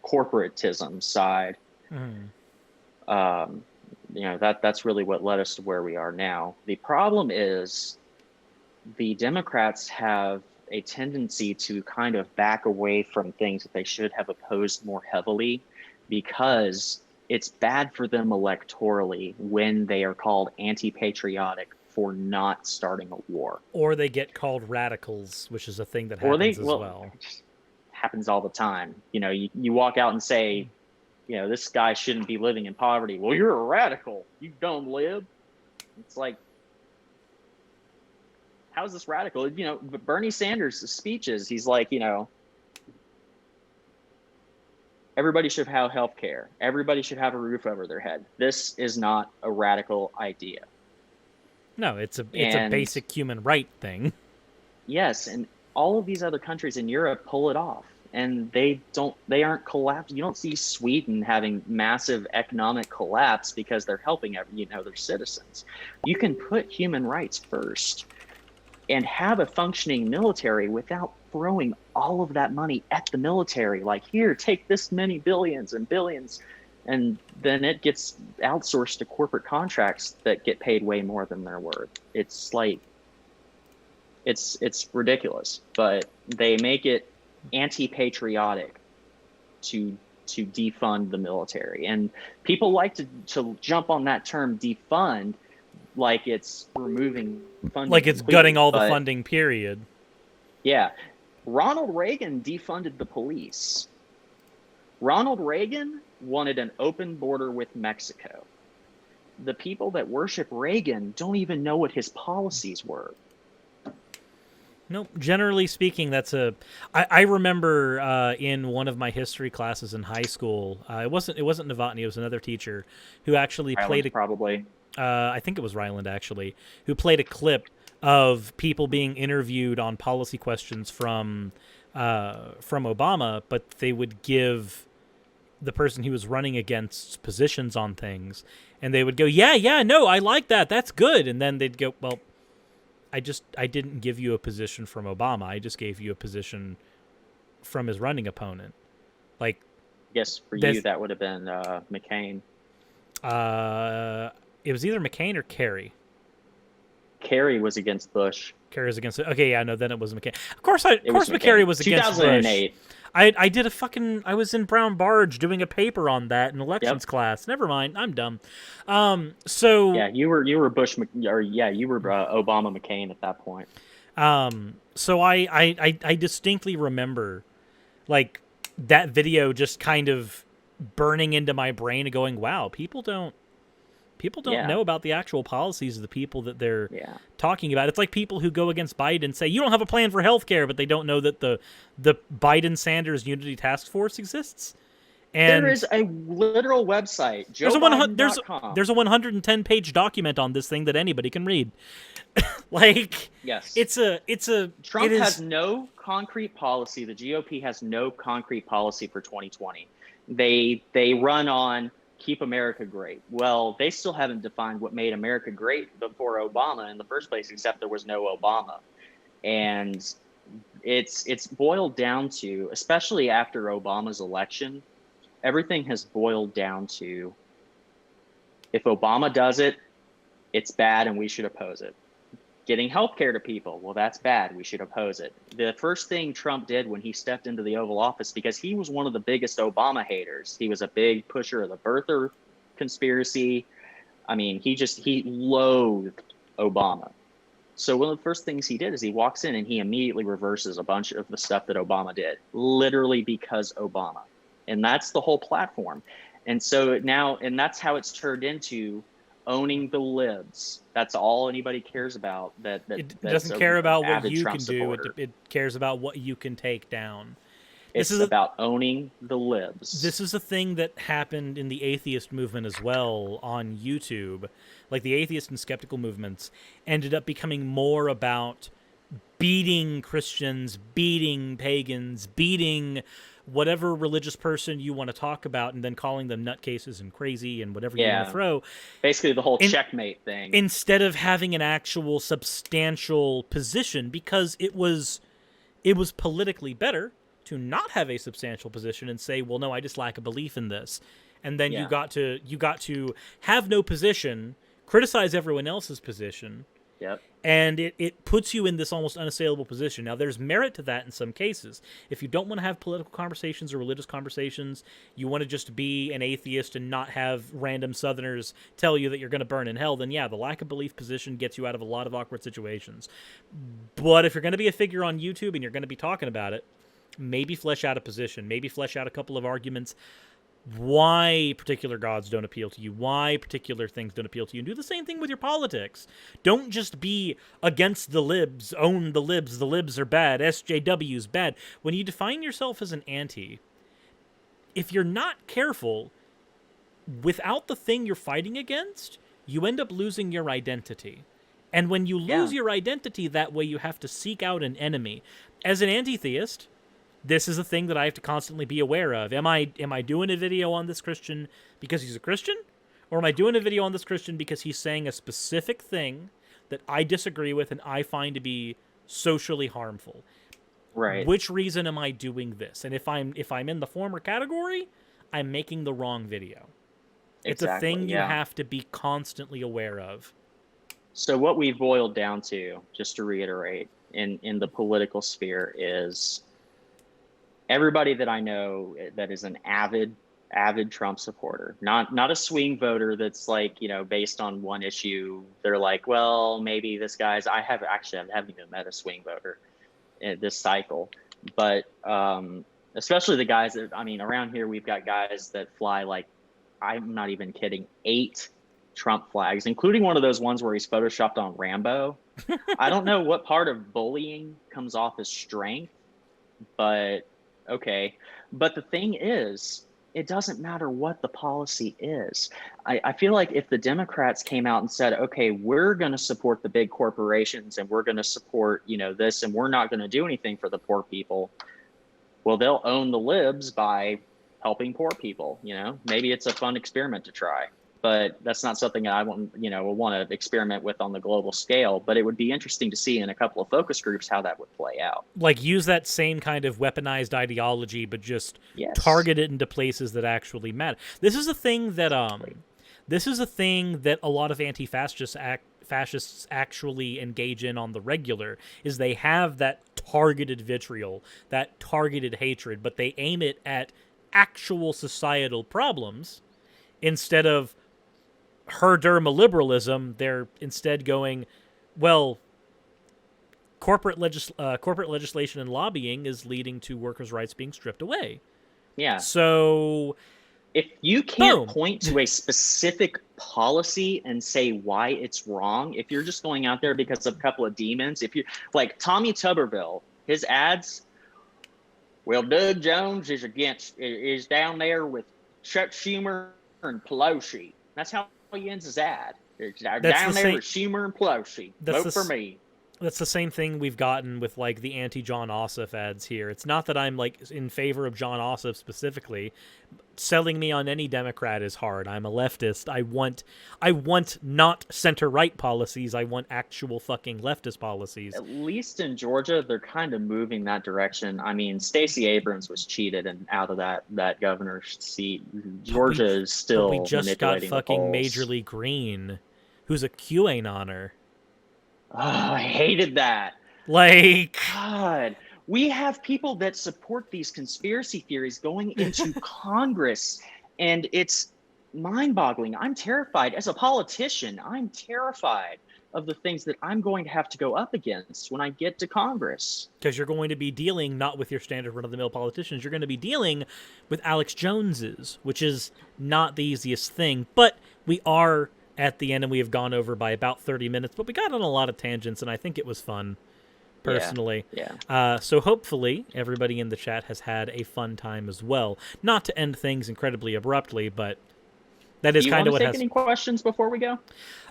corporatism side. That's really what led us to where we are now. The problem is the Democrats have a tendency to kind of back away from things that they should have opposed more heavily, because it's bad for them electorally when they are called anti-patriotic for not starting a war. Or they get called radicals, which is a thing that happens as well. It happens all the time. You walk out and say, this guy shouldn't be living in poverty. Well, you're a radical. You dumb lib. It's like, how's this radical? But Bernie Sanders' speeches, he's like, everybody should have health care. Everybody should have a roof over their head. This is not a radical idea. No, it's a basic human right thing. Yes, and all of these other countries in Europe pull it off, and they aren't collapsed. You don't see Sweden having massive economic collapse because they're helping their citizens. You can put human rights first and have a functioning military without throwing all of that money at the military. Like, here, take this many billions and billions, and then it gets outsourced to corporate contracts that get paid way more than they're worth. It's like, it's ridiculous, but they make it anti-patriotic to defund the military. And people like to jump on that term defund like it's removing funding. Like it's gutting all the funding, period. Yeah. Ronald Reagan defunded the police. Ronald Reagan wanted an open border with Mexico. The people that worship Reagan don't even know what his policies were. Nope. Generally speaking, I remember in one of my history classes in high school, it wasn't Novotny, it was another teacher who actually played probably. I think it was Ryland, actually, who played a clip of people being interviewed on policy questions from Obama, but they would give the person he was running against positions on things, and they would go, yeah, no, I like that, that's good, and then they'd go, well, I didn't give you a position from Obama, I just gave you a position from his running opponent. Like, yes, for you that would have been McCain. It was either McCain or Kerry. Kerry was against Bush. Kerry was against. Okay, yeah, no, then it was McCain. Of course, McCarry was against 2008. Bush. I was in Brown Barge doing a paper on that in elections class. Never mind, I'm dumb. So yeah, you were Bush, you were Obama McCain at that point. So I distinctly remember, like, that video just kind of burning into my brain and going, wow, people don't know about the actual policies of the people that they're talking about. It's like people who go against Biden and say, you don't have a plan for healthcare, but they don't know that the Biden-Sanders Unity Task Force exists. And there is a literal website, there's a 110-page document on this thing that anybody can read. Like, yes, Trump has no concrete policy. The GOP has no concrete policy for 2020. They run on keep America great. Well, they still haven't defined what made America great before Obama in the first place, except there was no Obama. And it's boiled down to, especially after Obama's election, everything has boiled down to, if Obama does it, it's bad and we should oppose it. Getting health care to people, well, that's bad. We should oppose it. The first thing Trump did when he stepped into the Oval Office, because he was one of the biggest Obama haters, he was a big pusher of the birther conspiracy. I mean, he loathed Obama. So one of the first things he did is he walks in and he immediately reverses a bunch of the stuff that Obama did, literally because Obama. And that's the whole platform. And so now, and that's how it's turned into owning the libs. That's all anybody cares about. It doesn't care about what you Trump can supporter. do. It cares about what you can take down. It's about owning the libs. This is a thing that happened in the atheist movement as well on YouTube. Like the atheist and skeptical movements ended up becoming more about beating Christians, beating pagans, beating whatever religious person you want to talk about, and then calling them nutcases and crazy and whatever you want to throw. Basically the whole checkmate thing. Instead of having an actual substantial position, because it was politically better to not have a substantial position and say, well, no, I just lack a belief in this. And then you got to have no position, criticize everyone else's position. Yep. And it puts you in this almost unassailable position. Now, there's merit to that in some cases. If you don't want to have political conversations or religious conversations, you want to just be an atheist and not have random Southerners tell you that you're going to burn in hell, then yeah, the lack of belief position gets you out of a lot of awkward situations. But if you're going to be a figure on YouTube and you're going to be talking about it, maybe flesh out a position, maybe flesh out a couple of arguments why particular gods don't appeal to you, why particular things don't appeal to you, and do the same thing with your politics. Don't just be against the libs, own the libs are bad, SJW's bad. When you define yourself as an anti, if you're not careful, without the thing you're fighting against, you end up losing your identity. And when you lose your identity that way, you have to seek out an enemy. As an anti-theist, this is a thing that I have to constantly be aware of. Am I doing a video on this Christian because he's a Christian? Or am I doing a video on this Christian because he's saying a specific thing that I disagree with and I find to be socially harmful? Right. Which reason am I doing this? And if I'm in the former category, I'm making the wrong video. It's a thing you have to be constantly aware of. So what we've boiled down to, just to reiterate, in the political sphere is everybody that I know that is an avid Trump supporter, not a swing voter that's like, based on one issue. They're like, well, maybe this guy's, I haven't even met a swing voter in this cycle, but especially the guys that, around here, we've got guys that fly, like, I'm not even kidding, 8 Trump flags, including one of those ones where he's photoshopped on Rambo. I don't know what part of bullying comes off as strength, but okay. But the thing is, it doesn't matter what the policy is. I feel like if the Democrats came out and said, okay, we're going to support the big corporations and we're going to support, this, and we're not going to do anything for the poor people, well, they'll own the libs by helping poor people. Maybe it's a fun experiment to try, but that's not something I want to experiment with on the global scale. But it would be interesting to see in a couple of focus groups how that would play out. Like, use that same kind of weaponized ideology, but just target it into places that actually matter. This is a thing that a lot of fascists actually engage in on the regular, is they have that targeted vitriol, that targeted hatred, but they aim it at actual societal problems instead of herderma liberalism. They're instead going, well, corporate legislation and lobbying is leading to workers' rights being stripped away. Yeah. So if you can't point to a specific policy and say why it's wrong, if you're just going out there because of a couple of demons, if you like Tommy Tuberville, his ads, well, Doug Jones is down there with Chuck Schumer and Pelosi. That's how he ends his ad. Down there with Schumer and Pelosi. Vote for me. That's the same thing we've gotten with, like, the anti-John Ossoff ads here. It's not that I'm, like, in favor of John Ossoff specifically. Selling me on any Democrat is hard. I'm a leftist. I want not center-right policies. I want actual fucking leftist policies. At least in Georgia, they're kind of moving that direction. Stacey Abrams was cheated and out of that governor's seat. Georgia is still we just got fucking polls. majorly green. who's a QAnoner. Oh, I hated that. Like, God, we have people that support these conspiracy theories going into Congress, and it's mind-boggling. I'm terrified. As a politician, I'm terrified of the things that I'm going to have to go up against when I get to Congress. because you're going to be dealing not with your standard run-of-the-mill politicians. You're going to be dealing with Alex Joneses, which is not the easiest thing. But we are at the end, and we have gone over by about 30 minutes. But we got on a lot of tangents, and I think it was fun, personally. Yeah. So hopefully everybody in the chat has had a fun time as well. Not to end things incredibly abruptly, but that is kind of what has. Any questions before we go?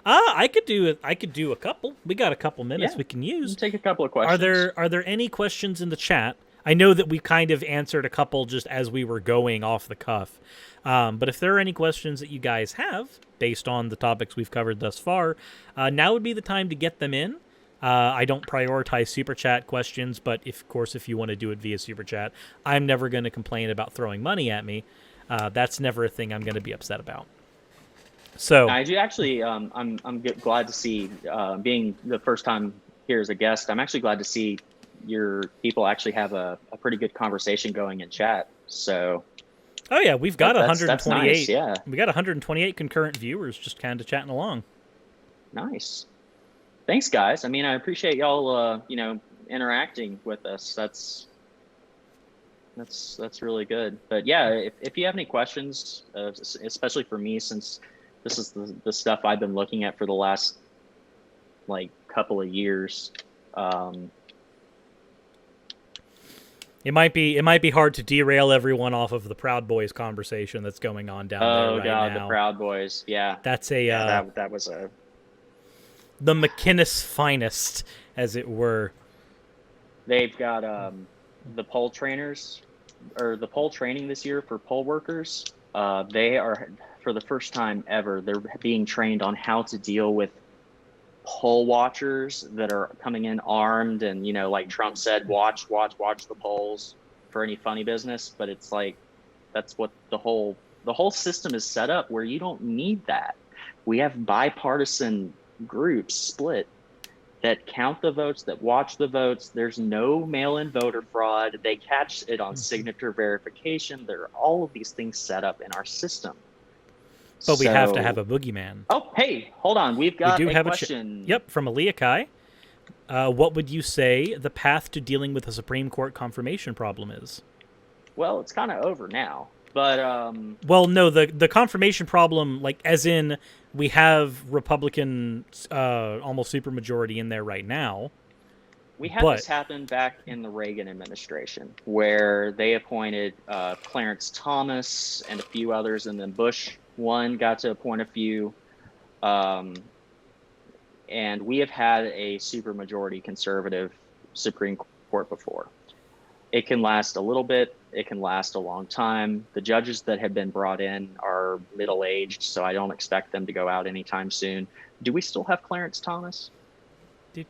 I could do a couple. We got a couple minutes we can use. Take a couple of questions. Are there any questions in the chat? I know that we kind of answered a couple just as we were going off the cuff. But if there are any questions that you guys have based on the topics we've covered thus far, now would be the time to get them in. I don't prioritize Super Chat questions, but if you want to do it via Super Chat, I'm never going to complain about throwing money at me. That's never a thing I'm going to be upset about. So I do actually. I'm glad to see, being the first time here as a guest, I'm actually glad to see your people actually have a pretty good conversation going in chat. So. Oh yeah, we've got 128. That's nice, yeah. We got 128 concurrent viewers just kind of chatting along. Nice. Thanks, guys. I mean, I appreciate y'all, interacting with us. That's really good. But yeah, if you have any questions, especially for me, since this is the stuff I've been looking at for the last couple of years. It might be hard to derail everyone off of the Proud Boys conversation that's going on down there right now. Oh God, the Proud Boys. Yeah. That's that was the McInnes finest, as it were. They've got the poll trainers, or the poll training this year for poll workers. They are, for the first time ever, they're being trained on how to deal with poll watchers that are coming in armed, and like Trump said, watch the polls for any funny business. But it's like, that's what the whole system is set up, where you don't need that. We have bipartisan groups split that count the votes, that watch the votes. There's no mail-in voter fraud. They catch it on signature verification. There are all of these things set up in our system. But we have to have a boogeyman. Oh, hey, hold on. We do have a question. Yep, from Aaliyah Kai. What would you say the path to dealing with a Supreme Court confirmation problem is? Well, it's kind of over now. But well, no, the confirmation problem, as in we have Republican almost supermajority in there right now. We had this happen back in the Reagan administration, where they appointed Clarence Thomas and a few others, and then Bush one got to appoint a few. And we have had a supermajority conservative Supreme Court before. It can last a little bit. It can last a long time. The judges that have been brought in are middle-aged, so I don't expect them to go out anytime soon. Do we still have Clarence Thomas? Let's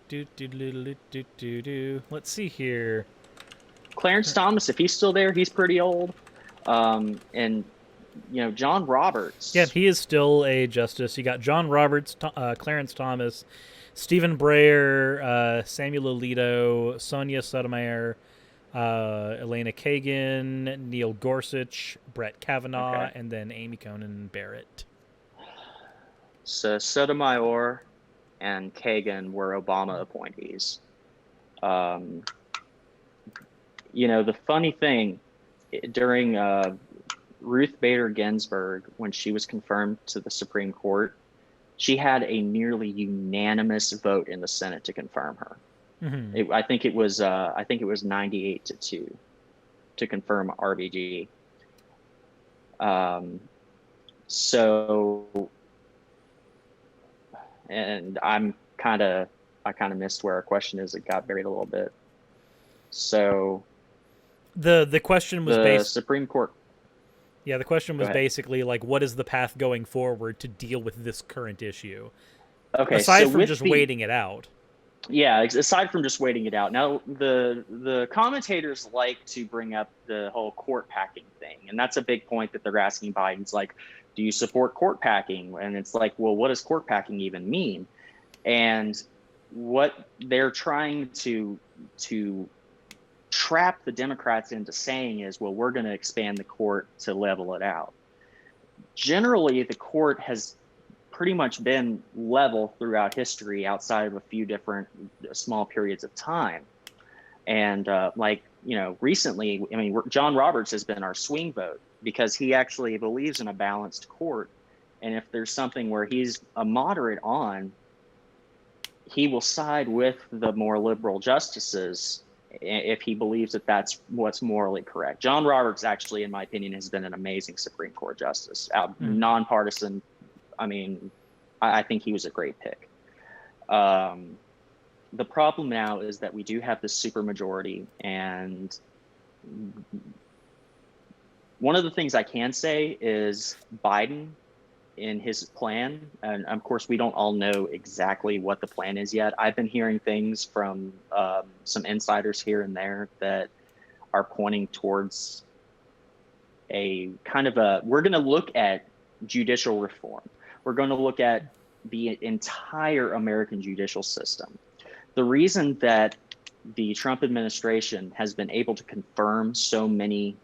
see here. Clarence Thomas, if he's still there, he's pretty old. And John Roberts. Yeah, he is still a justice. You got John Roberts, Clarence Thomas, Stephen Breyer, Samuel Alito, Sonia Sotomayor, Elena Kagan, Neil Gorsuch, Brett Kavanaugh, and then Amy Coney Barrett. So Sotomayor and Kagan were Obama appointees. The funny thing, during Ruth Bader Ginsburg, when she was confirmed to the Supreme Court, she had a nearly unanimous vote in the Senate to confirm her. Mm-hmm. I think it was 98-2 to confirm RBG. And I kind of missed where our question is. It got buried a little bit. So the question was the Supreme Court. Yeah, the question was basically what is the path going forward to deal with this current issue? Okay, aside so from just waiting it out. Yeah, aside from just waiting it out. Now, the commentators like to bring up the whole court packing thing, and that's a big point that they're asking Biden's like, do you support court packing? And it's like, well, what does court packing even mean? And what they're trying to trap the Democrats into saying is, well, we're going to expand the court to level it out. Generally, the court has pretty much been level throughout history outside of a few different small periods of time. And recently, I mean, John Roberts has been our swing vote because he actually believes in a balanced court. And if there's something where he's a moderate on, he will side with the more liberal justices if he believes that that's what's morally correct. John Roberts, actually, in my opinion, has been an amazing Supreme Court justice, nonpartisan. I mean, I think he was a great pick. The problem now is that we do have this supermajority, and one of the things I can say is Biden, in his plan, and of course we don't all know exactly what the plan is yet. I've been hearing things from some insiders here and there that are pointing towards a kind of we're going to look at judicial reform. We're going to look at the entire American judicial system. The reason that the Trump administration has been able to confirm so many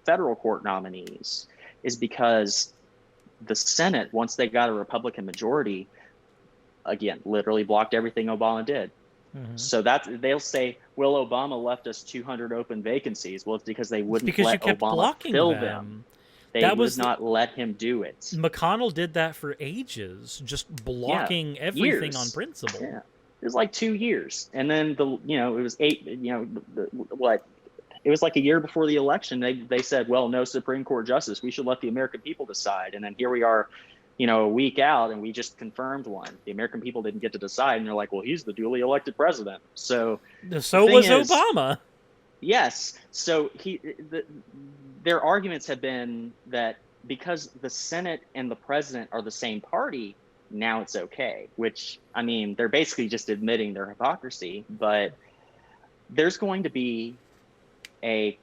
federal court nominees is because the Senate, once they got a Republican majority, again, literally blocked everything Obama did. Mm-hmm. So they'll say, well, Obama left us 200 open vacancies. Well, it's because they wouldn't let Obama fill them. They would not let him do it. McConnell did that for ages, just blocking everything on principle. Yeah. It was like 2 years. And then it was it was like a year before the election. They said, well, no Supreme Court justice. We should let the American people decide. And then here we are, a week out, and we just confirmed one. The American people didn't get to decide. And they're like, well, he's the duly elected president. So was Obama. Yes. So their arguments have been that because the Senate and the president are the same party, now it's okay, which, I mean, they're basically just admitting their hypocrisy. But there's going to be a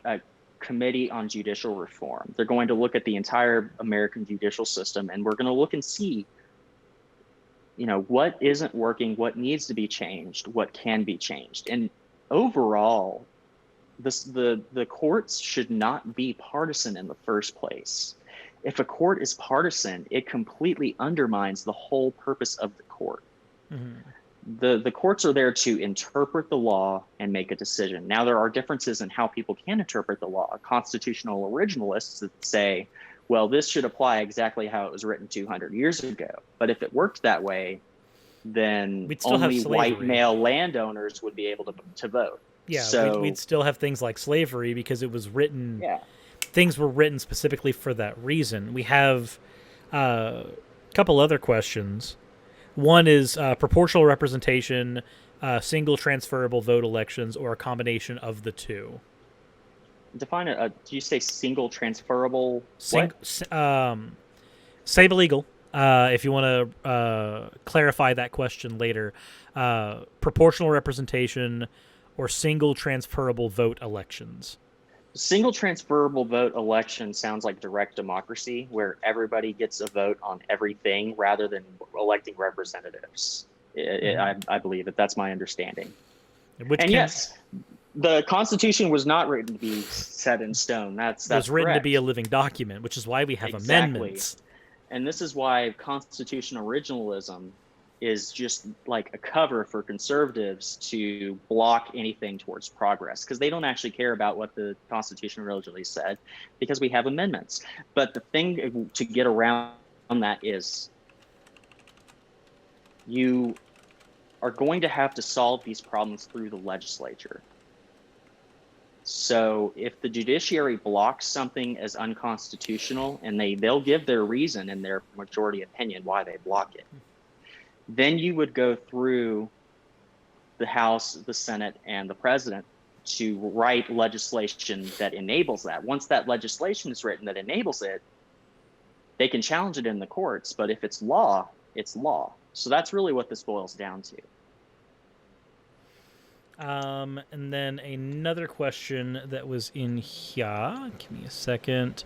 committee on judicial reform. They're going to look at the entire American judicial system, and we're going to look and see, what isn't working, what needs to be changed, what can be changed. And overall, the courts should not be partisan in the first place. If a court is partisan, it completely undermines the whole purpose of the court. Mm-hmm. The courts are there to interpret the law and make a decision. Now, there are differences in how people can interpret the law. Constitutional originalists that say, well, this should apply exactly how it was written 200 years ago. But if it worked that way, then only white male landowners would be able to vote. Yeah, so we'd still have things like slavery because it was written. Yeah. Things were written specifically for that reason. We have a couple other questions. One is proportional representation, single transferable vote elections, or a combination of the two. Define it. Do you say single transferable? Sable legal. If you want to clarify that question later, proportional representation or single transferable vote elections. Single transferable vote election sounds like direct democracy, where everybody gets a vote on everything rather than electing representatives. I believe that. That's my understanding. Yes, the Constitution was not written to be set in stone. That's it was written correct. To be a living document, which is why we have amendments. And this is why constitutional originalism is just like a cover for conservatives to block anything towards progress, because they don't actually care about what the Constitution originally said, because we have amendments. But the thing to get around that is you are going to have to solve these problems through the legislature. So if the judiciary blocks something as unconstitutional, and they'll give their reason in their majority opinion why they block it, then you would go through the House, the Senate, and the president to write legislation that enables that. Once that legislation is written that enables it, they can challenge it in the courts. But if it's law, it's law. So that's really what this boils down to. And then another question that was in here. Give me a second.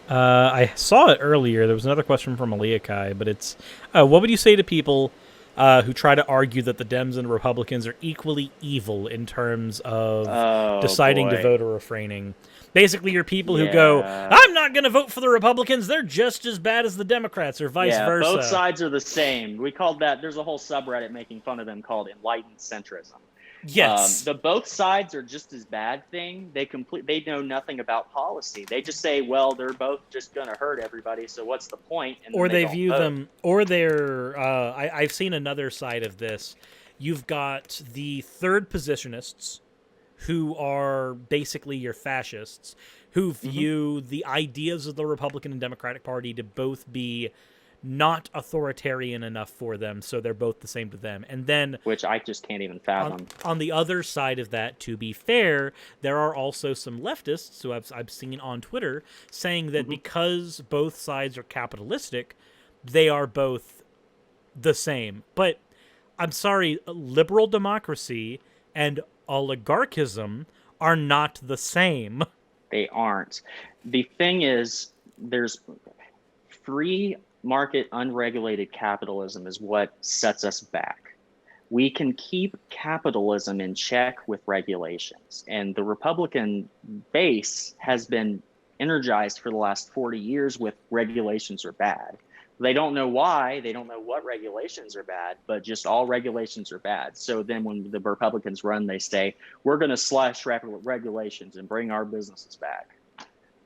I saw it earlier. There was another question from Aliakai, but it's what would you say to people who try to argue that the Dems and Republicans are equally evil in terms of Oh deciding to boy. vote or refraining? Basically, you're people who go, Yeah. I'm not going to vote for the Republicans. They're just as bad as the Democrats, or vice Yeah, both versa. sides are the same. We called that, there's a whole subreddit making fun of them called enlightened centrism. Yes. The both sides are just as bad thing. They know nothing about policy. They just say, well, they're both just going to hurt everybody. So what's the point? And then Or they they don't view vote. them, or they're. I've seen another side of this. You've got the third positionists, who are basically your fascists, who view the ideas of the Republican and Democratic Party to both be not authoritarian enough for them, so they're both the same to them. And then Which I just can't even fathom. on the other side of that, to be fair, there are also some leftists who I've seen on Twitter saying that because both sides are capitalistic, they are both the same. But I'm sorry, liberal democracy and oligarchism are not the same. They aren't. The thing is, there's free market unregulated capitalism is what sets us back. We can keep capitalism in check with regulations. And the Republican base has been energized for the last 40 years with regulations are bad. They don't know why, they don't know what regulations are bad, but just all regulations are bad. So then when the Republicans run, they say, we're going to slash regulations and bring our businesses back.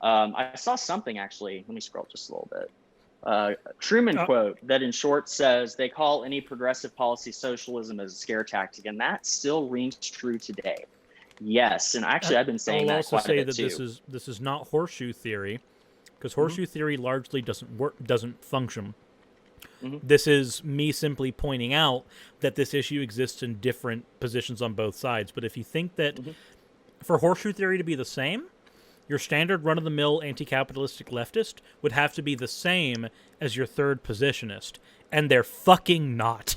I saw something actually, let me scroll just a little bit. Truman quote that in short says they call any progressive policy socialism as a scare tactic, and that still rings true today. Yes, and actually I've been saying that quite a bit too. This is not horseshoe theory, because horseshoe theory largely doesn't function. This is me simply pointing out that this issue exists in different positions on both sides. But if you think that for horseshoe theory to be the same, your standard run-of-the-mill anti-capitalistic leftist would have to be the same as your third positionist, and they're fucking not.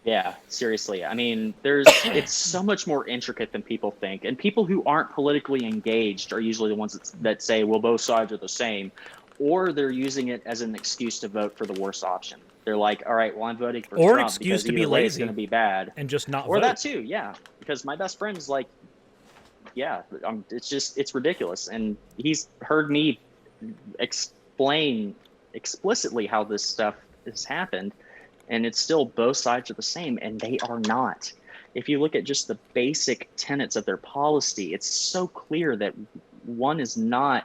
Yeah, seriously. I mean, it's so much more intricate than people think. And people who aren't politically engaged are usually the ones that say, well, both sides are the same. Or they're using it as an excuse to vote for the worst option. They're like, all right, well, I'm voting for Or an Trump excuse because to be either way it's lazy going to be bad. and just not Or vote. that too, yeah. Because my best friend is like, yeah, it's ridiculous. And he's heard me explain explicitly how this stuff has happened. And it's still both sides are the same, and they are not. If you look at just the basic tenets of their policy, it's so clear that one is not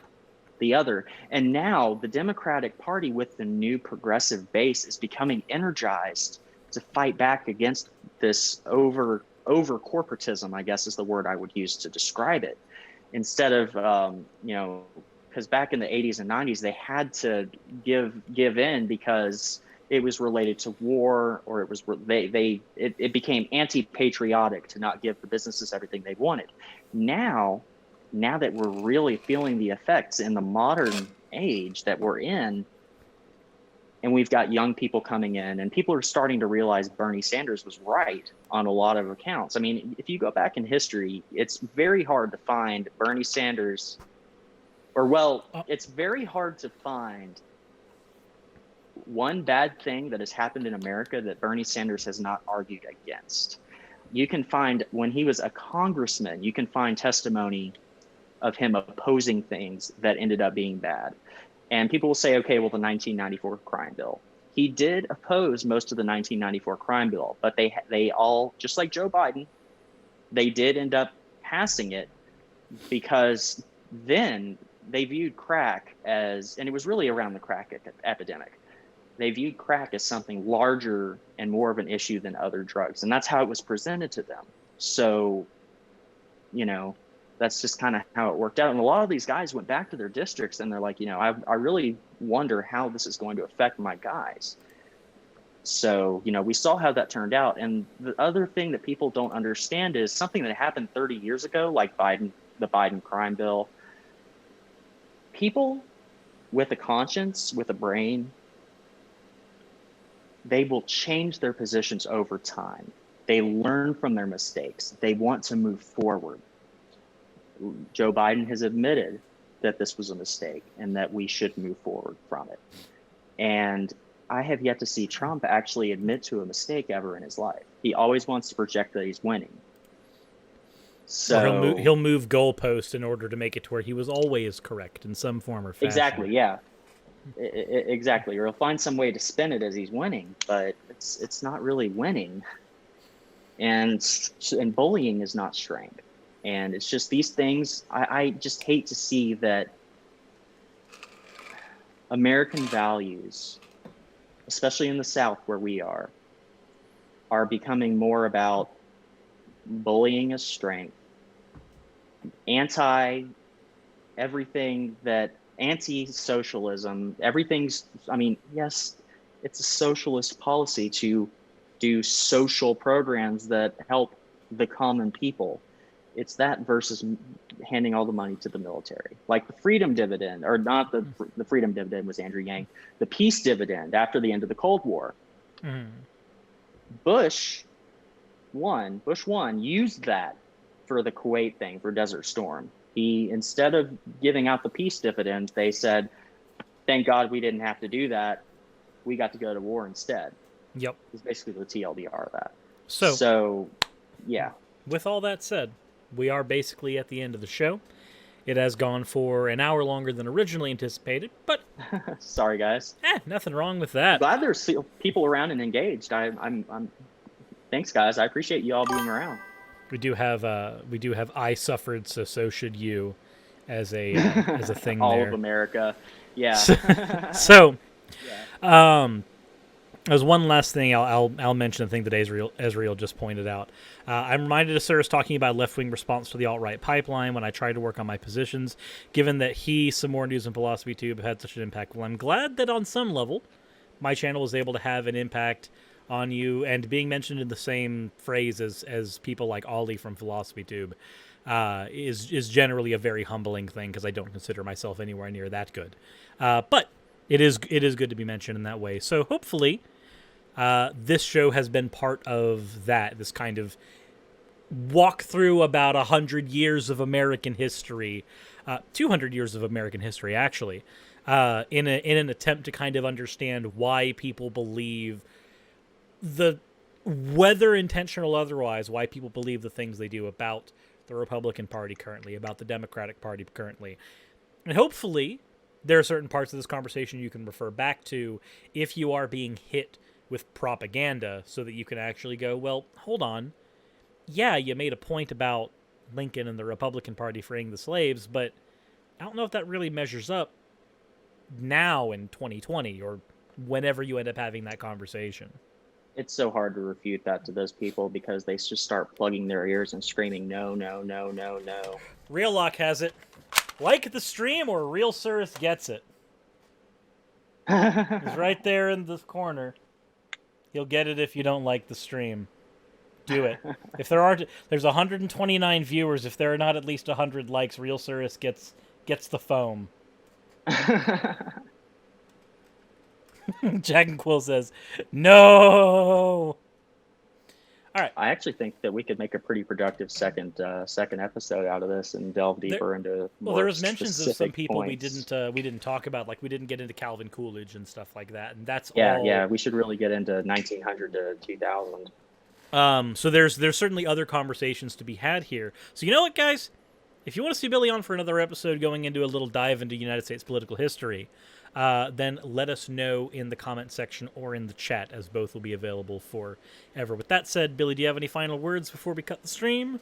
the other. And now the Democratic Party with the new progressive base is becoming energized to fight back against this over corporatism, I guess is the word I would use to describe it. Instead of, because back in the 80s and 90s, they had to give in because it was related to war, or it became anti-patriotic to not give the businesses everything they wanted. Now that we're really feeling the effects in the modern age that we're in, and we've got young people coming in, and people are starting to realize Bernie Sanders was right on a lot of accounts. I mean, if you go back in history, it's very hard to find Bernie Sanders, it's very hard to find one bad thing that has happened in America that Bernie Sanders has not argued against. You can find, when he was a congressman, you can find testimony of him opposing things that ended up being bad. And people will say, okay, well, the 1994 crime bill. He did oppose most of the 1994 crime bill, but they all, just like Joe Biden, they did end up passing it because then they viewed crack as, and it was really around the crack epidemic, they viewed crack as something larger and more of an issue than other drugs. And that's how it was presented to them. So, that's just kind of how it worked out. And a lot of these guys went back to their districts and they're like, I really wonder how this is going to affect my guys. So, we saw how that turned out. And the other thing that people don't understand is something that happened 30 years ago, like the Biden crime bill. People with a conscience, with a brain, they will change their positions over time. They learn from their mistakes. They want to move forward. Joe Biden has admitted that this was a mistake and that we should move forward from it. And I have yet to see Trump actually admit to a mistake ever in his life. He always wants to project that he's winning. So or he'll move goalposts in order to make it to where he was always correct in some form or fashion. Exactly, yeah. Exactly. Or he'll find some way to spin it as he's winning, but it's not really winning. And bullying is not strength. And it's just these things. I just hate to see that American values, especially in the South where we are becoming more about bullying as strength, anti-socialism, everything's, I mean, yes, it's a socialist policy to do social programs that help the common people. It's that versus handing all the money to the military. Like the Freedom Dividend, or not the Freedom Dividend was Andrew Yang, the Peace Dividend after the end of the Cold War. Mm. Bush 1 used that for the Kuwait thing, for Desert Storm. He, instead of giving out the peace dividend, they said, thank God we didn't have to do that. We got to go to war instead. Yep. It's basically the TLDR of that. So, yeah. With all that said, we are basically at the end of the show. It has gone for an hour longer than originally anticipated, but sorry, guys. Nothing wrong with that. Glad there's people around and engaged. I'm thanks, guys. I appreciate you all being around. We do have I suffered, so should you, as a thing all there. of America, yeah. So, there's one last thing I'll mention. The thing that Ezreal just pointed out. I'm reminded of Suris talking about left-wing response to the alt-right pipeline when I tried to work on my positions. Given that some more news and philosophy tube have had such an impact, well, I'm glad that on some level, my channel was able to have an impact on you, and being mentioned in the same phrase as people like Ollie from Philosophy Tube is generally a very humbling thing, because I don't consider myself anywhere near that good. But it is good to be mentioned in that way. So hopefully this show has been part of that, this kind of walk through about 100 years of American history, 200 years of American history, actually, in an attempt to kind of understand why people believe whether intentional or otherwise, why people believe the things they do about the Republican Party currently, about the Democratic Party currently. And hopefully there are certain parts of this conversation you can refer back to if you are being hit with propaganda, so that you can actually go, well, hold on. Yeah, you made a point about Lincoln and the Republican Party freeing the slaves, but I don't know if that really measures up now in 2020 or whenever you end up having that conversation. It's so hard to refute that to those people, because they just start plugging their ears and screaming, no, no, no, no, no. Real Lock has it. Like the stream or Real Suris gets it. He's right there in the corner. He'll get it if you don't like the stream. Do it. If there's 129 viewers. If there are not at least 100 likes, Real Suris gets the foam. Jack and Quill says, no. All right. I actually think that we could make a pretty productive second episode out of this and delve deeper into. Well, there was mentions of some people points. we didn't talk about, like we didn't get into Calvin Coolidge and stuff like that, and that's all. Yeah, we should really get into 1900 to 2000. So there's certainly other conversations to be had here. So you know what, guys? If you want to see Billy on for another episode going into a little dive into United States political history, then let us know in the comment section or in the chat, as both will be available forever. With that said, Billy, do you have any final words before we cut the stream?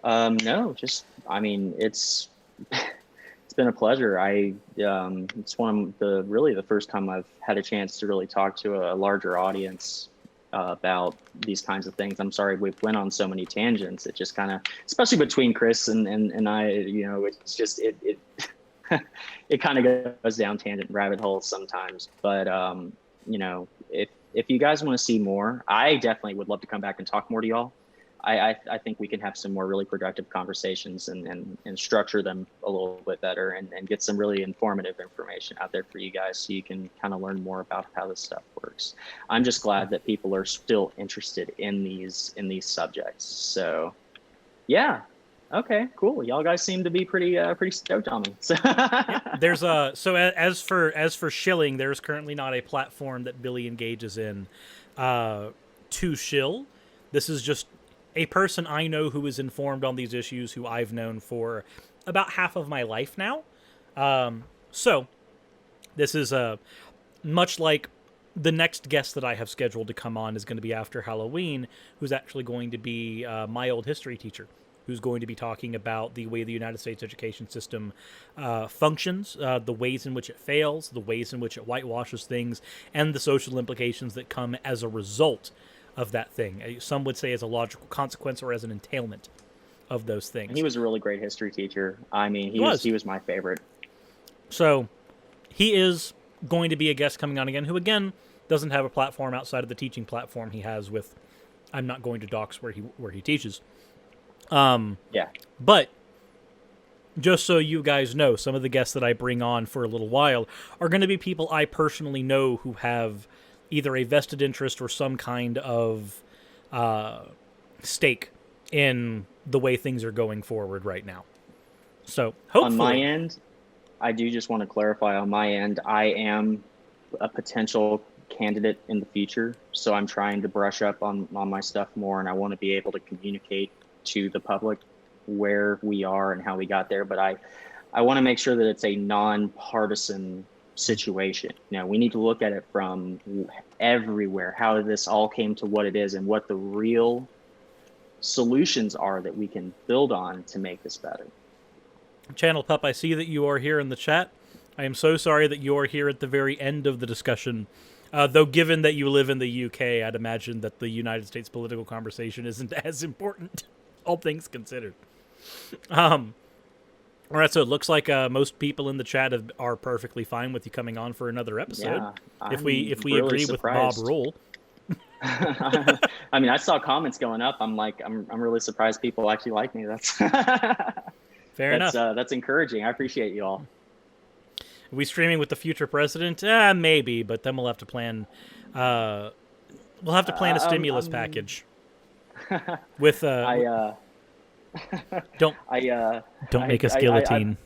No, just, I mean, it's been a pleasure. It's one of the first time I've had a chance to really talk to a larger audience about these kinds of things. I'm sorry we've went on so many tangents. It just kind of, especially between Chris and I, it's just, it kind of goes down tangent rabbit holes sometimes. But, if you guys want to see more, I definitely would love to come back and talk more to y'all. I think we can have some more really productive conversations and structure them a little bit better and get some really informative information out there for you guys so you can kind of learn more about how this stuff works. I'm just glad that people are still interested in these subjects. So yeah. Okay, cool. Y'all guys seem to be pretty stoked on me. So There's so as for shilling, there's currently not a platform that Billy engages in to shill. This is just a person I know who is informed on these issues, who I've known for about half of my life now. So this is much like the next guest that I have scheduled to come on is going to be after Halloween, who's actually going to be my old history teacher, who's going to be talking about the way the United States education system functions, the ways in which it fails, the ways in which it whitewashes things, and the social implications that come as a result of that thing. Some would say as a logical consequence or as an entailment of those things. He was a really great history teacher. I mean, he was my favorite. So he is going to be a guest coming on again, who again doesn't have a platform outside of the teaching platform he has with, I'm not going to dox where he teaches. Yeah. But just so you guys know, some of the guests that I bring on for a little while are going to be people I personally know who have either a vested interest or some kind of stake in the way things are going forward right now. So hopefully, on my end, I do just want to clarify. On my end, I am a potential candidate in the future, so I'm trying to brush up on my stuff more, and I want to be able to communicate to the public where we are and how we got there. But I want to make sure that it's a nonpartisan situation. You know, we need to look at it from everywhere, how this all came to what it is and what the real solutions are that we can build on to make this better. Channel Pup, I see that you are here in the chat. I am so sorry that you are here at the very end of the discussion. Though given that you live in the UK, I'd imagine that the United States political conversation isn't as important, all things considered. All right, so it looks like most people in the chat are perfectly fine with you coming on for another episode. Yeah, if we really agree surprised. With Bob Rule. I mean, I saw comments going up. I'm like, I'm really surprised people actually like me. That's fair enough. That's encouraging. I appreciate you all. Are we streaming with the future president? Maybe, but then we'll have to plan. We'll have to plan a stimulus package. With don't make us guillotine.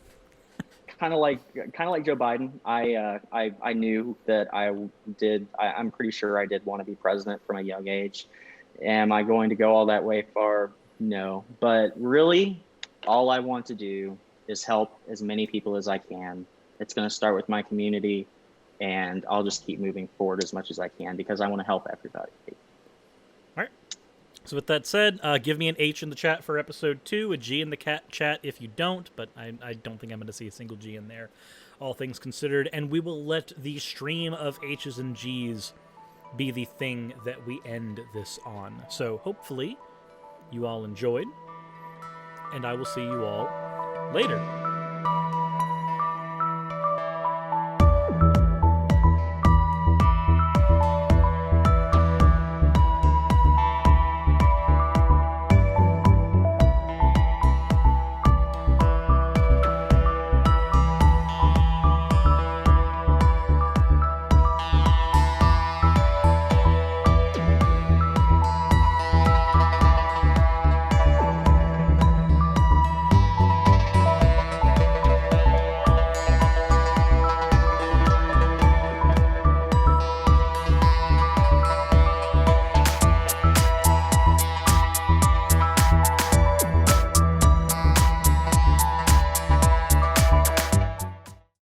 Kind of like Joe Biden. I knew that I'm pretty sure I did want to be president from a young age. Am I going to go all that way far? No. But really, all I want to do is help as many people as I can. It's going to start with my community, and I'll just keep moving forward as much as I can because I want to help everybody. All right. So with that said, give me an H in the chat for episode 2, a G in the chat if you don't, but I don't think I'm going to see a single G in there, all things considered. And we will let the stream of H's and G's be the thing that we end this on. So hopefully you all enjoyed, and I will see you all later.